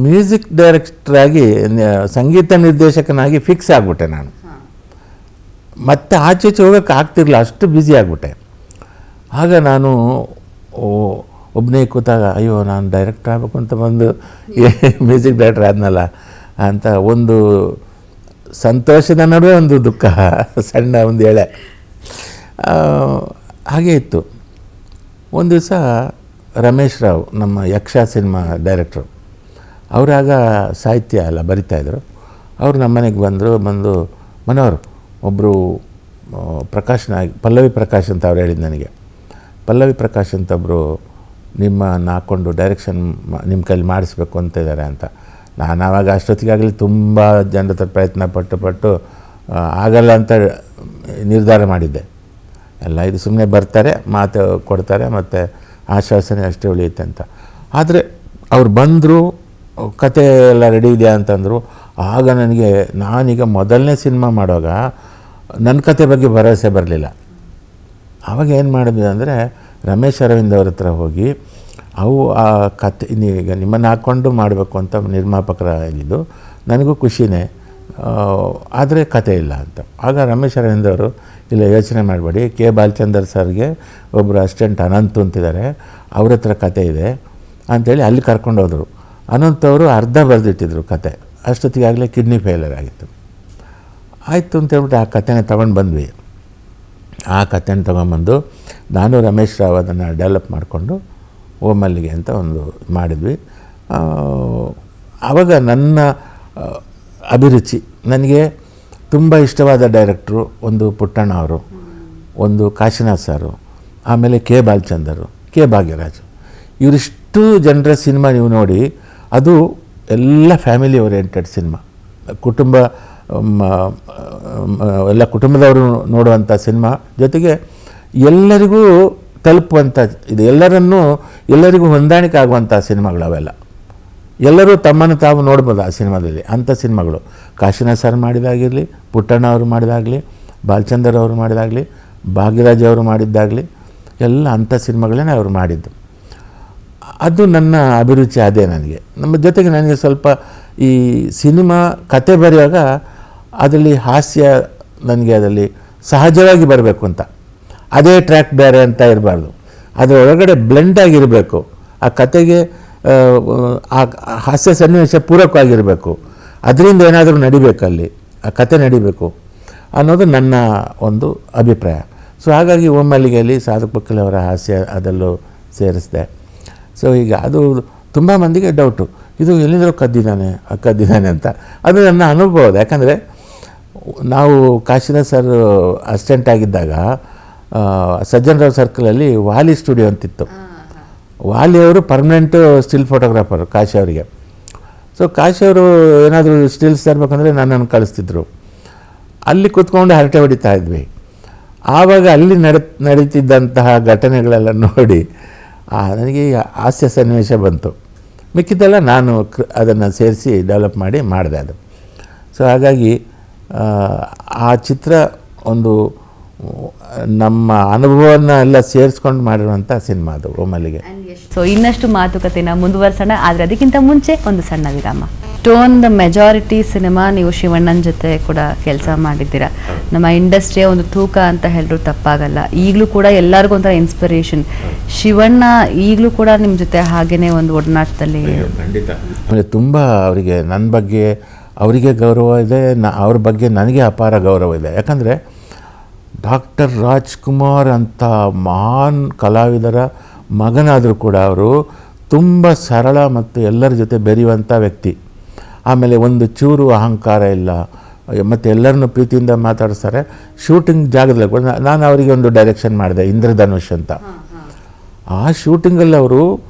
ಮ್ಯೂಸಿಕ್ ಡೈರೆಕ್ಟ್ರಾಗಿ ಸಂಗೀತ ನಿರ್ದೇಶಕನಾಗಿ ಫಿಕ್ಸ್ ಆಗಿಬಿಟ್ಟೆ ನಾನು. ಮತ್ತೆ ಆಚೆ ಹೋಗೋಕ್ಕೆ ಆಗ್ತಿರಲಿಲ್ಲ, ಅಷ್ಟು ಬ್ಯುಸಿ ಆಗಿಬಿಟ್ಟೆ. ಆಗ ನಾನು ಒಬ್ಬನೇ ಕೂತಾಗ ಅಯ್ಯೋ ನಾನು ಡೈರೆಕ್ಟರ್ ಆಗಬೇಕು ಅಂತ ಬಂದು ಮ್ಯೂಸಿಕ್ ಡೈರೆಕ್ಟರ್ ಆದ್ನಲ್ಲ ಅಂತ ಒಂದು ಸಂತೋಷದ ನಡುವೆ ಒಂದು ದುಃಖ, ಸಣ್ಣ ಒಂದು ಎಳೆ ಹಾಗೆ ಇತ್ತು. ಒಂದು ದಿವಸ ರಮೇಶ್ ರಾವ್, ನಮ್ಮ ಯಕ್ಷ ಸಿನಿಮಾ ಡೈರೆಕ್ಟ್ರು, ಅವರಾಗ ಸಾಹಿತ್ಯ ಎಲ್ಲ ಬರಿತಾಯಿದ್ರು. ಅವರು ನಮ್ಮ ಮನೆಗೆ ಬಂದು ಮನೋಹರ್ ಒಬ್ಬರು ಪಲ್ಲವಿ ಪ್ರಕಾಶ್ ಅಂತ ಅವ್ರು ಹೇಳಿದ್ದು ನನಗೆ. ಪಲ್ಲವಿ ಪ್ರಕಾಶ್ ಅಂತ ಒಬ್ಬರು ನಿಮ್ಮನ್ನು ಹಾಕ್ಕೊಂಡು ಡೈರೆಕ್ಷನ್ ನಿಮ್ಮ ಕೈಲಿ ಮಾಡಿಸ್ಬೇಕು ಅಂತ ಇದ್ದಾರೆ ಅಂತ. ನಾನು ಆವಾಗ ಅಷ್ಟೊತ್ತಿಗಾಗಲಿ ತುಂಬ ಜನರ ಹತ್ರ ಪ್ರಯತ್ನ ಪಟ್ಟು ಆಗಲ್ಲ ಅಂತ ನಿರ್ಧಾರ ಮಾಡಿದ್ದೆ. ಎಲ್ಲ ಇದು ಸುಮ್ಮನೆ ಬರ್ತಾರೆ, ಮಾತು ಕೊಡ್ತಾರೆ, ಮತ್ತು ಆಶ್ವಾಸನೆ ಅಷ್ಟೇ ಉಳಿಯುತ್ತೆ ಅಂತ. ಆದರೆ ಅವ್ರು ಬಂದರು, ಕತೆ ಎಲ್ಲ ರೆಡಿ ಇದೆಯಾ ಅಂತಂದರು. ಆಗ ನನಗೆ, ನಾನೀಗ ಮೊದಲನೇ ಸಿನಿಮಾ ಮಾಡುವಾಗ ನನ್ನ ಕತೆ ಬಗ್ಗೆ ಭರವಸೆ ಬರಲಿಲ್ಲ. ಆವಾಗ ಏನು ಮಾಡಿದ್ವಿ ಅಂದರೆ, ರಮೇಶ್ ಅರವಿಂದ್ ಅವ್ರ ಹತ್ರ ಹೋಗಿ ಆ ಕತೆ ಈಗ ನಿಮ್ಮನ್ನು ಹಾಕ್ಕೊಂಡು ಮಾಡಬೇಕು ಅಂತ ನಿರ್ಮಾಪಕರ ಇದ್ದಿದ್ದು. ನನಗೂ ಖುಷಿನೇ, ಆದರೆ ಕತೆ ಇಲ್ಲ ಅಂತ. ಆಗ ರಮೇಶ್ ಅರವಿಂದ್ ಅವರು, ಇಲ್ಲ ಯೋಚನೆ ಮಾಡಬೇಡಿ, ಕೆ ಬಾಲಚಂದರ್ ಸರ್ಗೆ ಒಬ್ಬರು ಅಸಿಸ್ಟೆಂಟ್ ಅನಂತ್ ಅಂತಿದ್ದಾರೆ, ಅವ್ರ ಹತ್ರ ಕತೆ ಇದೆ ಅಂಥೇಳಿ ಅಲ್ಲಿ ಕರ್ಕೊಂಡು ಹೋದರು. ಅನಂತ್ ಅವರು ಅರ್ಧ ಬರೆದಿಟ್ಟಿದ್ರು ಕತೆ. ಅಷ್ಟೊತ್ತಿಗಾಗಲೇ ಕಿಡ್ನಿ ಫೇಲರ್ ಆಗಿತ್ತು. ಆಯಿತು ಅಂತೇಳ್ಬಿಟ್ಟು ಆ ಕತೆನ ತೊಗೊಂಡು ಬಂದ್ವಿ. ಆ ಕತೆನ ತೊಗೊಂಬಂದು ನಾನು ರಮೇಶ್ ರಾವ್ ಅದನ್ನು ಡೆವಲಪ್ ಮಾಡಿಕೊಂಡು ಓಮಲ್ಲಿಗೆ ಅಂತ ಒಂದು ಮಾಡಿದ್ವಿ. ಆವಾಗ ನನ್ನ ಅಭಿರುಚಿ, ನನಗೆ ತುಂಬ ಇಷ್ಟವಾದ ಡೈರೆಕ್ಟ್ರು ಒಂದು ಪುಟ್ಟಣ್ಣ ಅವರು, ಒಂದು ಕಾಶಿನಾಥ್ ಸಾರು, ಆಮೇಲೆ ಕೆ ಬಾಲಚಂದರು, ಕೆ ಭಾಗ್ಯರಾಜ್. ಇವರಿಷ್ಟು ಜನರ ಸಿನಿಮಾ ನೀವು ನೋಡಿ, ಅದು ಎಲ್ಲ ಫ್ಯಾಮಿಲಿ ಓರಿಯೆಂಟೆಡ್ ಸಿನಿಮಾ, ಎಲ್ಲ ಕುಟುಂಬದವರು ನೋಡುವಂಥ ಸಿನಿಮಾ, ಜೊತೆಗೆ ಎಲ್ಲರಿಗೂ ತಲುಪುವಂಥ ಇದು, ಎಲ್ಲರಿಗೂ ಹೊಂದಾಣಿಕೆ ಆಗುವಂಥ ಸಿನಿಮಾಗಳು ಅವೆಲ್ಲ. ಎಲ್ಲರೂ ತಮ್ಮನ್ನು ತಾವು ನೋಡ್ಬೋದು ಆ ಸಿನಿಮಾದಲ್ಲಿ, ಅಂಥ ಸಿನಿಮಾಗಳು. ಕಾಶಿನಾಥ್ ಸರ್ ಮಾಡಿದಾಗಿರಲಿ, ಪುಟ್ಟಣ್ಣ ಅವರು ಮಾಡಿದಾಗಲಿ, ಬಾಲಚಂದರ್ ಅವರು ಮಾಡಿದಾಗಲಿ, ಭಾಗ್ಯರಾಜ್ ಅವರು ಮಾಡಿದ್ದಾಗಲಿ, ಎಲ್ಲ ಅಂಥ ಸಿನಿಮಾಗಳೇ ಅವರು ಮಾಡಿದ್ದು. ಅದು ನನ್ನ ಅಭಿರುಚಿ ಅದೇ ನನಗೆ. ನಮ್ಮ ಜೊತೆಗೆ ನನಗೆ ಸ್ವಲ್ಪ ಈ ಸಿನಿಮಾ ಕತೆ ಬರೆಯುವಾಗ ಅದರಲ್ಲಿ ಹಾಸ್ಯ ನನಗೆ ಅದರಲ್ಲಿ ಸಹಜವಾಗಿ ಬರಬೇಕು ಅಂತ, ಅದೇ ಟ್ರ್ಯಾಕ್ ಬೇರೆ ಅಂತ ಇರಬಾರ್ದು, ಅದರ ಒಳಗಡೆ ಬ್ಲೆಂಡ್ ಆಗಿರಬೇಕು. ಆ ಕತೆಗೆ ಆ ಹಾಸ್ಯ ಸನ್ನಿವೇಶ ಪೂರಕವಾಗಿರಬೇಕು, ಅದರಿಂದ ಏನಾದರೂ ನಡಿಬೇಕಲ್ಲಿ, ಆ ಕತೆ ನಡಿಬೇಕು ಅನ್ನೋದು ನನ್ನ ಒಂದು ಅಭಿಪ್ರಾಯ. ಸೊ ಹಾಗಾಗಿ ಓಮಲ್ಲಿಗೆಯಲ್ಲಿ ಸಾಧಕ್ ಬಕ್ಕಲ್ ಅವರ ಹಾಸ್ಯ ಅದರಲ್ಲೂ ಸೇರಿಸಿದೆ. ಸೊ ಈಗ ಅದು ತುಂಬ ಮಂದಿಗೆ ಡೌಟು, ಇದು ಎಲ್ಲಿಂದರೂ ಕದ್ದಿದ್ದಾನೆ ಅಂತ. ಅದು ನನ್ನ ಅನುಭವ. ಯಾಕಂದರೆ ನಾವು ಕಾಶಿನಾಥ್ ಸರ್ ಅಸಿಸ್ಟೆಂಟ್ ಆಗಿದ್ದಾಗ ಸಜ್ಜನ್ ರಾವ್ ಸರ್ಕಲಲ್ಲಿ ವಾಲಿ ಸ್ಟುಡಿಯೋ ಅಂತಿತ್ತು. ವಾಲಿ ಅವರು ಪರ್ಮನೆಂಟು ಸ್ಟಿಲ್ ಫೋಟೋಗ್ರಾಫರು ಕಾಶಿ ಅವರಿಗೆ. ಸೊ ಕಾಶಿ ಅವರು ಏನಾದರೂ ಸ್ಟಿಲ್ಸ್ ತರಬೇಕಂದ್ರೆ ನನ್ನನ್ನು ಕಳಿಸ್ತಿದ್ರು. ಅಲ್ಲಿ ಕೂತ್ಕೊಂಡು ಹರಟೆ ಹೊಡಿತಾ ಇದ್ವಿ. ಆವಾಗ ಅಲ್ಲಿ ನಡೀತಿದ್ದಂತಹ ಘಟನೆಗಳೆಲ್ಲ ನೋಡಿ ನನಗೆ ಹಾಸ್ಯ ಸನ್ನಿವೇಶ ಬಂತು. ಮಿಕ್ಕಿದ್ದೆಲ್ಲ ನಾನು ಅದನ್ನು ಸೇರಿಸಿ ಡೆವಲಪ್ ಮಾಡಿದೆ ಅದು. ಸೊ ಹಾಗಾಗಿ ಆ ಚಿತ್ರ ಒಂದು ನಮ್ಮ ಅನುಭವನ ಎಲ್ಲ ಸೇರಿಸ್ಕೊಂಡು ಮಾಡಿರುವಂಥ ಸಿನಿಮಾ ಅದು ಒಮ್ಮಲ್ಲಿಗೆ. ಸೊ ಇನ್ನಷ್ಟು ಮಾತುಕತೆನ ಮುಂದುವರ್ಸೋಣ, ಆದರೆ ಅದಕ್ಕಿಂತ ಮುಂಚೆ ಒಂದು ಸಣ್ಣ ವಿರಾಮ. ಸ್ಟೋನ್ ದ ಮೆಜಾರಿಟಿ ಸಿನಿಮಾ ನೀವು ಶಿವಣ್ಣನ ಜೊತೆ ಕೂಡ ಕೆಲಸ ಮಾಡಿದ್ದೀರಾ. ನಮ್ಮ ಇಂಡಸ್ಟ್ರಿಯ ಒಂದು ತೂಕ ಅಂತ ಹೇಳಿದ್ರು ತಪ್ಪಾಗಲ್ಲ. ಈಗಲೂ ಕೂಡ ಎಲ್ಲರಿಗೂ ಒಂಥರ ಇನ್ಸ್ಪಿರೇಷನ್. ಶಿವಣ್ಣ ಈಗಲೂ ಕೂಡ ನಿಮ್ಮ ಜೊತೆ ಹಾಗೇನೆ ಒಂದು ಒಡನಾಟದಲ್ಲಿ. ಖಂಡಿತ. ಆಮೇಲೆ ತುಂಬ ಅವರಿಗೆ ನನ್ನ ಬಗ್ಗೆ ಅವರಿಗೆ ಗೌರವ ಇದೆ, ಅವ್ರ ಬಗ್ಗೆ ನನಗೆ ಅಪಾರ ಗೌರವ ಇದೆ. ಯಾಕಂದರೆ ಡಾಕ್ಟರ್ ರಾಜ್ಕುಮಾರ್ ಅಂತ ಮಹಾನ್ ಕಲಾವಿದರ ಮಗನಾದರೂ ಕೂಡ ಅವರು ತುಂಬ ಸರಳ ಮತ್ತು ಎಲ್ಲರ ಜೊತೆ ಬೆರೆಯುವಂಥ ವ್ಯಕ್ತಿ. ಆಮೇಲೆ ಒಂದು ಚೂರು ಅಹಂಕಾರ ಇಲ್ಲ, ಮತ್ತು ಎಲ್ಲರನ್ನೂ ಪ್ರೀತಿಯಿಂದ ಮಾತಾಡಿಸ್ತಾರೆ. ಶೂಟಿಂಗ್ ಜಾಗದಲ್ಲಿ ಕೂಡ ನಾನು ಅವರಿಗೆ ಒಂದು ಡೈರೆಕ್ಷನ್ ಮಾಡಿದೆ, ಇಂದ್ರಧನುಷ್ ಅಂತ. ಆ ಶೂಟಿಂಗಲ್ಲಿ ಅವರು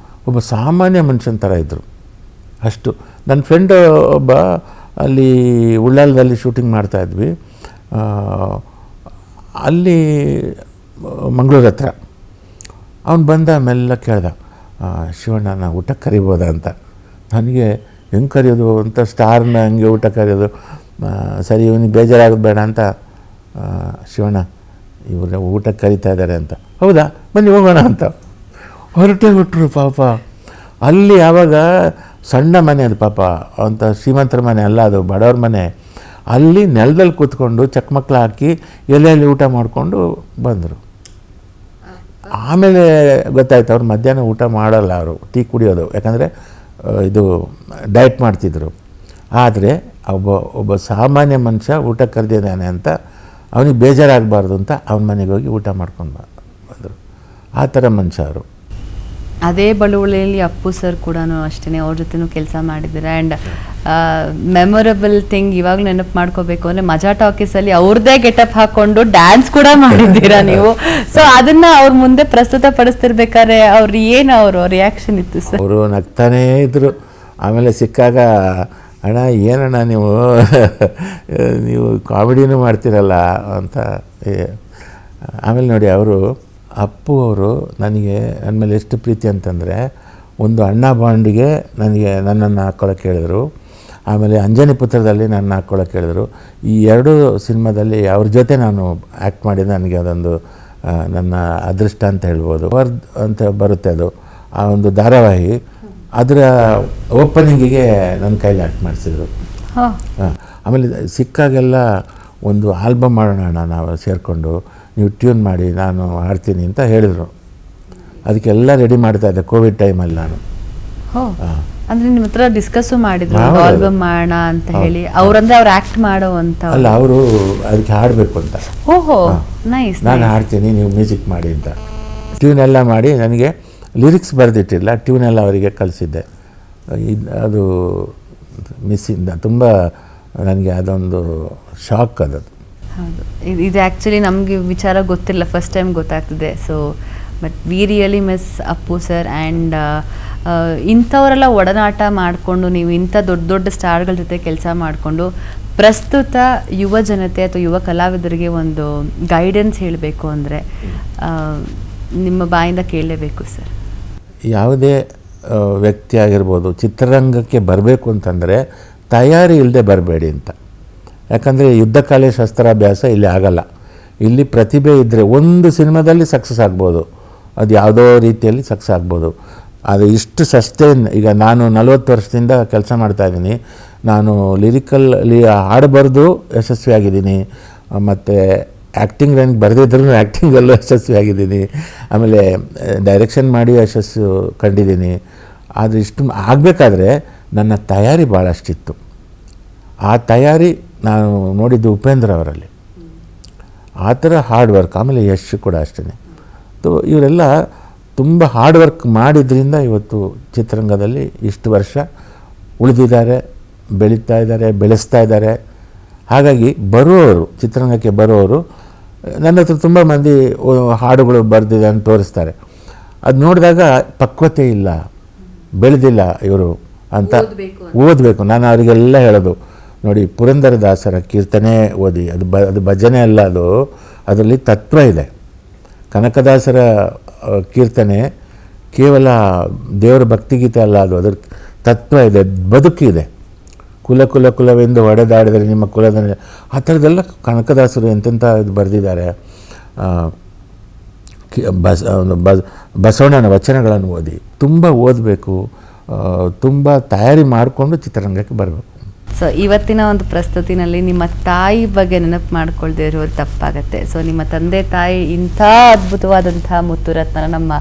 ಒಬ್ಬ ಸಾಮಾನ್ಯ ಮನುಷ್ಯನ ಥರ ಇದ್ದರು. ಅಷ್ಟು. ನನ್ನ ಫ್ರೆಂಡ್ ಒಬ್ಬ ಅಲ್ಲಿ ಉಳ್ಳಾಲದಲ್ಲಿ ಶೂಟಿಂಗ್ ಮಾಡ್ತಾಯಿದ್ವಿ, ಅಲ್ಲಿ ಮಂಗಳೂರು ಹತ್ರ. ಅವನು ಬಂದ ಮೆಲ್ಲ ಕೇಳ್ದ, ಶಿವಣ್ಣನ ಊಟಕ್ಕೆ ಕರಿಬೋದಾ ಅಂತ. ನನಗೆ ಹೆಂಗೆ ಕರೆಯೋದು ಅಂತ, ಸ್ಟಾರ್ನ ಹಂಗೆ ಊಟ ಕರೆಯೋದು, ಸರಿ ಇವನಿಗೆ ಬೇಜಾರಾಗೋದು ಬೇಡ ಅಂತ, ಶಿವಣ್ಣ ಇವರು ಊಟಕ್ಕೆ ಕರೀತಾ ಇದ್ದಾರೆ ಅಂತ. ಹೌದಾ, ಬನ್ನಿ ಹೋಗೋಣ ಅಂತ ಹೊರಟೇ ಬಿಟ್ರು ಪಾಪ. ಅಲ್ಲಿ ಆವಾಗ ಸಣ್ಣ ಮನೆ ಅದು ಪಾಪ, ಅಂತ ಶ್ರೀಮಂತರ ಮನೆ ಅಲ್ಲ, ಅದು ಬಡವ್ರ ಮನೆ. ಅಲ್ಲಿ ನೆಲದಲ್ಲಿ ಕೂತ್ಕೊಂಡು ಚಕ್ಮಕ್ಳು ಹಾಕಿ ಎಲೆಯಲ್ಲಿ ಊಟ ಮಾಡಿಕೊಂಡು ಬಂದರು. ಆಮೇಲೆ ಗೊತ್ತಾಯ್ತು ಅವ್ರು ಮಧ್ಯಾಹ್ನ ಊಟ ಮಾಡಲ್ಲ, ಅವರು ಟೀ ಕುಡಿಯೋದು. ಯಾಕಂದರೆ ಇದು ಡಯಟ್ ಮಾಡ್ತಿದ್ರು. ಆದರೆ ಒಬ್ಬ ಸಾಮಾನ್ಯ ಮನುಷ್ಯ ಊಟ ಕರೆದಿದ್ದಾನೆ ಅಂತ ಅವನಿಗೆ ಬೇಜಾರಾಗಬಾರ್ದು ಅಂತ ಅವನ ಮನೆಗೆ ಹೋಗಿ ಊಟ ಮಾಡ್ಕೊಂಡು ಬಂದರು. ಆ ಥರ ಮನುಷ್ಯ ಅವರು. ಅದೇ ಬಳುವಳಿಯಲ್ಲಿ ಅಪ್ಪು ಸರ್ ಕೂಡ ಅಷ್ಟೇ, ಅವ್ರ ಜೊತೆನೂ ಕೆಲಸ ಮಾಡಿದ್ದಾರೆ. ಆ್ಯಂಡ್ ಮೆಮೊರಬಲ್ ಥಿಂಗ್ ಇವಾಗಲೂ ನೆನಪು ಮಾಡ್ಕೋಬೇಕು ಅಂದರೆ ಮಜಾ ಟಾಕೀಸಲ್ಲಿ ಅವ್ರದ್ದೇ ಗೆಟಪ್ ಹಾಕ್ಕೊಂಡು ಡ್ಯಾನ್ಸ್ ಕೂಡ ಮಾಡಿದ್ದೀರಾ ನೀವು. ಸೊ ಅದನ್ನು ಅವ್ರ ಮುಂದೆ ಪ್ರಸ್ತುತ ಪಡಿಸ್ತಿರ್ಬೇಕಾದ್ರೆ ಅವ್ರ ರಿಯಾಕ್ಷನ್ ಇತ್ತು ಸರ್? ಅವರು ನಗ್ತಾನೇ ಇದ್ದರು. ಆಮೇಲೆ ಸಿಕ್ಕಾಗ, ಅಣ್ಣ ಏನಣ್ಣ ನೀವು ಕಾಮಿಡಿನೂ ಮಾಡ್ತೀರಲ್ಲ ಅಂತ. ಆಮೇಲೆ ನೋಡಿ, ಅಪ್ಪು ಅವರು ನನಗೆ ನನ್ನ ಮೇಲೆ ಎಷ್ಟು ಪ್ರೀತಿ ಅಂತಂದರೆ, ಒಂದು ಅಣ್ಣ ಬಾಂಡಿಗೆ ನನ್ನನ್ನು ಹಾಕ್ಕೊಳ್ಳೋಕೆ ಹೇಳಿದರು. ಆಮೇಲೆ ಅಂಜನಿ ಪುತ್ರದಲ್ಲಿ ನನ್ನ ಹಾಕ್ಕೊಳ್ಳೋಕೆ ಹೇಳಿದರು. ಈ ಎರಡೂ ಸಿನಿಮಾದಲ್ಲಿ ಅವ್ರ ಜೊತೆ ನಾನು ಆ್ಯಕ್ಟ್ ಮಾಡಿದ್ದು ನನಗೆ ಅದೊಂದು ನನ್ನ ಅದೃಷ್ಟ ಅಂತ ಹೇಳ್ಬೋದು. ವರ್ದ್ ಅಂತ ಬರುತ್ತೆ ಅದು, ಆ ಒಂದು ಧಾರಾವಾಹಿ, ಅದರ ಓಪನಿಂಗಿಗೆ ನನ್ನ ಕೈಲಿ ಆ್ಯಕ್ಟ್ ಮಾಡಿಸಿದ್ರು. ಆಮೇಲೆ ಸಿಕ್ಕಾಗೆಲ್ಲ ಒಂದು ಆಲ್ಬಮ್ ಮಾಡೋಣ ನಾವು ಸೇರಿಕೊಂಡು, ನೀವು ಟ್ಯೂನ್ ಮಾಡಿ ನಾನು ಹಾಡ್ತೀನಿ ಅಂತ ಹೇಳಿದರು. ಅದಕ್ಕೆಲ್ಲ ರೆಡಿ ಮಾಡ್ತಾಯಿದ್ದೆ ಕೋವಿಡ್ ಟೈಮಲ್ಲಿ ನಾನು. ಅಂದರೆ ನಿಮ್ಮ ಹತ್ರ ಡಿಸ್ಕಸ್ಸು ಮಾಡಿದ್ರು ಆಲ್ಬಮ್ ಮಾಡೋಣ ಅಂತ ಹೇಳಿ. ಅವ್ರು ಆ್ಯಕ್ಟ್ ಮಾಡೋ ಅಂತ ಅಲ್ಲ, ಅವರು ಅದಕ್ಕೆ ಹಾಡಬೇಕು ಅಂತ. ಓಹೋ, ನೈಸ್. ನಾನು ಹಾಡ್ತೀನಿ, ನೀವು ಮ್ಯೂಸಿಕ್ ಮಾಡಿ ಅಂತ. ಟ್ಯೂನ್ ಎಲ್ಲ ಮಾಡಿ ನನಗೆ ಲಿರಿಕ್ಸ್ ಬರೆದಿಟ್ಟಿಲ್ಲ, ಟ್ಯೂನ್ ಎಲ್ಲ ಅವರಿಗೆ ಕಲಿಸಿದ್ದೆ. ಅದು ಮಿಸ್ಸಿಂದ ತುಂಬ ನನಗೆ ಅದೊಂದು ಶಾಕ್ ಅದು. ಹೌದು, ಇದು ಆ್ಯಕ್ಚುಲಿ ನಮಗೆ ವಿಚಾರ ಗೊತ್ತಿಲ್ಲ, ಫಸ್ಟ್ ಟೈಮ್ ಗೊತ್ತಾಗ್ತಿದೆ. So but we really miss Appu sir. And ಇಂಥವರೆಲ್ಲ ಒಡನಾಟ ಮಾಡಿಕೊಂಡು ನೀವು ಇಂಥ ದೊಡ್ಡ ದೊಡ್ಡ ಸ್ಟಾರ್ಗಳ ಜೊತೆ ಕೆಲಸ ಮಾಡಿಕೊಂಡು ಪ್ರಸ್ತುತ ಯುವ ಜನತೆ ಅಥವಾ ಯುವ ಕಲಾವಿದರಿಗೆ ಒಂದು ಗೈಡೆನ್ಸ್ ಹೇಳಬೇಕು ಅಂದರೆ ನಿಮ್ಮ ಬಾಯಿಂದ ಕೇಳಲೇಬೇಕು ಸರ್. ಯಾವುದೇ ವ್ಯಕ್ತಿ ಆಗಿರ್ಬೋದು, ಚಿತ್ರರಂಗಕ್ಕೆ ಬರಬೇಕು ಅಂತಂದರೆ ತಯಾರಿ ಇಲ್ಲದೆ ಬರಬೇಡಿ ಅಂತ. ಯಾಕಂದರೆ ಯುದ್ಧಕಾಲ ಶಸ್ತ್ರಾಭ್ಯಾಸ ಇಲ್ಲಿ ಆಗಲ್ಲ. ಇಲ್ಲಿ ಪ್ರತಿಭೆ ಇದ್ದರೆ ಒಂದು ಸಿನಿಮಾದಲ್ಲಿ ಸಕ್ಸಸ್ ಆಗ್ಬೋದು, ಅದು ಯಾವುದೋ ರೀತಿಯಲ್ಲಿ ಸಕ್ಸಸ್ ಆಗ್ಬೋದು. ಅದು ಇಷ್ಟು ಸಸ್ಟೈನ್. ಈಗ ನಾನು 40 ವರ್ಷದಿಂದ ಕೆಲಸ ಮಾಡ್ತಾಯಿದ್ದೀನಿ. ನಾನು ಲಿರಿಕಲ್ಲಿ ಹಾಡು ಬರೆದು ಯಶಸ್ವಿಯಾಗಿದ್ದೀನಿ, ಮತ್ತು ಆ್ಯಕ್ಟಿಂಗ್ ನನಗೆ ಬರೆದಿದ್ರೂ ಆ್ಯಕ್ಟಿಂಗಲ್ಲೂ ಯಶಸ್ವಿಯಾಗಿದ್ದೀನಿ, ಆಮೇಲೆ ಡೈರೆಕ್ಷನ್ ಮಾಡಿ ಯಶಸ್ಸು ಕಂಡಿದ್ದೀನಿ. ಆದರೆ ಇಷ್ಟು ಆಗಬೇಕಾದ್ರೆ ನನ್ನ ತಯಾರಿ ಭಾಳಷ್ಟಿತ್ತು. ಆ ತಯಾರಿ ನಾನು ನೋಡಿದ್ದು ಉಪೇಂದ್ರ ಅವರಲ್ಲಿ. ಆ ಥರ ಹಾರ್ಡ್ ವರ್ಕ್. ಆಮೇಲೆ ಯಶ್ ಕೂಡ ಅಷ್ಟೇ. ಇವರೆಲ್ಲ ತುಂಬ ಹಾರ್ಡ್ ವರ್ಕ್ ಮಾಡಿದ್ರಿಂದ ಇವತ್ತು ಚಿತ್ರರಂಗದಲ್ಲಿ ಇಷ್ಟು ವರ್ಷ ಉಳಿದಿದ್ದಾರೆ, ಬೆಳೀತಾ ಇದ್ದಾರೆ, ಬೆಳೆಸ್ತಾ ಇದ್ದಾರೆ. ಹಾಗಾಗಿ ಬರುವವರು, ಚಿತ್ರರಂಗಕ್ಕೆ ಬರುವವರು ನನ್ನ ಹತ್ರ ತುಂಬ ಮಂದಿ ಹಾಡುಗಳು ಬರೆದಿದೆ ಅಂತ ತೋರಿಸ್ತಾರೆ. ಅದು ನೋಡಿದಾಗ ಪಕ್ವತೆ ಇಲ್ಲ, ಬೆಳೆದಿಲ್ಲ ಇವರು ಅಂತ ಓದಬೇಕು. ನಾನು ಅವರಿಗೆಲ್ಲ ಹೇಳೋದು, ನೋಡಿ ಪುರಂದರದಾಸರ ಕೀರ್ತನೆ ಓದಿ, ಅದು ಭಜನೆ ಅಲ್ಲ, ಅದರಲ್ಲಿ ತತ್ವ ಇದೆ. ಕನಕದಾಸರ ಕೀರ್ತನೆ ಕೇವಲ ದೇವರ ಭಕ್ತಿಗೀತೆ ಅಲ್ಲ, ಅದು ಅದರ ತತ್ವ ಇದೆ, ಬದುಕಿದೆ. ಕುಲ ಕುಲ ಕುಲವೆಂದು ಒಡೆದಾಡಿದರೆ ನಿಮ್ಮ ಕುಲದ, ಆ ಥರದ್ದೆಲ್ಲ ಕನಕದಾಸರು ಎಂತೆಂಥ ಇದು ಬರೆದಿದ್ದಾರೆ. ಬಸವಣ್ಣನ ವಚನಗಳನ್ನು ಓದಿ, ತುಂಬ ಓದಬೇಕು, ತುಂಬ ತಯಾರಿ ಮಾಡಿಕೊಂಡು ಚಿತ್ರರಂಗಕ್ಕೆ ಬರಬೇಕು. ಸೊ ಇವತ್ತಿನ ಒಂದು ಪ್ರಸ್ತುತಿನಲ್ಲಿ ನಿಮ್ಮ ತಾಯಿ ಬಗ್ಗೆ ನೆನಪು ಮಾಡ್ಕೊಳ್ದೇ ಇರೋದು ತಪ್ಪಾಗತ್ತೆ. ಸೊ ನಿಮ್ಮ ತಂದೆ ತಾಯಿ ಇಂಥ ಅದ್ಭುತವಾದಂಥ ಮುತ್ತುರತ್ನ ನಮ್ಮ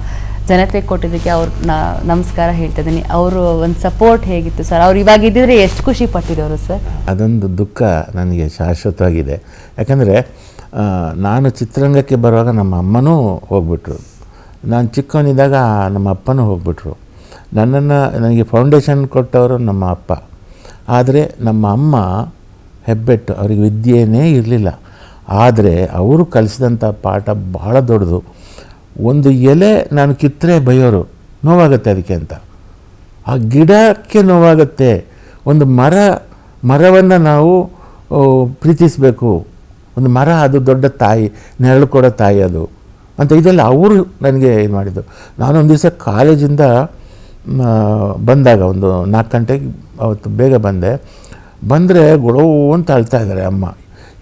ಜನತೆಗೆ ಕೊಟ್ಟಿದ್ದಕ್ಕೆ ಅವ್ರನ್ನ ನಮಸ್ಕಾರ ಹೇಳ್ತಾ ಇದ್ದೀನಿ. ಅವರು ಒಂದು ಸಪೋರ್ಟ್ ಹೇಗಿತ್ತು ಸರ್? ಅವ್ರು ಇವಾಗ ಇದ್ದಿದ್ರೆ ಎಷ್ಟು ಖುಷಿ ಪಟ್ಟಿರೋರು ಸರ್? ಅದೊಂದು ದುಃಖ ನನಗೆ ಶಾಶ್ವತವಾಗಿದೆ. ಯಾಕಂದರೆ ನಾನು ಚಿತ್ರರಂಗಕ್ಕೆ ಬರುವಾಗ ನಮ್ಮ ಅಮ್ಮನೂ ಹೋಗ್ಬಿಟ್ರು, ನಾನು ಚಿಕ್ಕವನಿದ್ದಾಗ ನಮ್ಮ ಅಪ್ಪನೂ ಹೋಗ್ಬಿಟ್ರು. ನನಗೆ ಫೌಂಡೇಶನ್ ಕೊಟ್ಟವರು ನಮ್ಮ ಅಪ್ಪ. ಆದರೆ ನಮ್ಮ ಅಮ್ಮ ಹೆಬ್ಬೆಟ್ಟು, ಅವ್ರಿಗೆ ವಿದ್ಯೆಯೇ ಇರಲಿಲ್ಲ. ಆದರೆ ಅವರು ಕಲಿಸಿದಂಥ ಪಾಠ ಭಾಳ ದೊಡ್ಡದು. ಒಂದು ಎಲೆ ನಾನು ಕಿತ್ತರೆ ಬೈಯೋರು, ನೋವಾಗುತ್ತೆ ಅದಕ್ಕೆ ಅಂತ. ಆ ಗಿಡಕ್ಕೆ ನೋವಾಗುತ್ತೆ. ಒಂದು ಮರವನ್ನು ನಾವು ಪ್ರೀತಿಸಬೇಕು. ಒಂದು ಮರ, ಅದು ದೊಡ್ಡ ತಾಯಿ, ನೆರಳು ಕೊಡೋ ತಾಯಿ ಅದು ಅಂತ. ಇದೆಲ್ಲ ಅವರು ನನಗೆ ಇದು ಮಾಡಿದ್ದು. ನಾನೊಂದು ದಿವಸ ಕಾಲೇಜಿಂದ ಬಂದಾಗ ಒಂದು 4 ಗಂಟೆಗೆ ಅವತ್ತು ಬೇಗ ಬಂದರೆ ಗೊಡವು ಅಂತ ಅಳ್ತಾ ಇದ್ದಾರೆ ಅಮ್ಮ.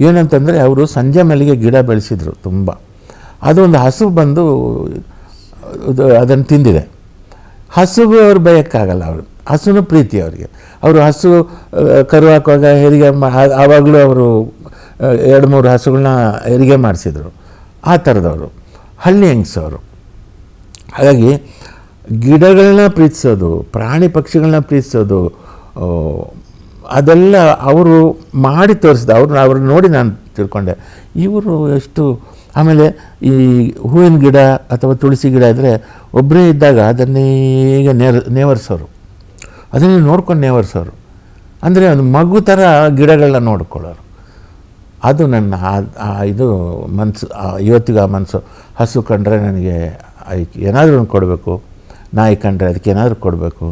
ಏನಂತಂದರೆ ಅವರು ಸಂಜೆ ಮೇಲೆಗೆ ಗಿಡ ಬೆಳೆಸಿದ್ರು ತುಂಬ. ಅದು ಒಂದು ಹಸು ಬಂದು ಅದನ್ನು ತಿಂದಿದೆ. ಹಸುಗೂ ಅವ್ರು ಬಯೋಕ್ಕಾಗಲ್ಲ. ಅವರು ಹಸುನು ಪ್ರೀತಿ ಅವರಿಗೆ. ಅವರು ಹಸು ಕರು ಹಾಕುವಾಗ ಹೆರಿಗೆ ಆವಾಗಲೂ ಅವರು 2-3 ಹಸುಗಳನ್ನ ಹೆರಿಗೆ ಮಾಡಿಸಿದ್ರು. ಆ ಥರದವರು ಹಳ್ಳಿ ಹೆಂಗಸವರು. ಹಾಗಾಗಿ ಗಿಡಗಳನ್ನ ಪ್ರೀತಿಸೋದು, ಪ್ರಾಣಿ ಪಕ್ಷಿಗಳನ್ನ ಪ್ರೀತಿಸೋದು, ಅದೆಲ್ಲ ಅವರು ಮಾಡಿ ತೋರಿಸಿದ. ಅವ್ರನ್ನ ನೋಡಿ ನಾನು ತಿಳ್ಕೊಂಡೆ ಇವರು ಎಷ್ಟು. ಆಮೇಲೆ ಈ ಹೂವಿನ ಗಿಡ ಅಥವಾ ತುಳಸಿ ಗಿಡ ಇದ್ದರೆ ಒಬ್ಬರೇ ಇದ್ದಾಗ ಅದನ್ನೇ ಈಗ ನೇವರಿಸೋರು, ಅದನ್ನೇ ನೋಡ್ಕೊಂಡು ನೇವರಿಸೋರು. ಅಂದರೆ ಒಂದು ಮಗು ಥರ ಗಿಡಗಳನ್ನ ನೋಡ್ಕೊಳ್ಳೋರು. ಅದು ನನ್ನ ಇದು ಮನಸ್ಸು. ಇವತ್ತಿಗೂ ಆ ಮನಸ್ಸು. ಹಸು ಕಂಡ್ರೆ ನನಗೆ ಏನಾದರೂ ಒಂದು ಕೊಡಬೇಕು, ನಾಯಿ ಕಂಡ್ರೆ ಅದಕ್ಕೆ ಏನಾದರೂ ಕೊಡಬೇಕು.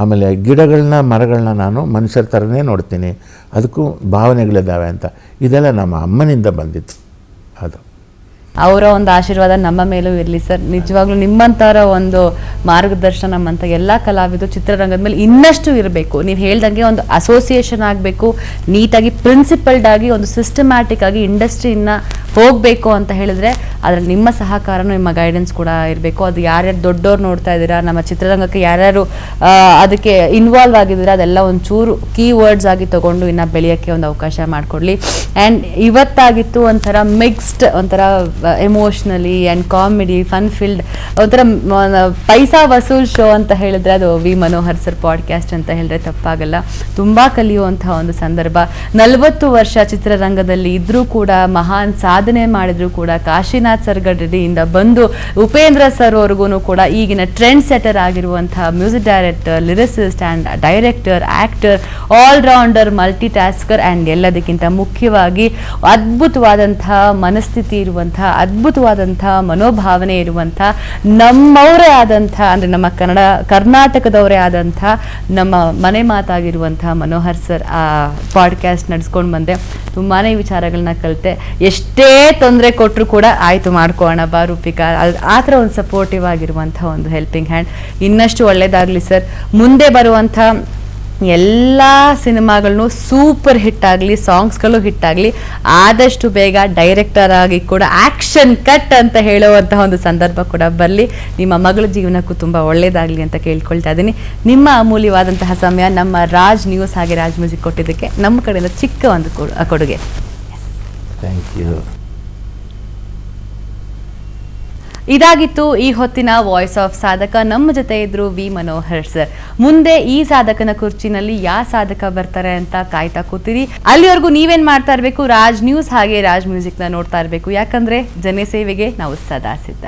ಆಮೇಲೆ ಗಿಡಗಳನ್ನ ಮರಗಳನ್ನ ನಾನು ಮನುಷ್ಯರ ಥರನೇ ನೋಡ್ತೀನಿ, ಅದಕ್ಕೂ ಭಾವನೆಗಳಿದ್ದಾವೆ ಅಂತ. ಇದೆಲ್ಲ ನಮ್ಮ ಅಮ್ಮನಿಂದ ಬಂದಿತ್ತು. ಅದು ಅವರ ಒಂದು ಆಶೀರ್ವಾದ ನಮ್ಮ ಮೇಲೂ ಇರಲಿ ಸರ್. ನಿಜವಾಗ್ಲೂ ನಿಮ್ಮಂಥರ ಒಂದು ಮಾರ್ಗದರ್ಶನ ನಮ್ಮಂಥ ಎಲ್ಲ ಕಲಾವಿದರು ಚಿತ್ರರಂಗದ ಮೇಲೆ ಇನ್ನಷ್ಟು ಇರಬೇಕು. ನೀವು ಹೇಳ್ದಂಗೆ ಒಂದು ಅಸೋಸಿಯೇಷನ್ ಆಗಬೇಕು, ನೀಟಾಗಿ ಪ್ರಿನ್ಸಿಪಲ್ಡ್ ಆಗಿ ಒಂದು ಸಿಸ್ಟಮ್ಯಾಟಿಕ್ ಆಗಿ ಇಂಡಸ್ಟ್ರಿಯಿಂದ ಹೋಗಬೇಕು ಅಂತ ಹೇಳಿದ್ರೆ ಅದರಲ್ಲಿ ನಿಮ್ಮ ಸಹಕಾರನೂ ನಿಮ್ಮ ಗೈಡೆನ್ಸ್ ಕೂಡ ಇರಬೇಕು. ಅದು ಯಾರ್ಯಾರು ದೊಡ್ಡವ್ರು ನೋಡ್ತಾ ಇದ್ದೀರಾ, ನಮ್ಮ ಚಿತ್ರರಂಗಕ್ಕೆ ಯಾರ್ಯಾರು ಅದಕ್ಕೆ ಇನ್ವಾಲ್ವ್ ಆಗಿದ್ದೀರಾ, ಅದೆಲ್ಲ ಒಂಚೂರು ಕೀವರ್ಡ್ಸ್ ಆಗಿ ತೊಗೊಂಡು ಇನ್ನು ಬೆಳೆಯೋಕ್ಕೆ ಒಂದು ಅವಕಾಶ ಮಾಡಿಕೊಡ್ಲಿ. ಆ್ಯಂಡ್ ಇವತ್ತಾಗಿತ್ತು ಒಂಥರ ಮಿಕ್ಸ್ಡ್, ಒಂಥರ emotionally and comedy fun field, ಒಂಥರ ಪೈಸಾ ವಸೂಲ್ ಶೋ ಅಂತ ಹೇಳಿದ್ರೆ ಅದು ವಿ ಮನೋಹರ್ ಸರ್ ಪಾಡ್ಕ್ಯಾಸ್ಟ್ ಅಂತ ಹೇಳಿದ್ರೆ ತಪ್ಪಾಗಲ್ಲ. ತುಂಬ ಕಲಿಯುವಂಥ ಒಂದು ಸಂದರ್ಭ. 40 ವರ್ಷ ಚಿತ್ರರಂಗದಲ್ಲಿ ಇದ್ರೂ ಕೂಡ, ಮಹಾನ್ ಸಾಧನೆ ಮಾಡಿದ್ರು ಕೂಡ, ಕಾಶಿನಾಥ್ ಸರ್ಗಡ್ಡಿಯಿಂದ ಬಂದು ಉಪೇಂದ್ರ ಸರ್ ಅವ್ರಿಗೂ ಕೂಡ ಈಗಿನ ಟ್ರೆಂಡ್ ಸೆಟರ್ ಆಗಿರುವಂತಹ music director, lyricist and director, actor, allrounder, multi tasker and ಎಲ್ಲದಕ್ಕಿಂತ ಮುಖ್ಯವಾಗಿ ಅದ್ಭುತವಾದಂಥ ಮನಸ್ಥಿತಿ ಇರುವಂಥ, ಅದ್ಭುತವಾದಂಥ ಮನೋಭಾವನೆ ಇರುವಂಥ, ನಮ್ಮವರೇ ಆದಂಥ, ಅಂದರೆ ನಮ್ಮ ಕರ್ನಾಟಕದವರೇ ಆದಂಥ ನಮ್ಮ ಮನೆ ಮಾತಾಗಿರುವಂಥ ಮನೋಹರ್ ಸರ್ ಆ ಪಾಡ್ಕ್ಯಾಸ್ಟ್ ನಡೆಸ್ಕೊಂಡು ಬಂದೆ. ತುಂಬಾ ವಿಚಾರಗಳನ್ನ ಕಲಿತೆ. ಎಷ್ಟೇ ತೊಂದರೆ ಕೊಟ್ಟರು ಕೂಡ ಆಯಿತು ಮಾಡ್ಕೋಣ ಬಾ ರೂಪಿಕಾ, ಆ ಥರ ಒಂದು ಸಪೋರ್ಟಿವ್ ಆಗಿರುವಂಥ ಒಂದು ಹೆಲ್ಪಿಂಗ್ ಹ್ಯಾಂಡ್. ಇನ್ನಷ್ಟು ಒಳ್ಳೆಯದಾಗಲಿ ಸರ್. ಮುಂದೆ ಬರುವಂಥ ಎಲ್ಲ ಸಿನಿಮಾಗಳನ್ನು ಸೂಪರ್ ಹಿಟ್ ಆಗಲಿ, ಸಾಂಗ್ಸ್ಗಳು ಹಿಟ್ ಆಗಲಿ, ಆದಷ್ಟು ಬೇಗ ಡೈರೆಕ್ಟರ್ ಆಗಿ ಕೂಡ ಆ್ಯಕ್ಷನ್ ಕಟ್ ಅಂತ ಹೇಳುವಂಥ ಒಂದು ಸಂದರ್ಭ ಕೂಡ ಬರಲಿ. ನಿಮ್ಮ ಮಗಳ ಜೀವನಕ್ಕೂ ತುಂಬ ಒಳ್ಳೆಯದಾಗಲಿ ಅಂತ ಕೇಳ್ಕೊಳ್ತಾ ಇದ್ದೀನಿ. ನಿಮ್ಮ ಅಮೂಲ್ಯವಾದಂತಹ ಸಮಯ ನಮ್ಮ ರಾಜ್ ನ್ಯೂಸ್ ಹಾಗೆ ರಾಜ್ ಮ್ಯೂಸಿಕ್ ಕೊಟ್ಟಿದ್ದಕ್ಕೆ ನಮ್ಮ ಕಡೆಯಿಂದ ಚಿಕ್ಕ ಒಂದು ಕೊಡುಗೆ. Thank you. ಇದಾಗಿತ್ತು ಈ ಹೊತ್ತಿನ ವಾಯ್ಸ್ ಆಫ್ ಸಾಧಕ. ನಮ್ಮ ಜೊತೆ ಇದ್ರು ವಿ ಮನೋಹರ್ ಸರ್. ಮುಂದೆ ಈ ಸಾಧಕನ ಕುರ್ಚಿನಲ್ಲಿ ಯಾವ ಸಾಧಕ ಬರ್ತಾರೆ ಅಂತ ಕಾಯ್ತಾ ಕೂತೀರಿ. ಅಲ್ಲಿವರೆಗೂ ನೀವೇನ್ ಮಾಡ್ತಾ ಇರಬೇಕು, ರಾಜ್ ನ್ಯೂಸ್ ಹಾಗೆ ರಾಜ್ ಮ್ಯೂಸಿಕ್ನ ನೋಡ್ತಾ ಇರಬೇಕು. ಯಾಕಂದ್ರೆ ಜನಸೇವೆಗೆ ನಾವು ಸದಾ ಸಿದ್ಧ.